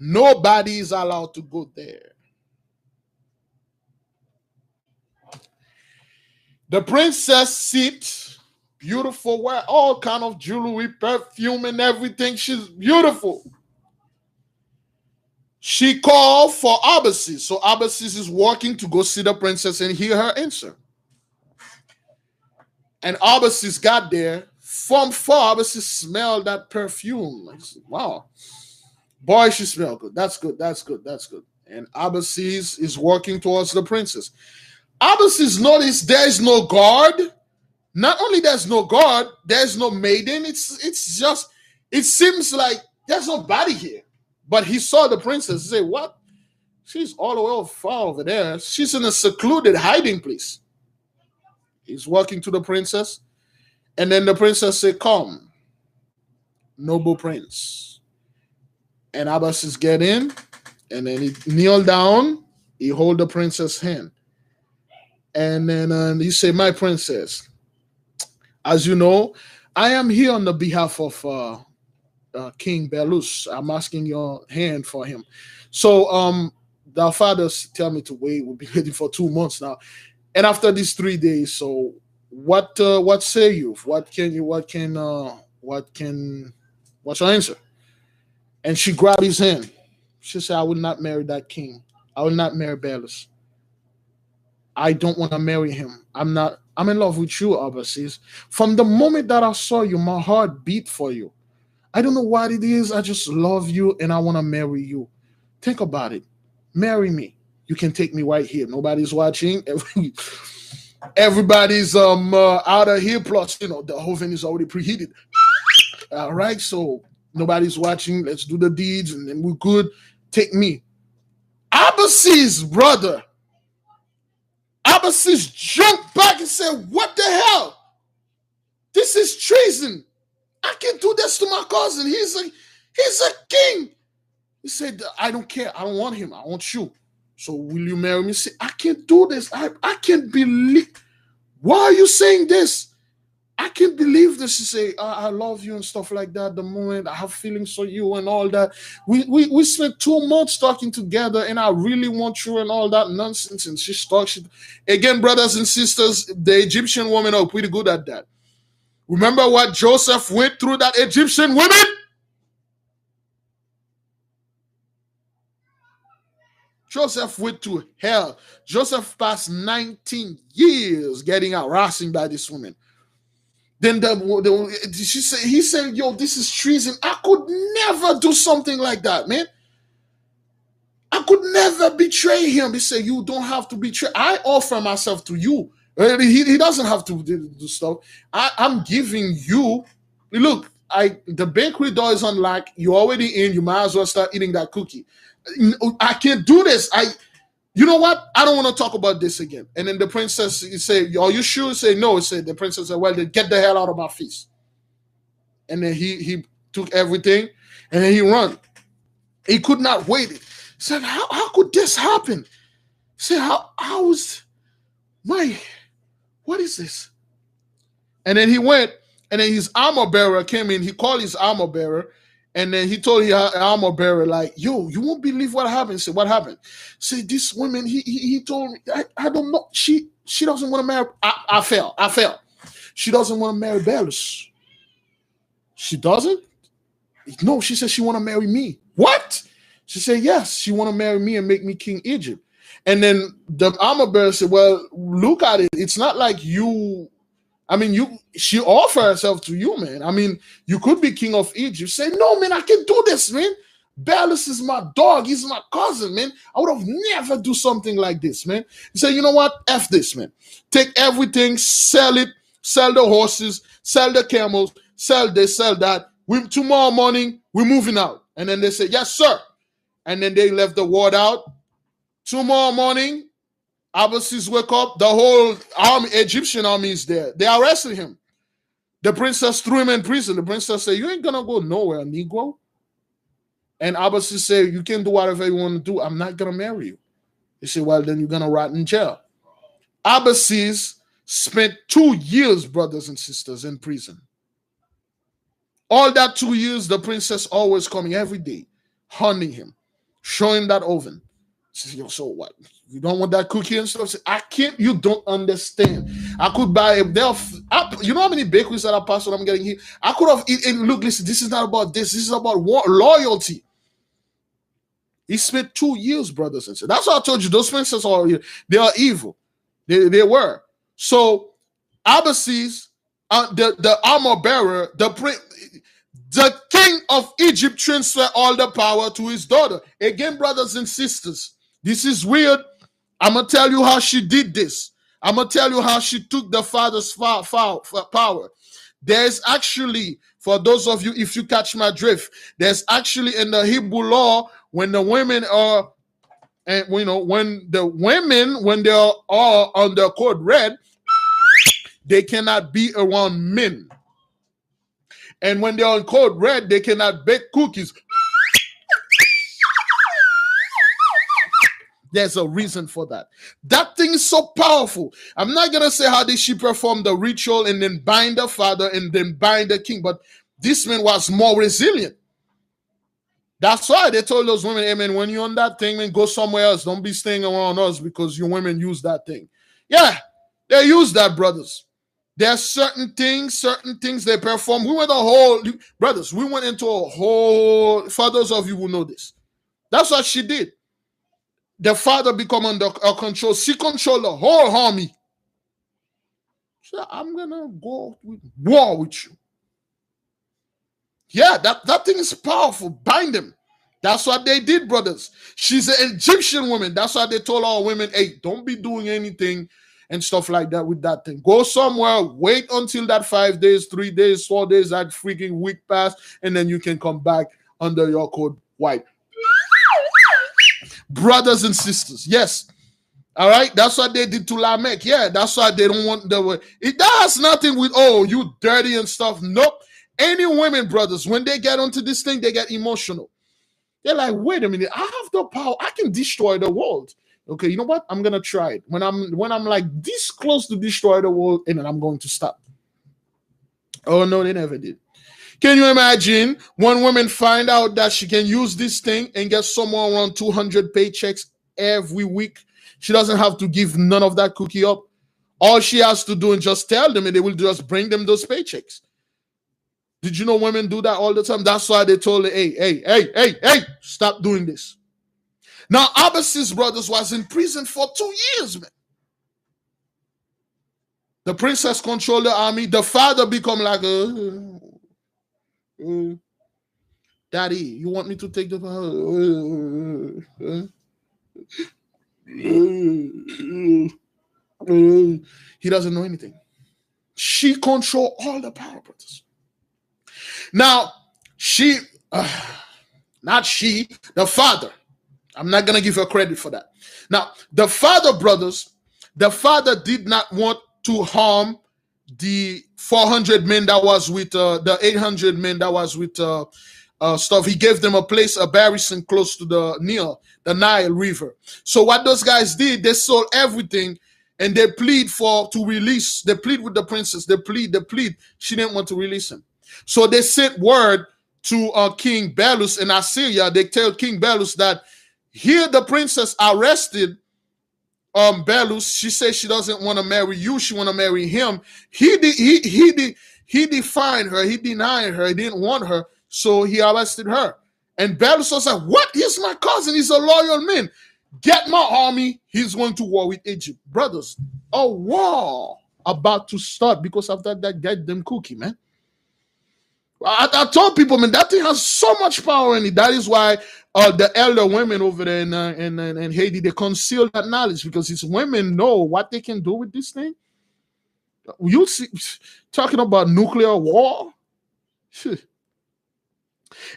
Nobody is allowed to go there. The princess sits, beautiful, wear all kind of jewelry, perfume, and everything. She's beautiful. She called for Abbasis. So Abbasis is walking to go see the princess and hear her answer. And Abbasis got there. From far, Abbasis smelled that perfume. I said, wow. Boy, she smelled good. That's good. That's good. That's good. And Abbasis is walking towards the princess. Abbasis noticed there is no guard. Not only there's no guard, there's no maiden. It's just, it seems like there's nobody here. But he saw the princess and said, what? She's all the way far over there. She's in a secluded hiding place. He's walking to the princess. And then the princess said, come, noble prince. And Abbasis get in. And then he kneel down. He hold the princess' hand. And then he said, my princess, as you know, I am here on the behalf of King Belus. I'm asking your hand for him. So the fathers tell me to wait. We'll be waiting for 2 months now. And after these 3 days, so what say you? What's your answer? And she grabbed his hand. She said, I will not marry that king. I will not marry Belus. I don't want to marry him. I'm in love with you, Abbasis. From the moment that I saw you, my heart beat for you. I don't know what it is. I just love you and I want to marry you. Think about it. Marry me. You can take me right here. Nobody's watching. Everybody's out of here. Plus, the oven is already preheated. All right, so nobody's watching. Let's do the deeds and then we're good. Take me. Abbasis, brother. Abbasis jumped back and said, what the hell? This is treason. I can't do this to my cousin. He's a king. He said, I don't care. I don't want him. I want you. So will you marry me? He said, I can't do this. I can't believe. Why are you saying this? I can't believe this. He said, I love you and stuff like that. The moment I have feelings for you and all that. We spent 2 months talking together and I really want you and all that nonsense. And she talks. Again, brothers and sisters, the Egyptian women are pretty good at that. Remember what Joseph went through, that Egyptian women? Joseph went to hell. Joseph passed 19 years getting harassed by this woman. Then he said, yo, this is treason. I could never do something like that, man. I could never betray him. He said, you don't have to betray. I offer myself to you. He doesn't have to do stuff. I'm giving you. Look, the bakery door is unlocked. You're already in. You might as well start eating that cookie. I can't do this. you know what? I don't want to talk about this again. And then the princess say, are you sure? Say no. The princess said, well, then get the hell out of my face. And then he took everything and then he run. He could not wait. He said, how could this happen? He said, how is what is this? And then he went, and then his armor bearer came in. He called his armor bearer, and then he told his armor bearer, like, yo, you won't believe what happened. He said, what happened? Say, this woman, he told me, I don't know. She doesn't want to marry. I fell. She doesn't want to marry Belus. She doesn't? No, she said she want to marry me. What? She said, yes, she want to marry me and make me King Egypt. And then the armor bearer said, well, look at it. It's not like you, she offered herself to you, man. I mean, you could be king of Egypt. Say, no, man, I can't do this, man. Belus is my dog. He's my cousin, man. I would have never do something like this, man. He said, you know what? F this, man. Take everything, sell it, sell the horses, sell the camels, sell this, sell that. Tomorrow morning, we're moving out. And then they said, yes, sir. And then they left the word out. Tomorrow morning, Abbasis wake up. The whole army, Egyptian army is there. They arrested him. The princess threw him in prison. The princess said, you ain't going to go nowhere, Negro. And Abbasis said, you can do whatever you want to do. I'm not going to marry you. He said, well, then you're going to rot in jail. Abbasis spent 2 years, brothers and sisters, in prison. All that 2 years, the princess always coming every day, hunting him, showing that oven. She said, so what? You don't want that cookie and stuff? Said, I can't. You don't understand. I could buy you know how many bakeries that I passed what I'm getting here? I could have eaten. Look, listen, this is not about this. This is about loyalty. He spent 2 years, brothers and sisters. That's why I told you those princesses they are evil. They were. So Abbasis, the armor bearer, the king of Egypt transferred all the power to his daughter. Again, brothers and sisters, this is weird. I'm going to tell you how she did this. I'm going to tell you how she took the father's power. There's actually, for those of you, if you catch my drift, there's actually in the Hebrew law, when the women are, and when they are all on the code red, they cannot be around men. And when they're on code red, they cannot bake cookies. There's a reason for that. That thing is so powerful. I'm not going to say how did she perform the ritual and then bind the father and then bind the king, but this man was more resilient. That's why they told those women, hey man, when you're on that thing, man, go somewhere else. Don't be staying around us because you women use that thing. Yeah, they use that, brothers. There are certain things they perform. We went into a whole, for those of you who know this. That's what she did. The father become under her control. She controlled the whole army. She said, I'm going to go with war with you. Yeah, that thing is powerful. Bind them. That's what they did, brothers. She's an Egyptian woman. That's why they told all women, hey, don't be doing anything and stuff like that with that thing. Go somewhere, wait until that 5 days, 3 days, 4 days, that freaking week pass, and then you can come back under your code white. Brothers and sisters, yes. All right, that's what they did to Lamech. Yeah, that's why they don't want the way. It does nothing with, oh, you dirty and stuff. Nope. Any women, brothers, when they get onto this thing, they get emotional. They're like, wait a minute, I have the power. I can destroy the world. Okay, you know what? I'm gonna try it. When I'm like this close to destroy the world, and then I'm going to stop. Oh no, they never did. Can you imagine one woman find out that she can use this thing and get somewhere around 200 paychecks every week? She doesn't have to give none of that cookie up. All she has to do is just tell them, and they will just bring them those paychecks. Did you know women do that all the time? That's why they told her, hey, stop doing this. Now, Abbasis brothers was in prison for 2 years, man. The princess controlled the army. The father become like, Daddy, you want me to take the power? He doesn't know anything. She controlled all the power, brothers. Now, the father. I'm not going to give her credit for that. Now, the father, brothers, the father did not want to harm the 400 men that was with the 800 men that was with stuff. He gave them a place, a garrison close to the Nile River. So what those guys did, they sold everything and they plead to release. They plead with the princess. They plead. She didn't want to release him. So they sent word to King Belus in Assyria. They tell King Belus that here the princess arrested Belus. She says she doesn't want to marry you. She want to marry him. He defined her. He denied her. He didn't want her. So he arrested her. And Belus was like, what? He's my cousin. He's a loyal man. Get my army. He's going to war with Egypt. Brothers, a war about to start because of that goddamn cookie, man. I told people, man, that thing has so much power in it. That is why the elder women over there in Haiti, they conceal that knowledge because these women know what they can do with this thing. You see, talking about nuclear war.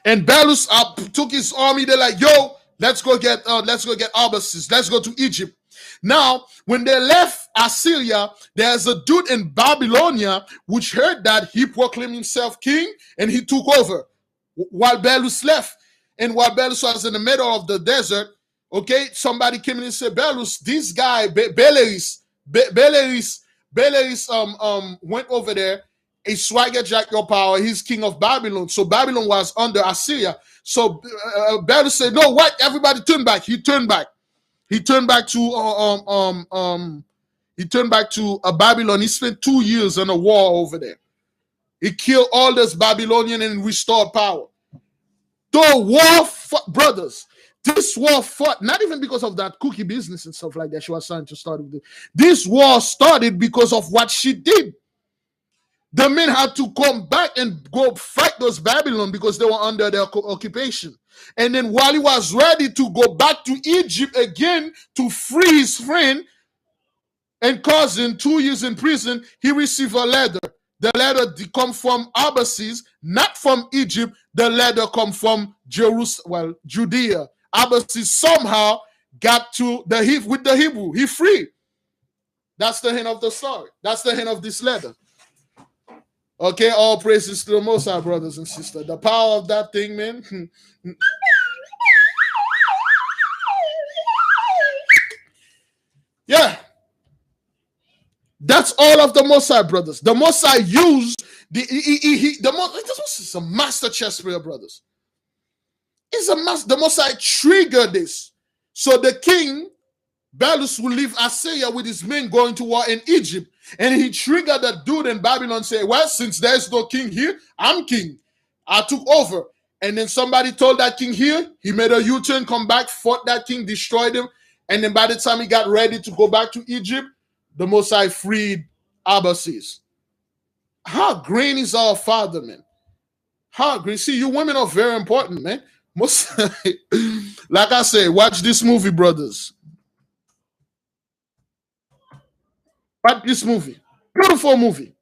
And Belus took his army. They're like, yo, let's go get Arbaces. Let's go to Egypt. Now, when they left Assyria, there's a dude in Babylonia which heard that. He proclaimed himself king and he took over while Belus left. And while Belus was in the middle of the desert, okay, somebody came in and said, Belus, this guy, Beleris went over there. He swagger jacked your power. He's king of Babylon. So Babylon was under Assyria. So Belus said, no, what? Everybody turn back. He turned back. He turned back to Babylon. He spent 2 years in a war over there. He killed all this Babylonian and restored power. The war fought, brothers. This war fought not even because of that cookie business and stuff like that she was trying to start with. This war started because of what she did. The men had to come back and go fight those Babylon because they were under their occupation. And then while he was ready to go back to Egypt again to free his friend and cousin 2 years in prison, he received a letter. The letter come from Arbaces, not from Egypt. The letter come from Judea. Arbaces somehow got to the Hebrew. He free. That's the end of the story. That's the end of this letter. Okay, all praises to the Most High, brothers and sisters. The power of that thing, man. Yeah. That's all of the Most High, brothers. The Most High used this is a master chess player, brothers. The Most High triggered this. So the king, Belus, will leave Assyria with his men going to war in Egypt. And he triggered that dude in Babylon, say, well, since there's no king here, I'm king. I took over. And then somebody told that king here, he made a U-turn, come back, fought that king, destroyed him. And then by the time he got ready to go back to Egypt, the Most High freed Arbaces. How great is our Father, man? How great. See, you women are very important, man. Like I say, watch this movie, brothers. Watch this movie. Beautiful movie.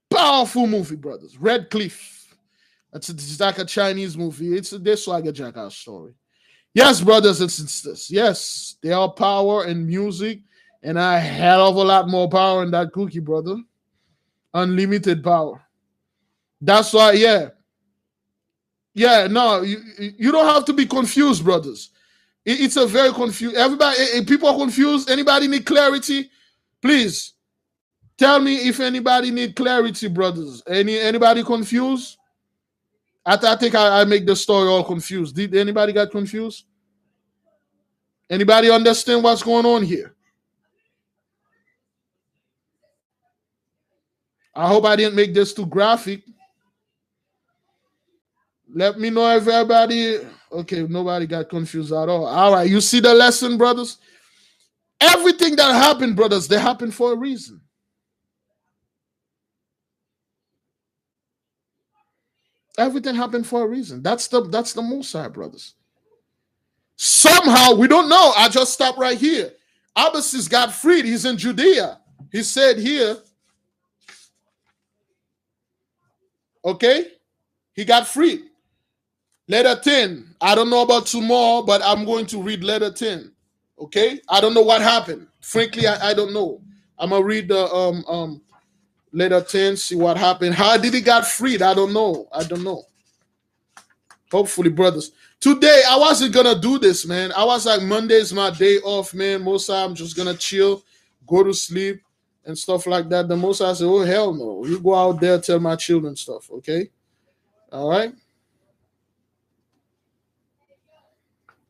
Powerful movie, brothers. Red Cliff. It's like a Chinese movie. It's a Swagger Jackass story. Yes, brothers and sisters. Yes, there are power in music, and a hell of a lot more power in that cookie, brother. Unlimited power. That's why, yeah. Yeah, no, you don't have to be confused, brothers. It's a very confused. Everybody, people are confused. Anybody need clarity? Please tell me if anybody need clarity, brothers. Anybody confused? I think I make the story all confused. Did anybody get confused? Anybody understand what's going on here? I hope I didn't make this too graphic. Let me know if everybody... Okay, nobody got confused at all. All right, you see the lesson, brothers? Everything that happened, brothers, they happened for a reason. Everything happened for a reason. That's the Most High, brothers. Somehow, we don't know. I just stopped right here. Arbaces got freed. He's in Judea. He said here, okay, he got freed. Letter 10. I don't know about tomorrow, but I'm going to read letter 10. Okay? I don't know what happened. Frankly, I don't know. I'm gonna read the letter 10, see what happened. How did he got freed? I don't know. I don't know. Hopefully, brothers. Today, I wasn't gonna do this, man. I was like, Monday's my day off, man. Most time I'm just gonna chill, go to sleep, and stuff like that. The most I said, oh hell no. You go out there, tell my children stuff, okay? All right.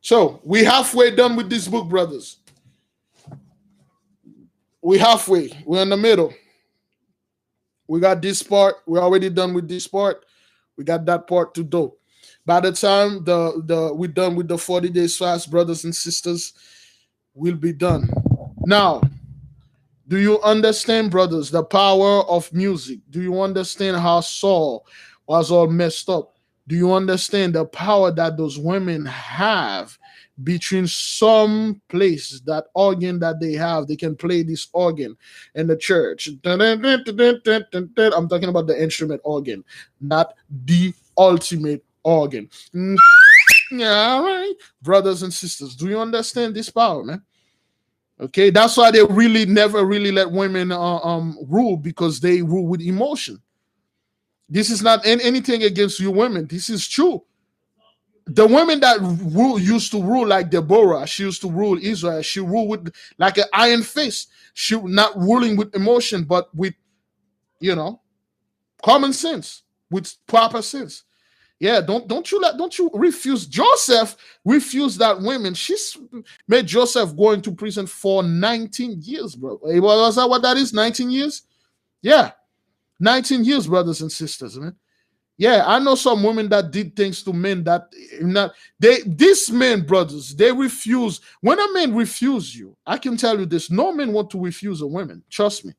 So we halfway done with this book, brothers. We halfway. We're in the middle. We got this part. We're already done with this part. We got that part to do. By the time we're done with the 40 days fast, brothers and sisters, we'll be done. Now, do you understand, brothers, the power of music? Do you understand how Saul was all messed up? Do you understand the power that those women have between some place, that organ that they have? They can play this organ in the church. I'm talking about the instrument organ, not the ultimate organ. Yeah, all right. Brothers and sisters, do you understand this power, man? Okay, that's why they really never really let women rule, because they rule with emotion. This is not anything against you women. This is true. The women that used to rule, like Deborah, she used to rule Israel. She ruled with like an iron fist. She not ruling with emotion, but with, common sense, with proper sense. Yeah, don't you refuse. Joseph refused that woman. She's made Joseph go into prison for 19 years, bro. Was that what that is? 19 years? Yeah. 19 years, brothers and sisters, man. Yeah, I know some women that did things to men that these men, brothers, they refuse. When a man refuse you, I can tell you this, no man want to refuse a woman. Trust me.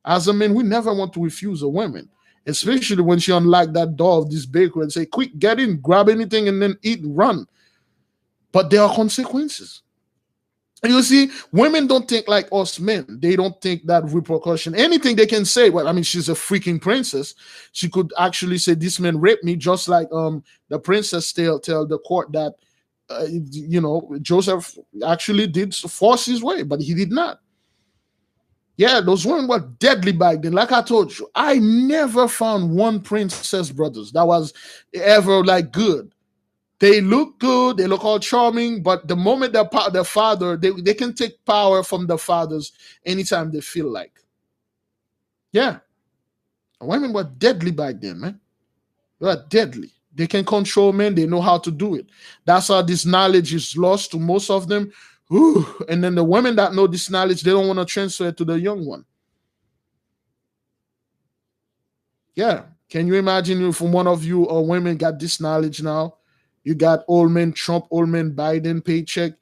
As a man, we never want to refuse a woman, especially when she unlock that door of this bakery and say, quick, get in, grab anything, and then eat, run. But there are consequences. You see, women don't think like us men. They don't think that repercussion. Anything they can say, well, I mean, she's a freaking princess. She could actually say, this man raped me, just like the princess tell the court that, Joseph actually did force his way, but he did not. Yeah, those women were deadly back then. Like I told you, I never found one princess, brothers, that was ever like good. They look good, they look all charming, but the moment the father, they can take power from the fathers anytime they feel like. Yeah. Women were deadly back then, man. They were deadly. They can control men, they know how to do it. That's how this knowledge is lost to most of them. Ooh. And then the women that know this knowledge, they don't want to transfer it to the young one. Yeah. Can you imagine if one of you or women got this knowledge now? You got old man Trump, old man Biden paycheck.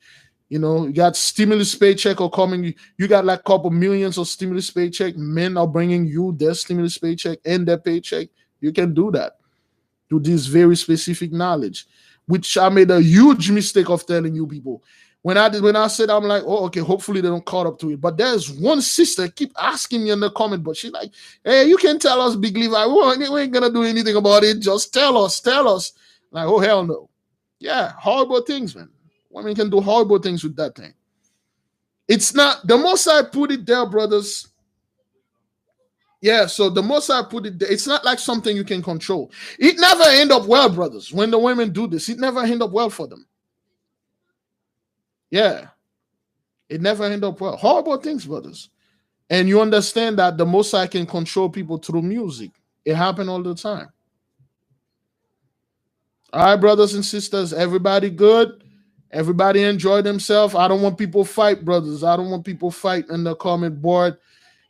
You got stimulus paycheck or coming. You got like a couple millions of stimulus paycheck. Men are bringing you their stimulus paycheck and their paycheck. You can do that. Do this very specific knowledge, which I made a huge mistake of telling you people. When I said, I'm like, oh, okay, hopefully they don't caught up to it. But there's one sister keep asking me in the comment, but she's like, hey, you can tell us, Big Levi. We ain't gonna do anything about it. Just tell us. Like, oh, hell no. Yeah, horrible things, man. Women can do horrible things with that thing. It's not, the most I put it there, brothers. Yeah, so the most I put it there, it's not like something you can control. It never end up well, brothers. When the women do this, it never end up well for them. Yeah. It never end up well. Horrible things, brothers. And you understand that the most I can control people through music. It happens all the time. All right, brothers and sisters, everybody good? Everybody enjoy themselves? I don't want people fight, brothers. I don't want people fight in the comment board.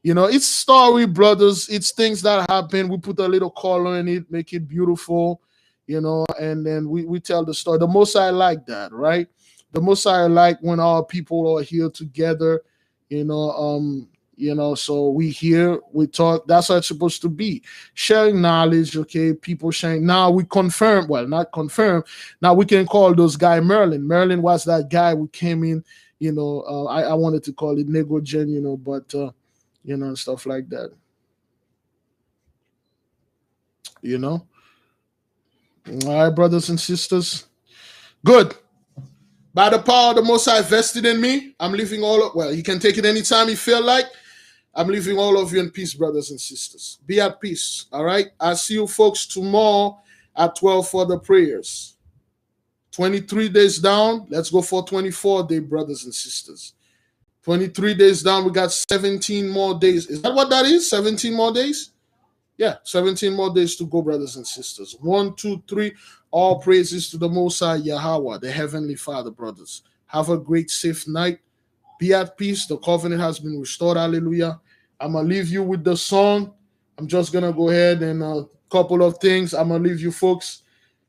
It's story, brothers. It's things that happen. We put a little color in it, make it beautiful, and then we tell the story. The most I like that, right? The most I like when our people are here together, so we hear, we talk. That's how it's supposed to be. Sharing knowledge, okay? People sharing. Now we confirm, well, not confirm. Now we can call those guy Merlin. Merlin was that guy who came in, I wanted to call it Negogen, but, stuff like that. All right, brothers and sisters. Good. By the power of the Most High vested in me, I'm leaving all of, well, you can take it anytime you feel like. I'm leaving all of you in peace, brothers and sisters. Be at peace, all right? I'll see you folks tomorrow at 12 for the prayers. 23 days down, let's go for 24 day, brothers and sisters. 23 days down, we got 17 more days. Is that what that is? 17 more days? Yeah, 17 more days to go, brothers and sisters. 1, 2, 3. All praises to the Most High YAHAWAH, the Heavenly Father, brothers. Have a great, safe night. Be at peace. The covenant has been restored. Hallelujah. I'm going to leave you with the song. I'm just going to go ahead and a couple of things. I'm going to leave you folks,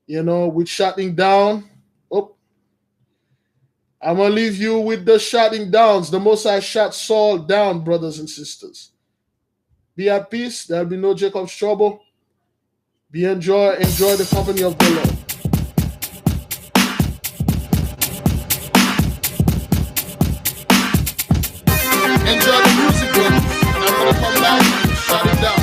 with shutting down. Oh, I'm going to leave you with the shutting downs. The Most High shut Saul down, brothers and sisters. Be at peace. There'll be no Jacob's trouble. Enjoy the company of the Lord. Enjoy the music, brothers. And I'm going to come back and shut it down.